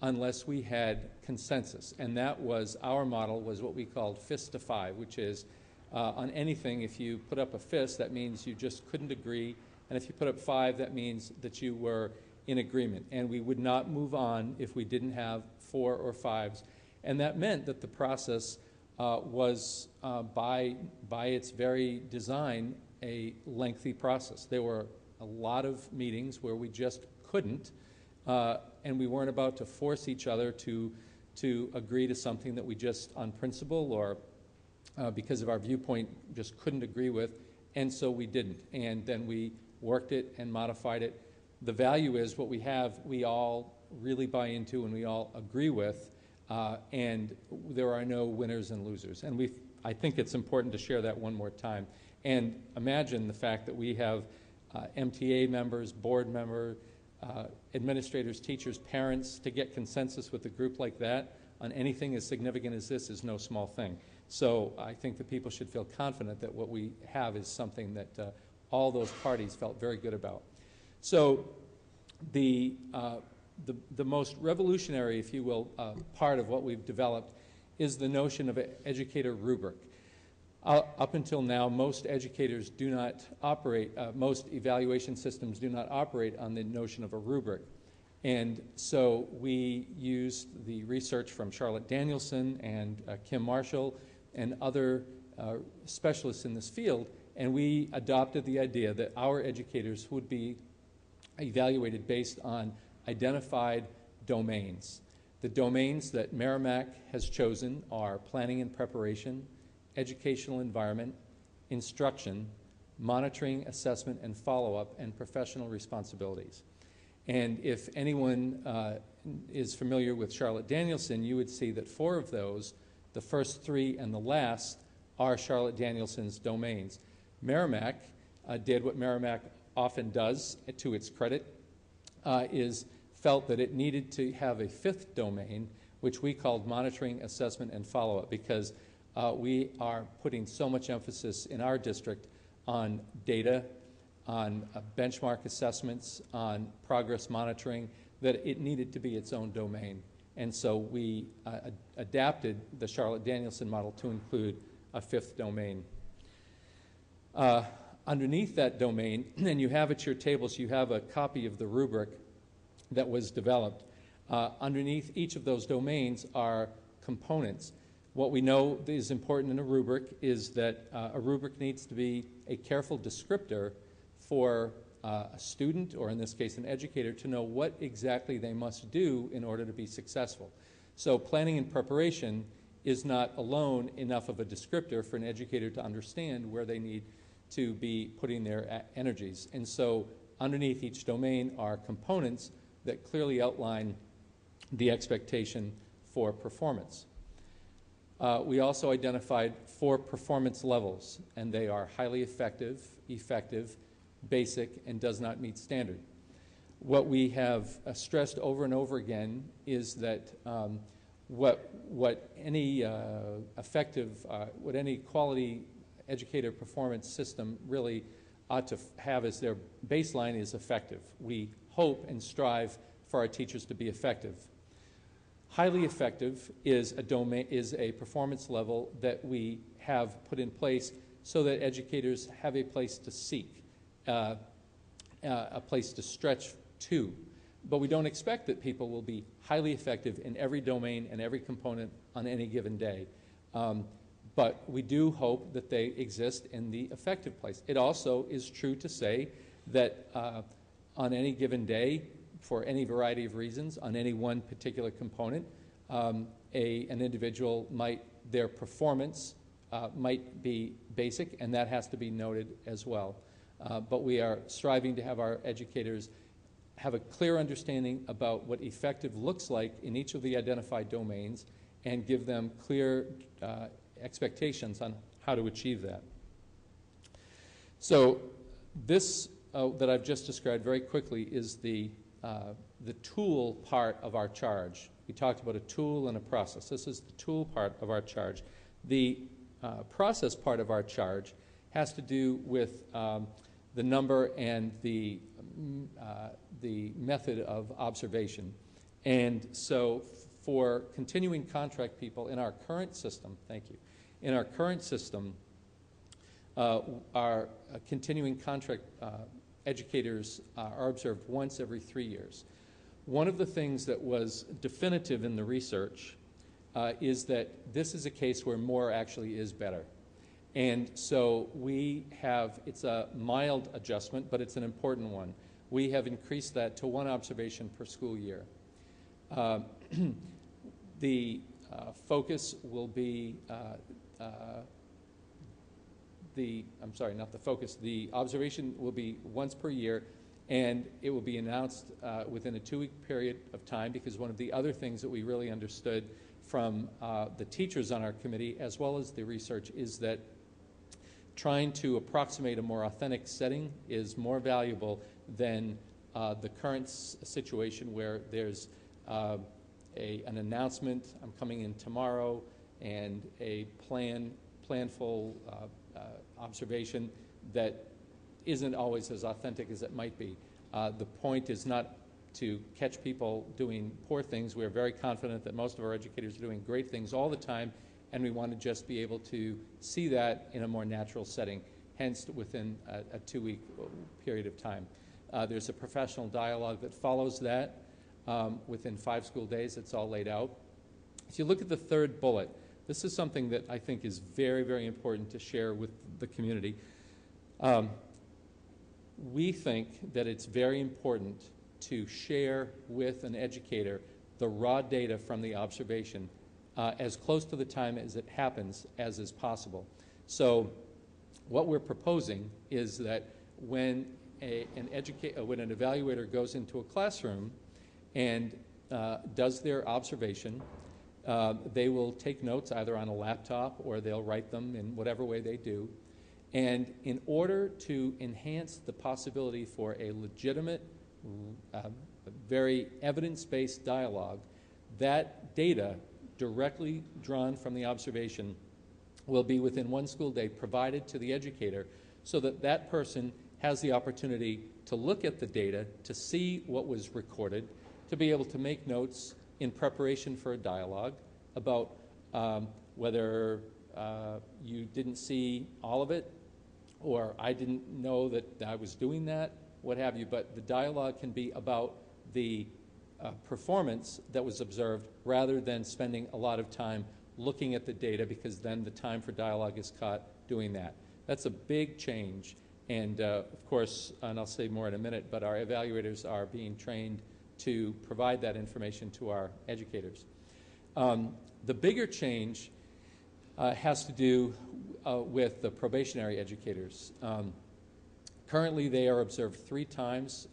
unless we had consensus. And that was, our model was what we called fist to 5, which is on anything, if you put up a fist, that means you just couldn't agree. And if you put up 5, that means that you were in agreement. And we would not move on if we didn't have 4 or 5s. And that meant that the process was, by its very design, a lengthy process. There were a lot of meetings where we just couldn't, and we weren't about to force each other to agree to something that we just, on principle or because of our viewpoint, just couldn't agree with, and so we didn't. And then we worked it and modified it. The value is what we have, we all really buy into and we all agree with, and there are no winners and losers. And I think it's important to share that one more time. And imagine the fact that we have MTA members, board members, administrators, teachers, parents, to get consensus with a group like that on anything as significant as this is no small thing. So I think that people should feel confident that what we have is something that all those parties felt very good about. So the the most revolutionary, if you will, part of what we've developed is the notion of an educator rubric. Up until now, most educators do not operate, most evaluation systems do not operate on the notion of a rubric. And so we used the research from Charlotte Danielson and Kim Marshall and other specialists in this field, and we adopted the idea that our educators would be evaluated based on identified domains. The domains that Merrimack has chosen are planning and preparation, educational environment, instruction, monitoring, assessment, and follow-up, and professional responsibilities. And if anyone is familiar with Charlotte Danielson, you would see that 4 of those, the first 3 and the last, are Charlotte Danielson's domains. Merrimack did what Merrimack often does, to its credit, is felt that it needed to have a 5th domain, which we called monitoring, assessment, and follow-up, because we are putting so much emphasis in our district on data, on benchmark assessments, on progress monitoring, that it needed to be its own domain. And so we adapted the Charlotte Danielson model to include a 5th domain. Underneath that domain, and you have at your tables, you have a copy of the rubric that was developed. Underneath each of those domains are components. What we know is important in a rubric is that a rubric needs to be a careful descriptor for a student, or in this case an educator, to know what exactly they must do in order to be successful. So planning and preparation is not alone enough of a descriptor for an educator to understand where they need to be putting their energies. And so underneath each domain are components that clearly outline the expectation for performance. We also identified 4 performance levels, and they are highly effective, basic, and does not meet standard. What we have stressed over and over again is that what any what any quality educator performance system really ought to have as their baseline is effective. We hope and strive for our teachers to be effective. Highly effective is a performance level that we have put in place so that educators have a place to seek, a place to stretch to. But we don't expect that people will be highly effective in every domain and every component on any given day. But we do hope that they exist in the effective place. It also is true to say that on any given day, for any variety of reasons, on any one particular component, an individual their performance might be basic, and that has to be noted as well. But we are striving to have our educators have a clear understanding about what effective looks like in each of the identified domains and give them clear expectations on how to achieve that. So this that I've just described very quickly is the tool part of our charge. We talked about a tool and a process. This is the tool part of our charge. The process part of our charge has to do with the number and the method of observation. And so for continuing contract people in our current system, in our current system, our continuing contract educators are observed once every 3 years. One of the things that was definitive in the research is that this is a case where more actually is better. And so it's a mild adjustment, but it's an important one. We have increased that to 1 observation per school year. The focus will be the observation will be once per year, and it will be announced within a 2-week period of time, because one of the other things that we really understood from the teachers on our committee, as well as the research, is that trying to approximate a more authentic setting is more valuable than the current situation where there's an announcement, I'm coming in tomorrow, and a planful observation that isn't always as authentic as it might be. The point is not to catch people doing poor things. We are very confident that most of our educators are doing great things all the time, and we want to just be able to see that in a more natural setting, hence within a 2-week period of time. There's a professional dialogue that follows that within 5 school days. It's all laid out. If you look at the third bullet, this is something that I think is very, very important to share with the community. We think that it's very important to share with an educator the raw data from the observation as close to the time as it happens as is possible. So what we're proposing is that when an evaluator goes into a classroom and does their observation, they will take notes either on a laptop or they'll write them in whatever way they do. And in order to enhance the possibility for a legitimate, very evidence-based dialogue, that data directly drawn from the observation will be within 1 school day provided to the educator so that that person has the opportunity to look at the data, to see what was recorded, to be able to make notes in preparation for a dialogue about whether you didn't see all of it, or I didn't know that I was doing that, what have you. But the dialogue can be about the performance that was observed rather than spending a lot of time looking at the data, because then the time for dialogue is caught doing that. That's a big change. And of course, and I'll say more in a minute, but our evaluators are being trained to provide that information to our educators. The bigger change has to do with the probationary educators. Currently, they are observed 3 times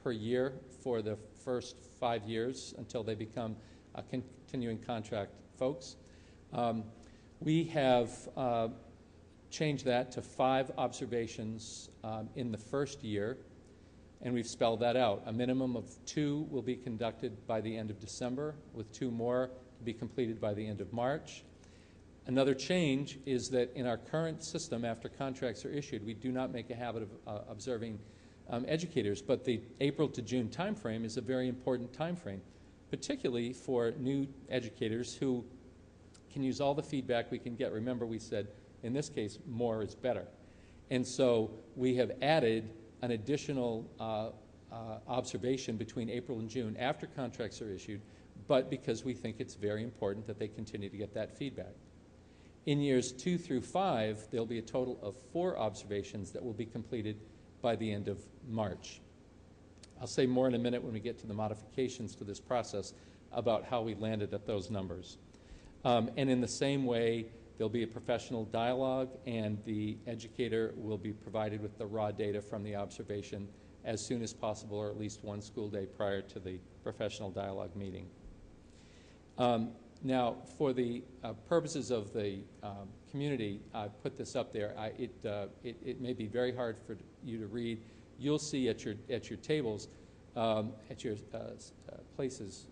per year for the first 5 years until they become continuing contract folks. We have changed that to 5 observations in the first year, and we've spelled that out. A minimum of 2 will be conducted by the end of December, with 2 more to be completed by the end of March. Another change is that in our current system, after contracts are issued, we do not make a habit of observing educators, but the April to June timeframe is a very important timeframe, particularly for new educators who can use all the feedback we can get. Remember, we said, in this case, more is better. And so we have added an additional observation between April and June after contracts are issued, but because we think it's very important that they continue to get that feedback. In years 2 through 5, there'll be a total of 4 observations that will be completed by the end of March. I'll say more in a minute when we get to the modifications to this process about how we landed at those numbers. And in the same way, there'll be a professional dialogue, and the educator will be provided with the raw data from the observation as soon as possible, or at least 1 school day prior to the professional dialogue meeting. Now, for the purposes of the community, I put this up there. It may be very hard for you to read. You'll see at your tables, at your places,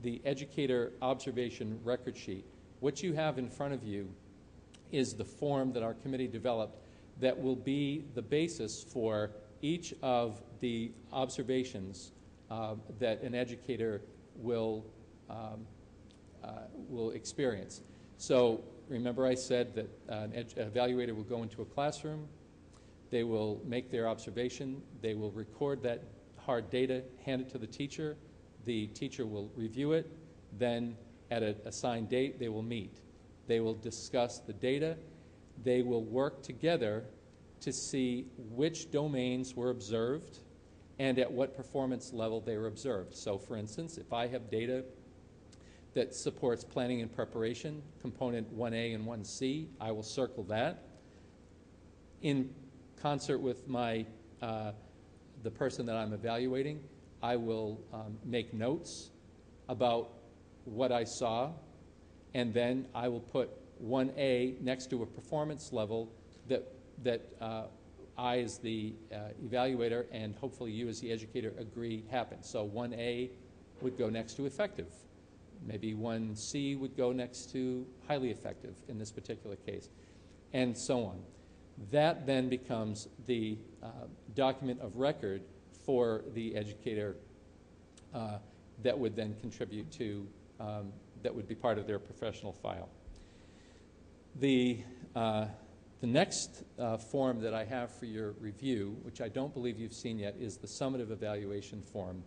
the educator observation record sheet. What you have in front of you is the form that our committee developed that will be the basis for each of the observations that an educator will experience. So remember I said that an evaluator will go into a classroom, they will make their observation, they will record that hard data, hand it to the teacher will review it, then at an assigned date they will meet. They will discuss the data, they will work together to see which domains were observed and at what performance level they were observed. So for instance, if I have data that supports planning and preparation, component 1A and 1C, I will circle that. In concert with the person that I'm evaluating, I will make notes about what I saw, and then I will put 1A next to a performance level that I as the evaluator and hopefully you as the educator agree happens. So 1A would go next to effective. Maybe 1C would go next to highly effective in this particular case, and so on. That then becomes the document of record for the educator that would then contribute to, that would be part of their professional file. The next form that I have for your review, which I don't believe you've seen yet, is the summative evaluation form.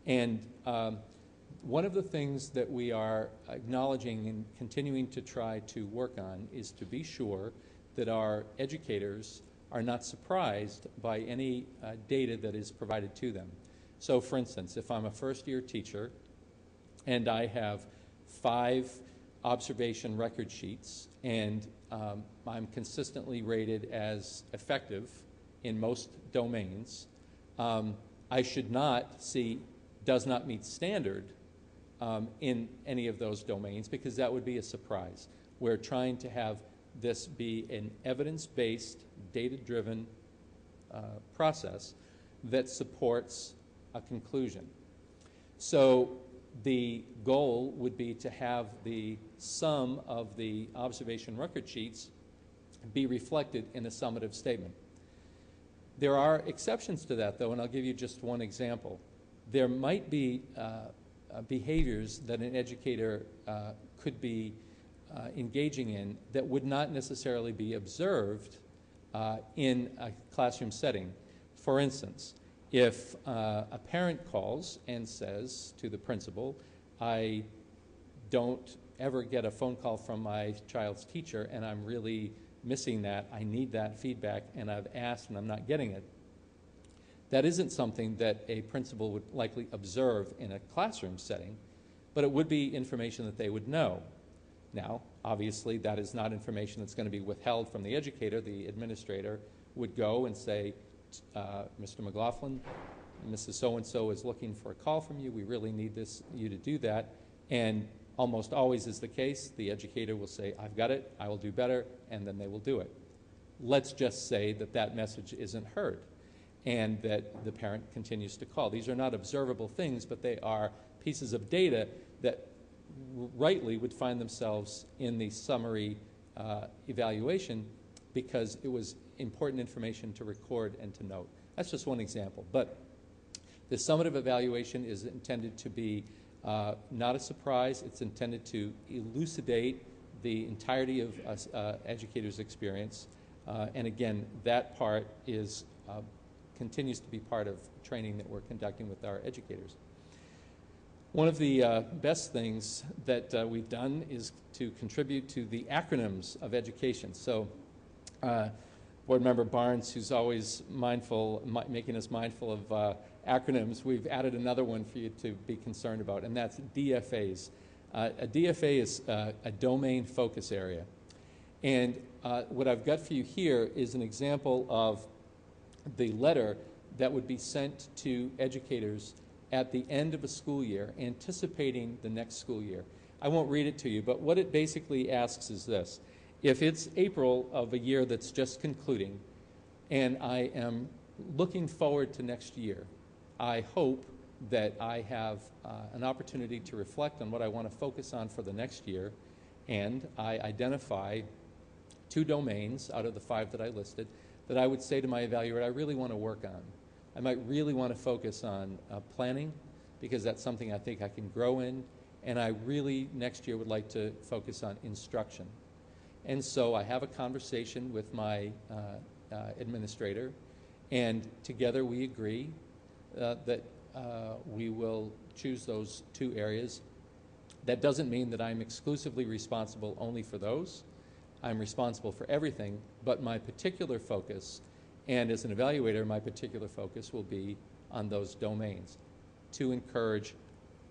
And one of the things that we are acknowledging and continuing to try to work on is to be sure that our educators are not surprised by any data that is provided to them. So, for instance, if I'm a first-year teacher and I have 5 observation record sheets and I'm consistently rated as effective in most domains, I should not see does not meet standard in any of those domains, because that would be a surprise. We're trying to have this be an evidence-based, data-driven process that supports a conclusion. So the goal would be to have the sum of the observation record sheets be reflected in a summative statement. There are exceptions to that, though, and I'll give you just one example. There might be behaviors that an educator could be engaging in that would not necessarily be observed in a classroom setting. For instance, if a parent calls and says to the principal, I don't ever get a phone call from my child's teacher and I'm really missing that, I need that feedback, and I've asked and I'm not getting it, that isn't something that a principal would likely observe in a classroom setting, but it would be information that they would know. Now, obviously, that is not information that's going to be withheld from the educator. The administrator would go and say, Mr. McLaughlin, Mrs. So-and-so is looking for a call from you. We really need you to do that. And almost always is the case. The educator will say, I've got it, I will do better, and then they will do it. Let's just say that that message isn't heard and that the parent continues to call. These are not observable things, but they are pieces of data that rightly would find themselves in the summary evaluation because it was important information to record and to note. That's just one example. But the summative evaluation is intended to be not a surprise. It's intended to elucidate the entirety of educators' experience. And again, that part is continues to be part of training that we're conducting with our educators. One of the best things that we've done is to contribute to the acronyms of education. So Board Member Barnes, who's always making us mindful of acronyms, we've added another one for you to be concerned about, and that's DFAs. A DFA is a domain focus area. And what I've got for you here is an example of the letter that would be sent to educators at the end of a school year, anticipating the next school year. I won't read it to you, but what it basically asks is this. If it's April of a year that's just concluding, and I am looking forward to next year, I hope that I have an opportunity to reflect on what I want to focus on for the next year, and I identify 2 domains out of the 5 that I listed that I would say to my evaluator, I really want to work on. I might really want to focus on planning, because that's something I think I can grow in, and I really next year would like to focus on instruction. And so I have a conversation with my administrator, and together we agree that we will choose those 2 areas. That doesn't mean that I'm exclusively responsible only for those. I'm responsible for everything, but my particular focus, and as an evaluator, my particular focus will be on those domains to encourage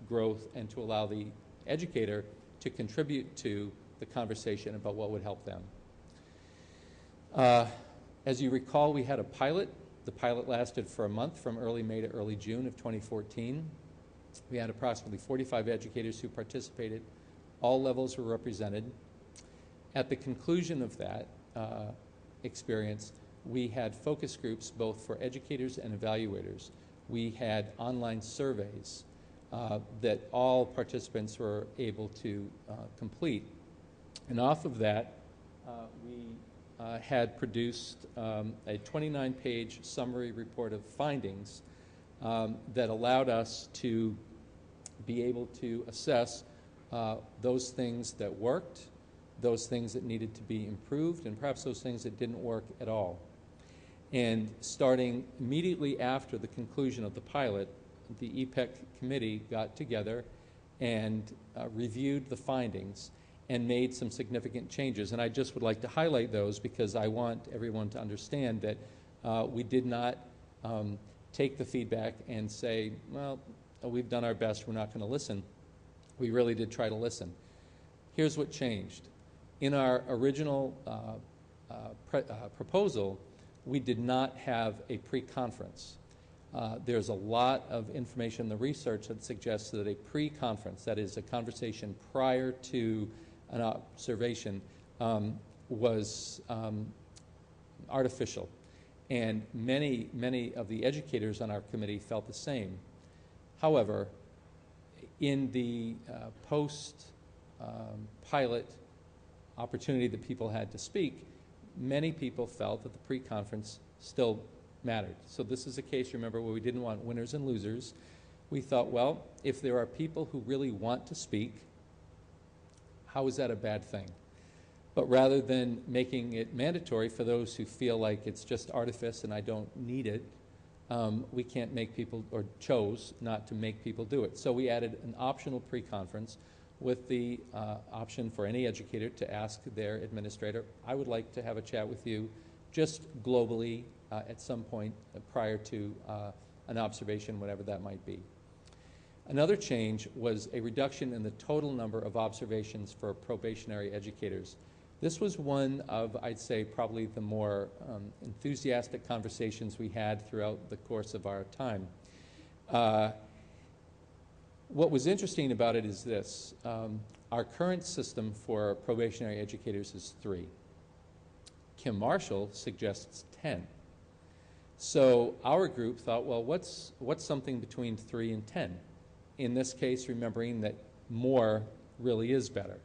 growth and to allow the educator to contribute to the conversation about what would help them. As you recall, we had a pilot. The pilot lasted for a month, from early May to early June of 2014. We had approximately 45 educators who participated. All levels were represented. At the conclusion of that experience, we had focus groups both for educators and evaluators. We had online surveys that all participants were able to complete. And off of that, we had produced a 29-page summary report of findings that allowed us to be able to assess those things that worked, those things that needed to be improved, and perhaps those things that didn't work at all. And starting immediately after the conclusion of the pilot, the EPEC committee got together and reviewed the findings and made some significant changes. And I just would like to highlight those because I want everyone to understand that we did not take the feedback and say, well, we've done our best, we're not going to listen. We really did try to listen. Here's what changed. In our original proposal, we did not have a pre-conference. There's a lot of information in the research that suggests that a pre-conference, that is a conversation prior to an observation, was artificial. And many of the educators on our committee felt the same. However, in the post-pilot opportunity that people had to speak, many people felt that the pre-conference still mattered. So this is a case, remember, where we didn't want winners and losers. We thought, well, if there are people who really want to speak, how is that a bad thing? But rather than making it mandatory for those who feel like it's just artifice and I don't need it, we can't make people, or chose not to make people do it. So we added an optional pre-conference with the option for any educator to ask their administrator, I would like to have a chat with you just globally at some point prior to an observation, whatever that might be. Another change was a reduction in the total number of observations for probationary educators. This was one of, I'd say, probably the more enthusiastic conversations we had throughout the course of our time. What was interesting about it is this. Our current system for probationary educators is 3. Kim Marshall suggests 10. So our group thought, well, what's something between 3 and 10? In this case, remembering that more really is better.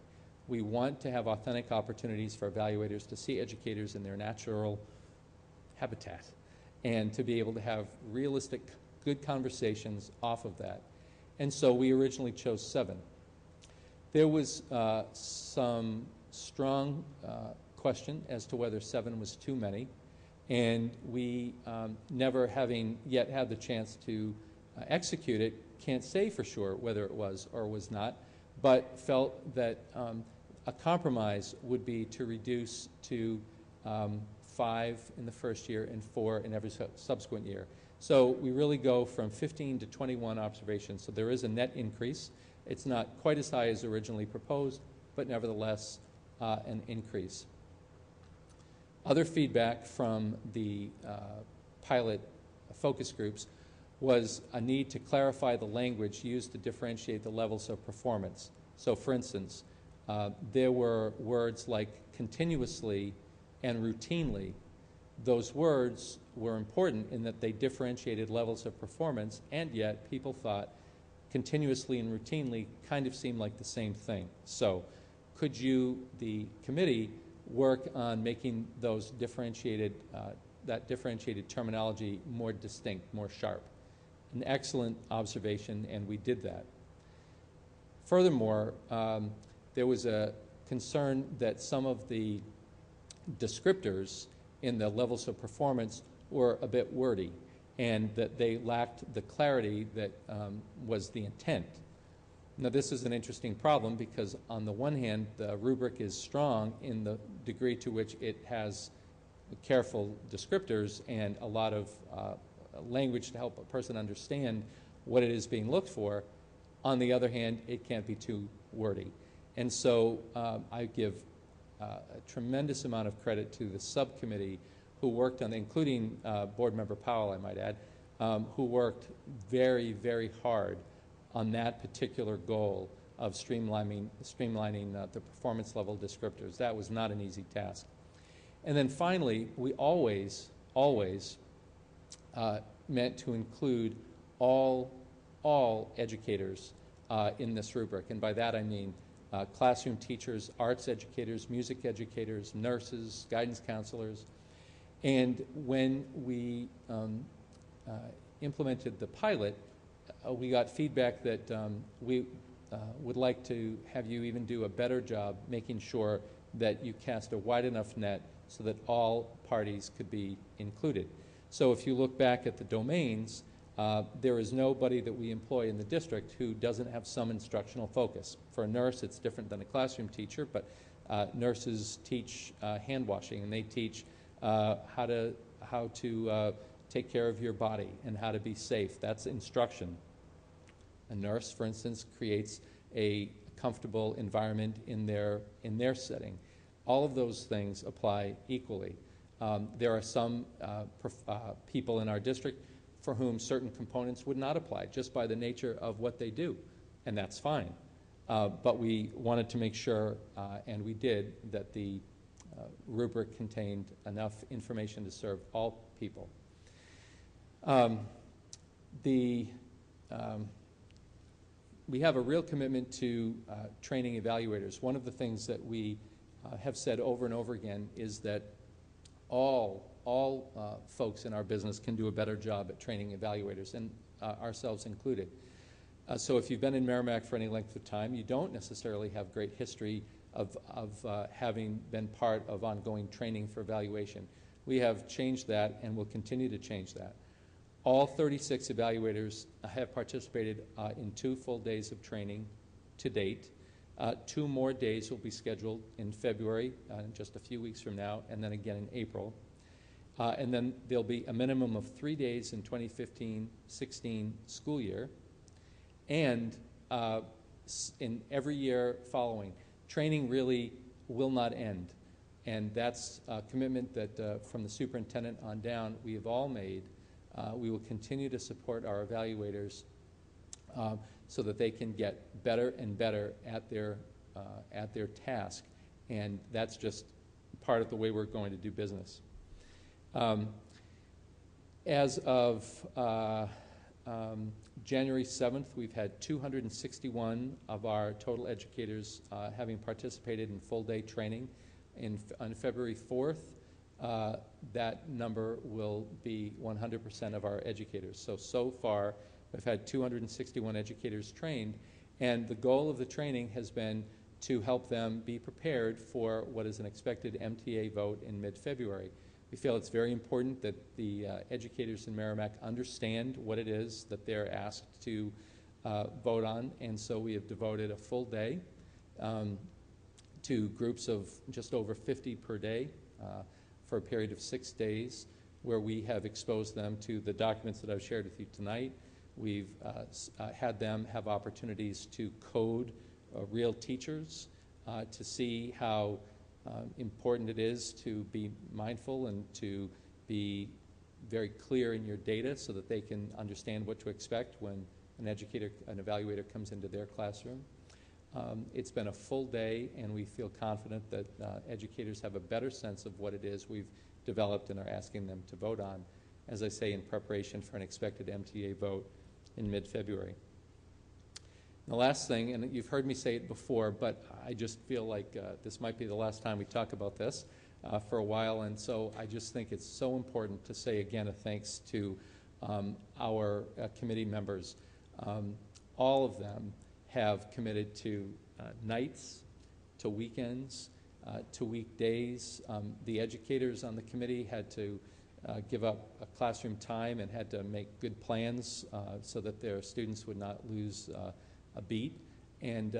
We want to have authentic opportunities for evaluators to see educators in their natural habitat and to be able to have realistic, good conversations off of that. And so we originally chose 7. There was some strong question as to whether 7 was too many, and we, never having yet had the chance to execute it, can't say for sure whether it was or was not, but felt that a compromise would be to reduce to 5 in the first year and 4 in every subsequent year. So we really go from 15 to 21 observations, so there is a net increase. It's not quite as high as originally proposed, but nevertheless an increase. Other feedback from the pilot focus groups was a need to clarify the language used to differentiate the levels of performance. So for instance, there were words like continuously and routinely. Those words were important in that they differentiated levels of performance, and yet people thought continuously and routinely kind of seemed like the same thing. So could you, the committee, work on making those differentiated, that differentiated terminology more distinct, more sharp? An excellent observation, and we did that. Furthermore, there was a concern that some of the descriptors in the levels of performance were a bit wordy and that they lacked the clarity that was the intent. Now, this is an interesting problem because on the one hand, the rubric is strong in the degree to which it has careful descriptors and a lot of language to help a person understand what it is being looked for. On the other hand, it can't be too wordy. And so I give a tremendous amount of credit to the subcommittee who worked on, including Board Member Powell, I might add, who worked very, very hard on that particular goal of streamlining the performance level descriptors. That was not an easy task. And then finally, we always meant to include all educators in this rubric. And by that I mean classroom teachers, arts educators, music educators, nurses, guidance counselors. And when we implemented the pilot, we got feedback that we would like to have you even do a better job making sure that you cast a wide enough net so that all parties could be included. So if you look back at the domains, there is nobody that we employ in the district who doesn't have some instructional focus. For a nurse, it's different than a classroom teacher, but nurses teach hand washing, and they teach how to take care of your body and how to be safe. That's instruction. A nurse, for instance, creates a comfortable environment in their setting. All of those things apply equally. There are some people in our district for whom certain components would not apply just by the nature of what they do, and that's fine. But we wanted to make sure, and we did, that the rubric contained enough information to serve all people. We have a real commitment to training evaluators. One of the things that we have said over and over again is that all folks in our business can do a better job at training evaluators, and ourselves included. So if you've been in Merrimack for any length of time, you don't necessarily have great history of having been part of ongoing training for evaluation. We have changed that and will continue to change that. All 36 evaluators have participated in 2 full days of training to date. 2 more days will be scheduled in February, just a few weeks from now, and then again in April. And then there'll be a minimum of 3 days in 2015-16 school year, and in every year following. Training really will not end, and that's a commitment that from the superintendent on down we have all made. We will continue to support our evaluators so that they can get better and better at their task, and that's just part of the way we're going to do business. As of January 7th, we've had 261 of our total educators having participated in full-day training. On February 4th, that number will be 100% of our educators. So far, we've had 261 educators trained, and the goal of the training has been to help them be prepared for what is an expected MTA vote in mid-February. We feel it's very important that the educators in Merrimack understand what it is that they're asked to vote on, and so we have devoted a full day to groups of just over 50 per day for a period of 6 days, where we have exposed them to the documents that I've shared with you tonight. We've had them have opportunities to code real teachers to see how important it is to be mindful and to be very clear in your data so that they can understand what to expect when an evaluator comes into their classroom. It's been a full day, and we feel confident that educators have a better sense of what it is we've developed and are asking them to vote on, as I say, in preparation for an expected MTA vote in mid-February. The last thing, and you've heard me say it before, but I just feel like this might be the last time we talk about this for a while, and so I just think it's so important to say again a thanks to our committee members. All of them have committed to nights, to weekends, to weekdays. The educators on the committee had to give up a classroom time and had to make good plans so that their students would not lose a beat. And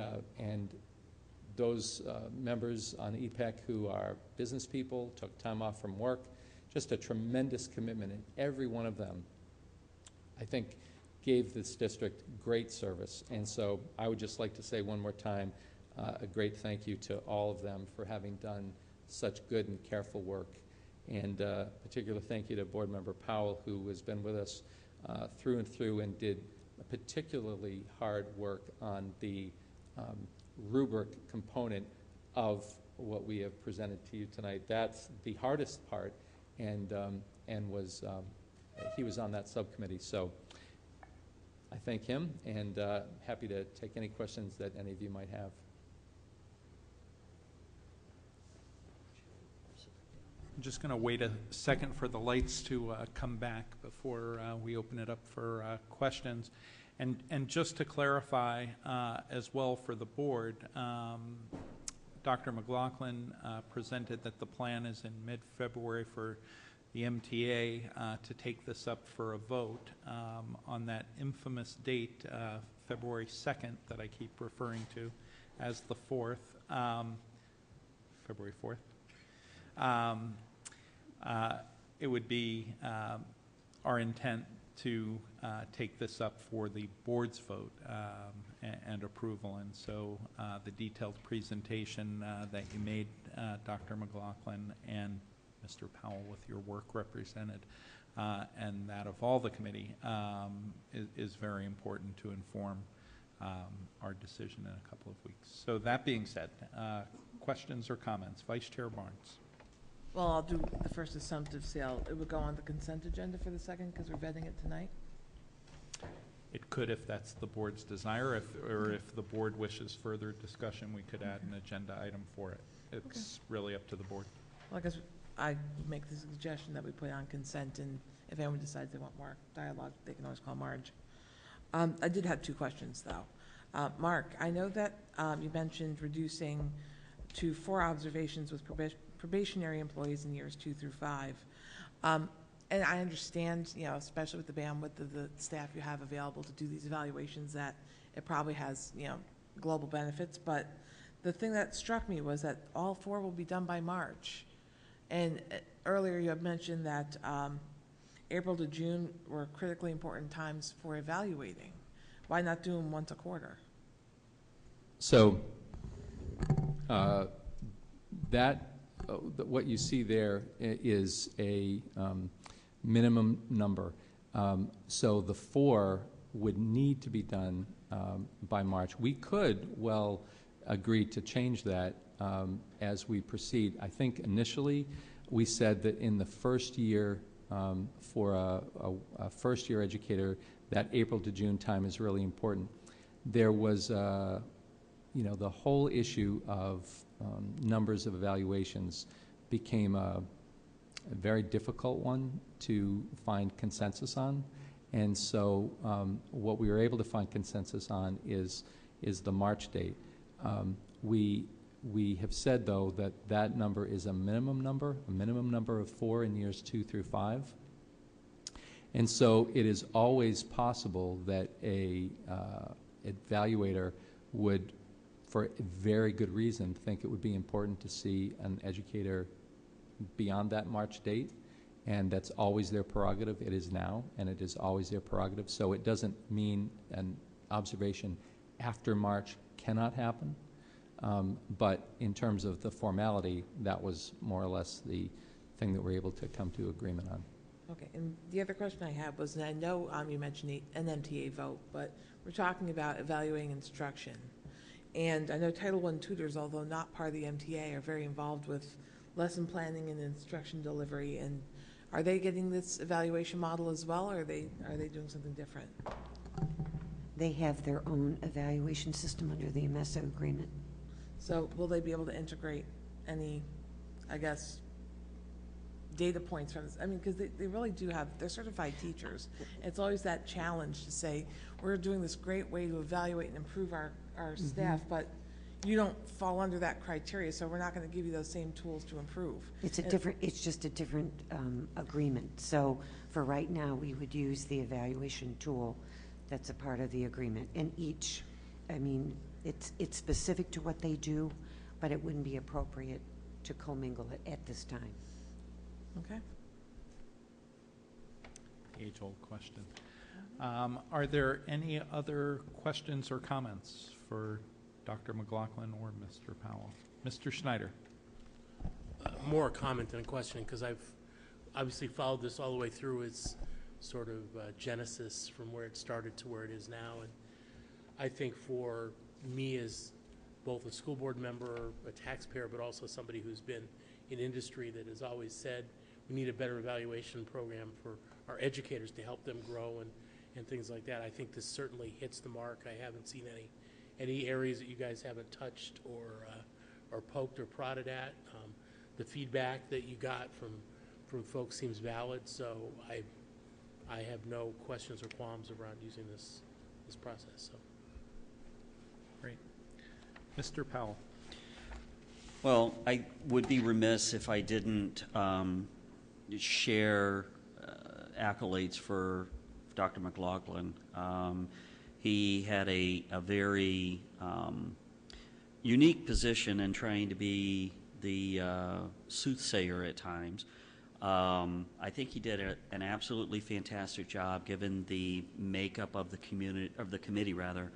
those members on EPEC who are business people, took time off from work, just a tremendous commitment, and every one of them, I think, gave this district great service. And so I would just like to say one more time a great thank you to all of them for having done such good and careful work. And a particular thank you to Board Member Powell, who has been with us through and through and did particularly hard work on the rubric component of what we have presented to you tonight. That's the hardest part, and he was on that subcommittee. So I thank him, and happy to take any questions that any of you might have. I'm just going to wait a second for the lights to come back before we open it up for questions. And just to clarify as well for the board, Dr. McLaughlin presented that the plan is in mid-February for the MTA to take this up for a vote on that infamous date, February 2nd, that I keep referring to as the 4th, February 4th. It would be our intent to take this up for the board's vote and approval. And so the detailed presentation that you made, Dr. McLaughlin, and Mr. Powell with your work represented, and that of all the committee, is very important to inform our decision in a couple of weeks. So that being said, questions or comments? Vice Chair Barnes. Well, I'll do the first assumptive sale. It would go on the consent agenda for the second because we're vetting it tonight? It could, if that's the board's desire, or if the board wishes further discussion, we could add an agenda item for it. It's really up to the board. Well, I guess I would make the suggestion that we put it on consent, and if anyone decides they want more dialogue, they can always call Marge. I did have two questions, though. Mark, I know that you mentioned reducing to 4 observations with probationary employees in years 2 through 5. And I understand, you know, especially with the bandwidth of the staff you have available to do these evaluations, that it probably has, you know, global benefits. But the thing that struck me was that all 4 will be done by March. And earlier you had mentioned that April to June were critically important times for evaluating. Why not do them once a quarter? So what you see there is a minimum number. So the 4 would need to be done by March. We could well agree to change that as we proceed. I think initially we said that in the first year, for a first-year educator, that April to June time is really important. There was, you know, the whole issue of numbers of evaluations became a very difficult one to find consensus on. And so what we were able to find consensus on is the March date. We have said, though, that that number is a minimum number of 4 in years 2 through 5. And so it is always possible that a evaluator would, for a very good reason, think it would be important to see an educator beyond that March date, and that's always their prerogative. It is now, and it is always their prerogative. So it doesn't mean an observation after March cannot happen. But in terms of the formality, that was more or less the thing that we're able to come to agreement on. Okay, and the other question I had was, and I know you mentioned an MTA vote, but we're talking about evaluating instruction. And I know Title I tutors, although not part of the MTA, are very involved with lesson planning and instruction delivery. And are they getting this evaluation model as well, or are they doing something different? They have their own evaluation system under the MESA agreement. So will they be able to integrate any, I guess, data points from this? I mean, because they really do have, they're certified teachers. It's always that challenge to say, we're doing this great way to evaluate and improve our staff, but you don't fall under that criteria, so we're not going to give you those same tools to improve. It's just a different agreement. So for right now, we would use the evaluation tool that's a part of the agreement. And each, I mean, it's specific to what they do, but it wouldn't be appropriate to commingle it at this time. Okay. Age-old question. Are there any other questions or comments for Dr. McLaughlin or Mr. Powell? Mr. Schneider. More a comment than a question, because I've obviously followed this all the way through its sort of genesis from where it started to where it is now. And I think for me as both a school board member, a taxpayer, but also somebody who's been in industry that has always said we need a better evaluation program for our educators to help them grow and things like that. I think this certainly hits the mark. I haven't seen any areas that you guys haven't touched or poked or prodded at. the feedback that you got from folks seems valid, so I have no questions or qualms around using this process, so. Great. Mr. Powell. Well, I would be remiss if I didn't share accolades for Dr. McLaughlin. He had a very unique position in trying to be the soothsayer at times. I think he did an absolutely fantastic job, given the makeup of the committee, rather,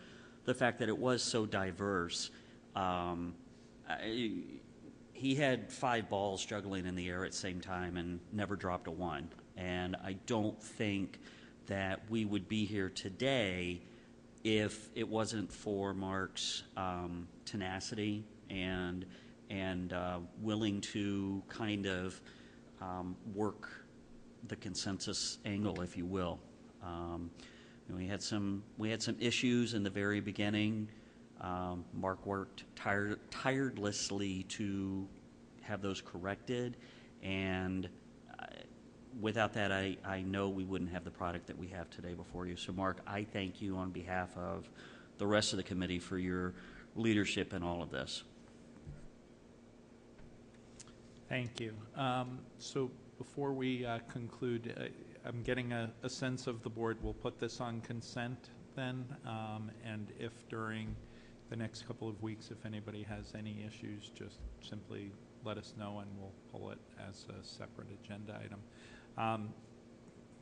the fact that it was so diverse. He had 5 balls juggling in the air at the same time and never dropped a one. And I don't think that we would be here today if it wasn't for Mark's tenacity and willing to kind of work the consensus angle, if you will. We had some issues in the very beginning. Mark worked tirelessly to have those corrected, and without that, I know we wouldn't have the product that we have today before you. So, Mark, I thank you on behalf of the rest of the committee for your leadership in all of this. Thank you. So before we conclude, I'm getting a sense of the board. We'll put this on consent then, and if during the next couple of weeks, if anybody has any issues, just simply let us know and we'll pull it as a separate agenda item.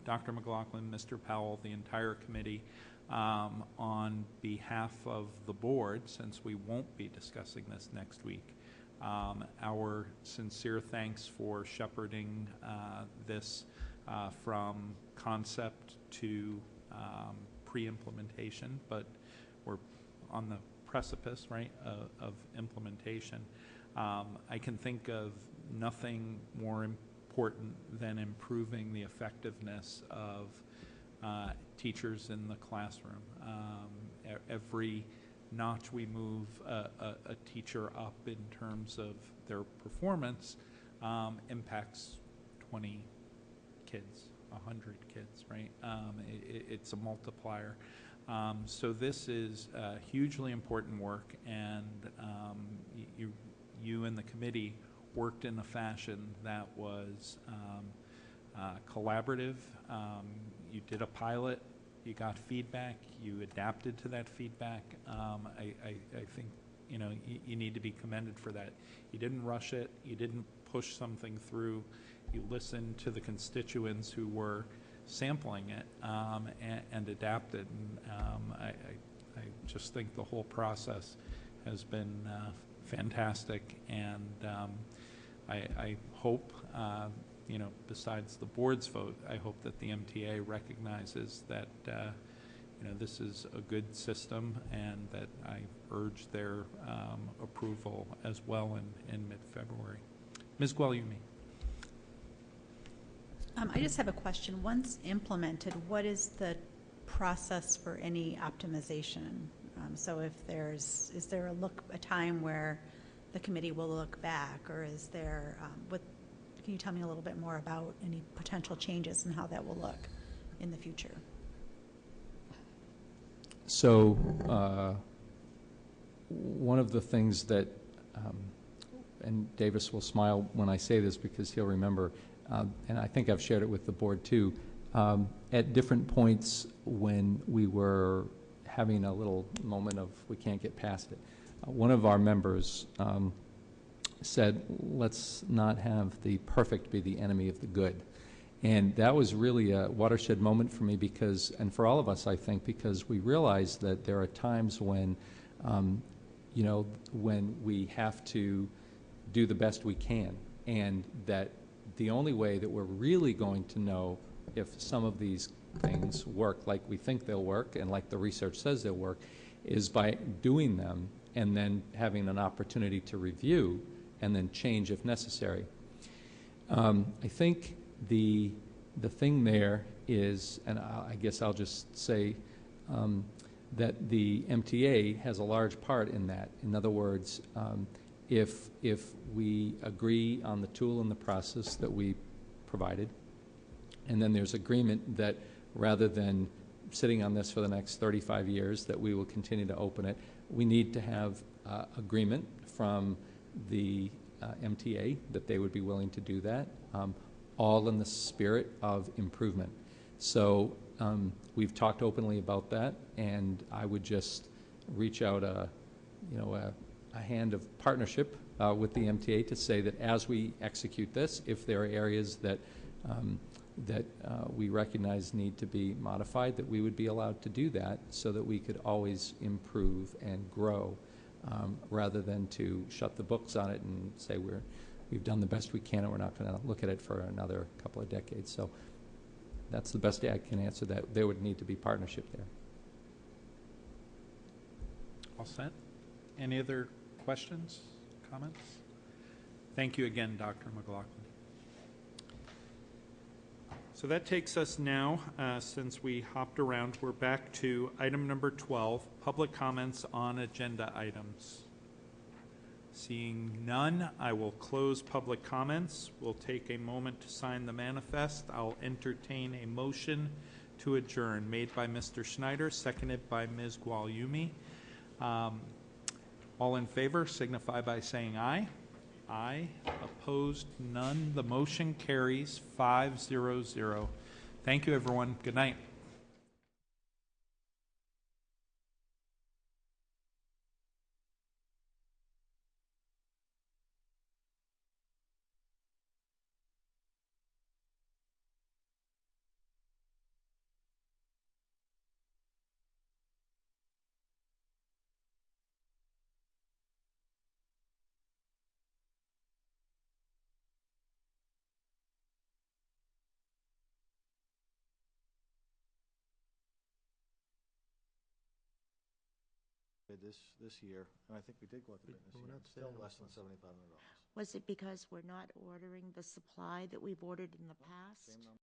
Dr. McLaughlin, Mr. Powell, the entire committee, on behalf of the board, since we won't be discussing this next week, our sincere thanks for shepherding this from concept to pre-implementation, but we're on the precipice, right, of implementation. I can think of nothing more important than improving the effectiveness of teachers in the classroom. Every notch we move a teacher up in terms of their performance impacts 20 kids, 100 kids, right? It's a multiplier. So this is hugely important work, and you and the committee worked in a fashion that was collaborative. You did a pilot, you got feedback, you adapted to that feedback. I think you need to be commended for that. You didn't rush it, you didn't push something through, you listened to the constituents who were sampling it and adapted. And I just think the whole process has been fantastic, and I hope, besides the board's vote, I hope that the MTA recognizes that this is a good system, and that I urge their approval as well in mid-February. Ms. Guglielmi. I just have a question. Once implemented, what is the process for any optimization? So if is there a time where the committee will look back, or is there, can you tell me a little bit more about any potential changes and how that will look in the future? So one of the things that, and Davis will smile when I say this because he'll remember, and I think I've shared it with the board too, at different points when we were having a little moment of we can't get past it, one of our members said, let's not have the perfect be the enemy of the good. And that was really a watershed moment for me because, and for all of us, I think, because we realized that there are times when, when we have to do the best we can, and that the only way that we're really going to know if some of these things work like we think they'll work and like the research says they'll work is by doing them and then having an opportunity to review and then change if necessary. I think the thing there is, and I guess I'll just say that the MTA has a large part in that. In other words, if we agree on the tool and the process that we provided, and then there's agreement that rather than sitting on this for the next 35 years, that we will continue to open it, we need to have agreement from the MTA that they would be willing to do that, all in the spirit of improvement. So we've talked openly about that, and I would just reach out a hand of partnership with the MTA to say that as we execute this, if there are areas that we recognize need to be modified, that we would be allowed to do that so that we could always improve and grow, rather than to shut the books on it and say we've done the best we can and we're not going to look at it for another couple of decades. So that's the best way I can answer that. There would need to be partnership there. All set? Any other questions, comments? Thank you again, Dr. McLaughlin. So that takes us now, since we hopped around, we're back to item number 12, public comments on agenda items. Seeing none, I will close public comments. We'll take a moment to sign the manifest. I'll entertain a motion to adjourn, made by Mr. Schneider, seconded by Ms. Guagliumi. All in favor signify by saying aye. Aye. Opposed? None. The motion carries 5-0-0. Thank you, everyone. Good night. This year, and I think we did go out to bid this year, it's still less than $7,500. Was it because we're not ordering the supply that we've ordered in the past? Same number.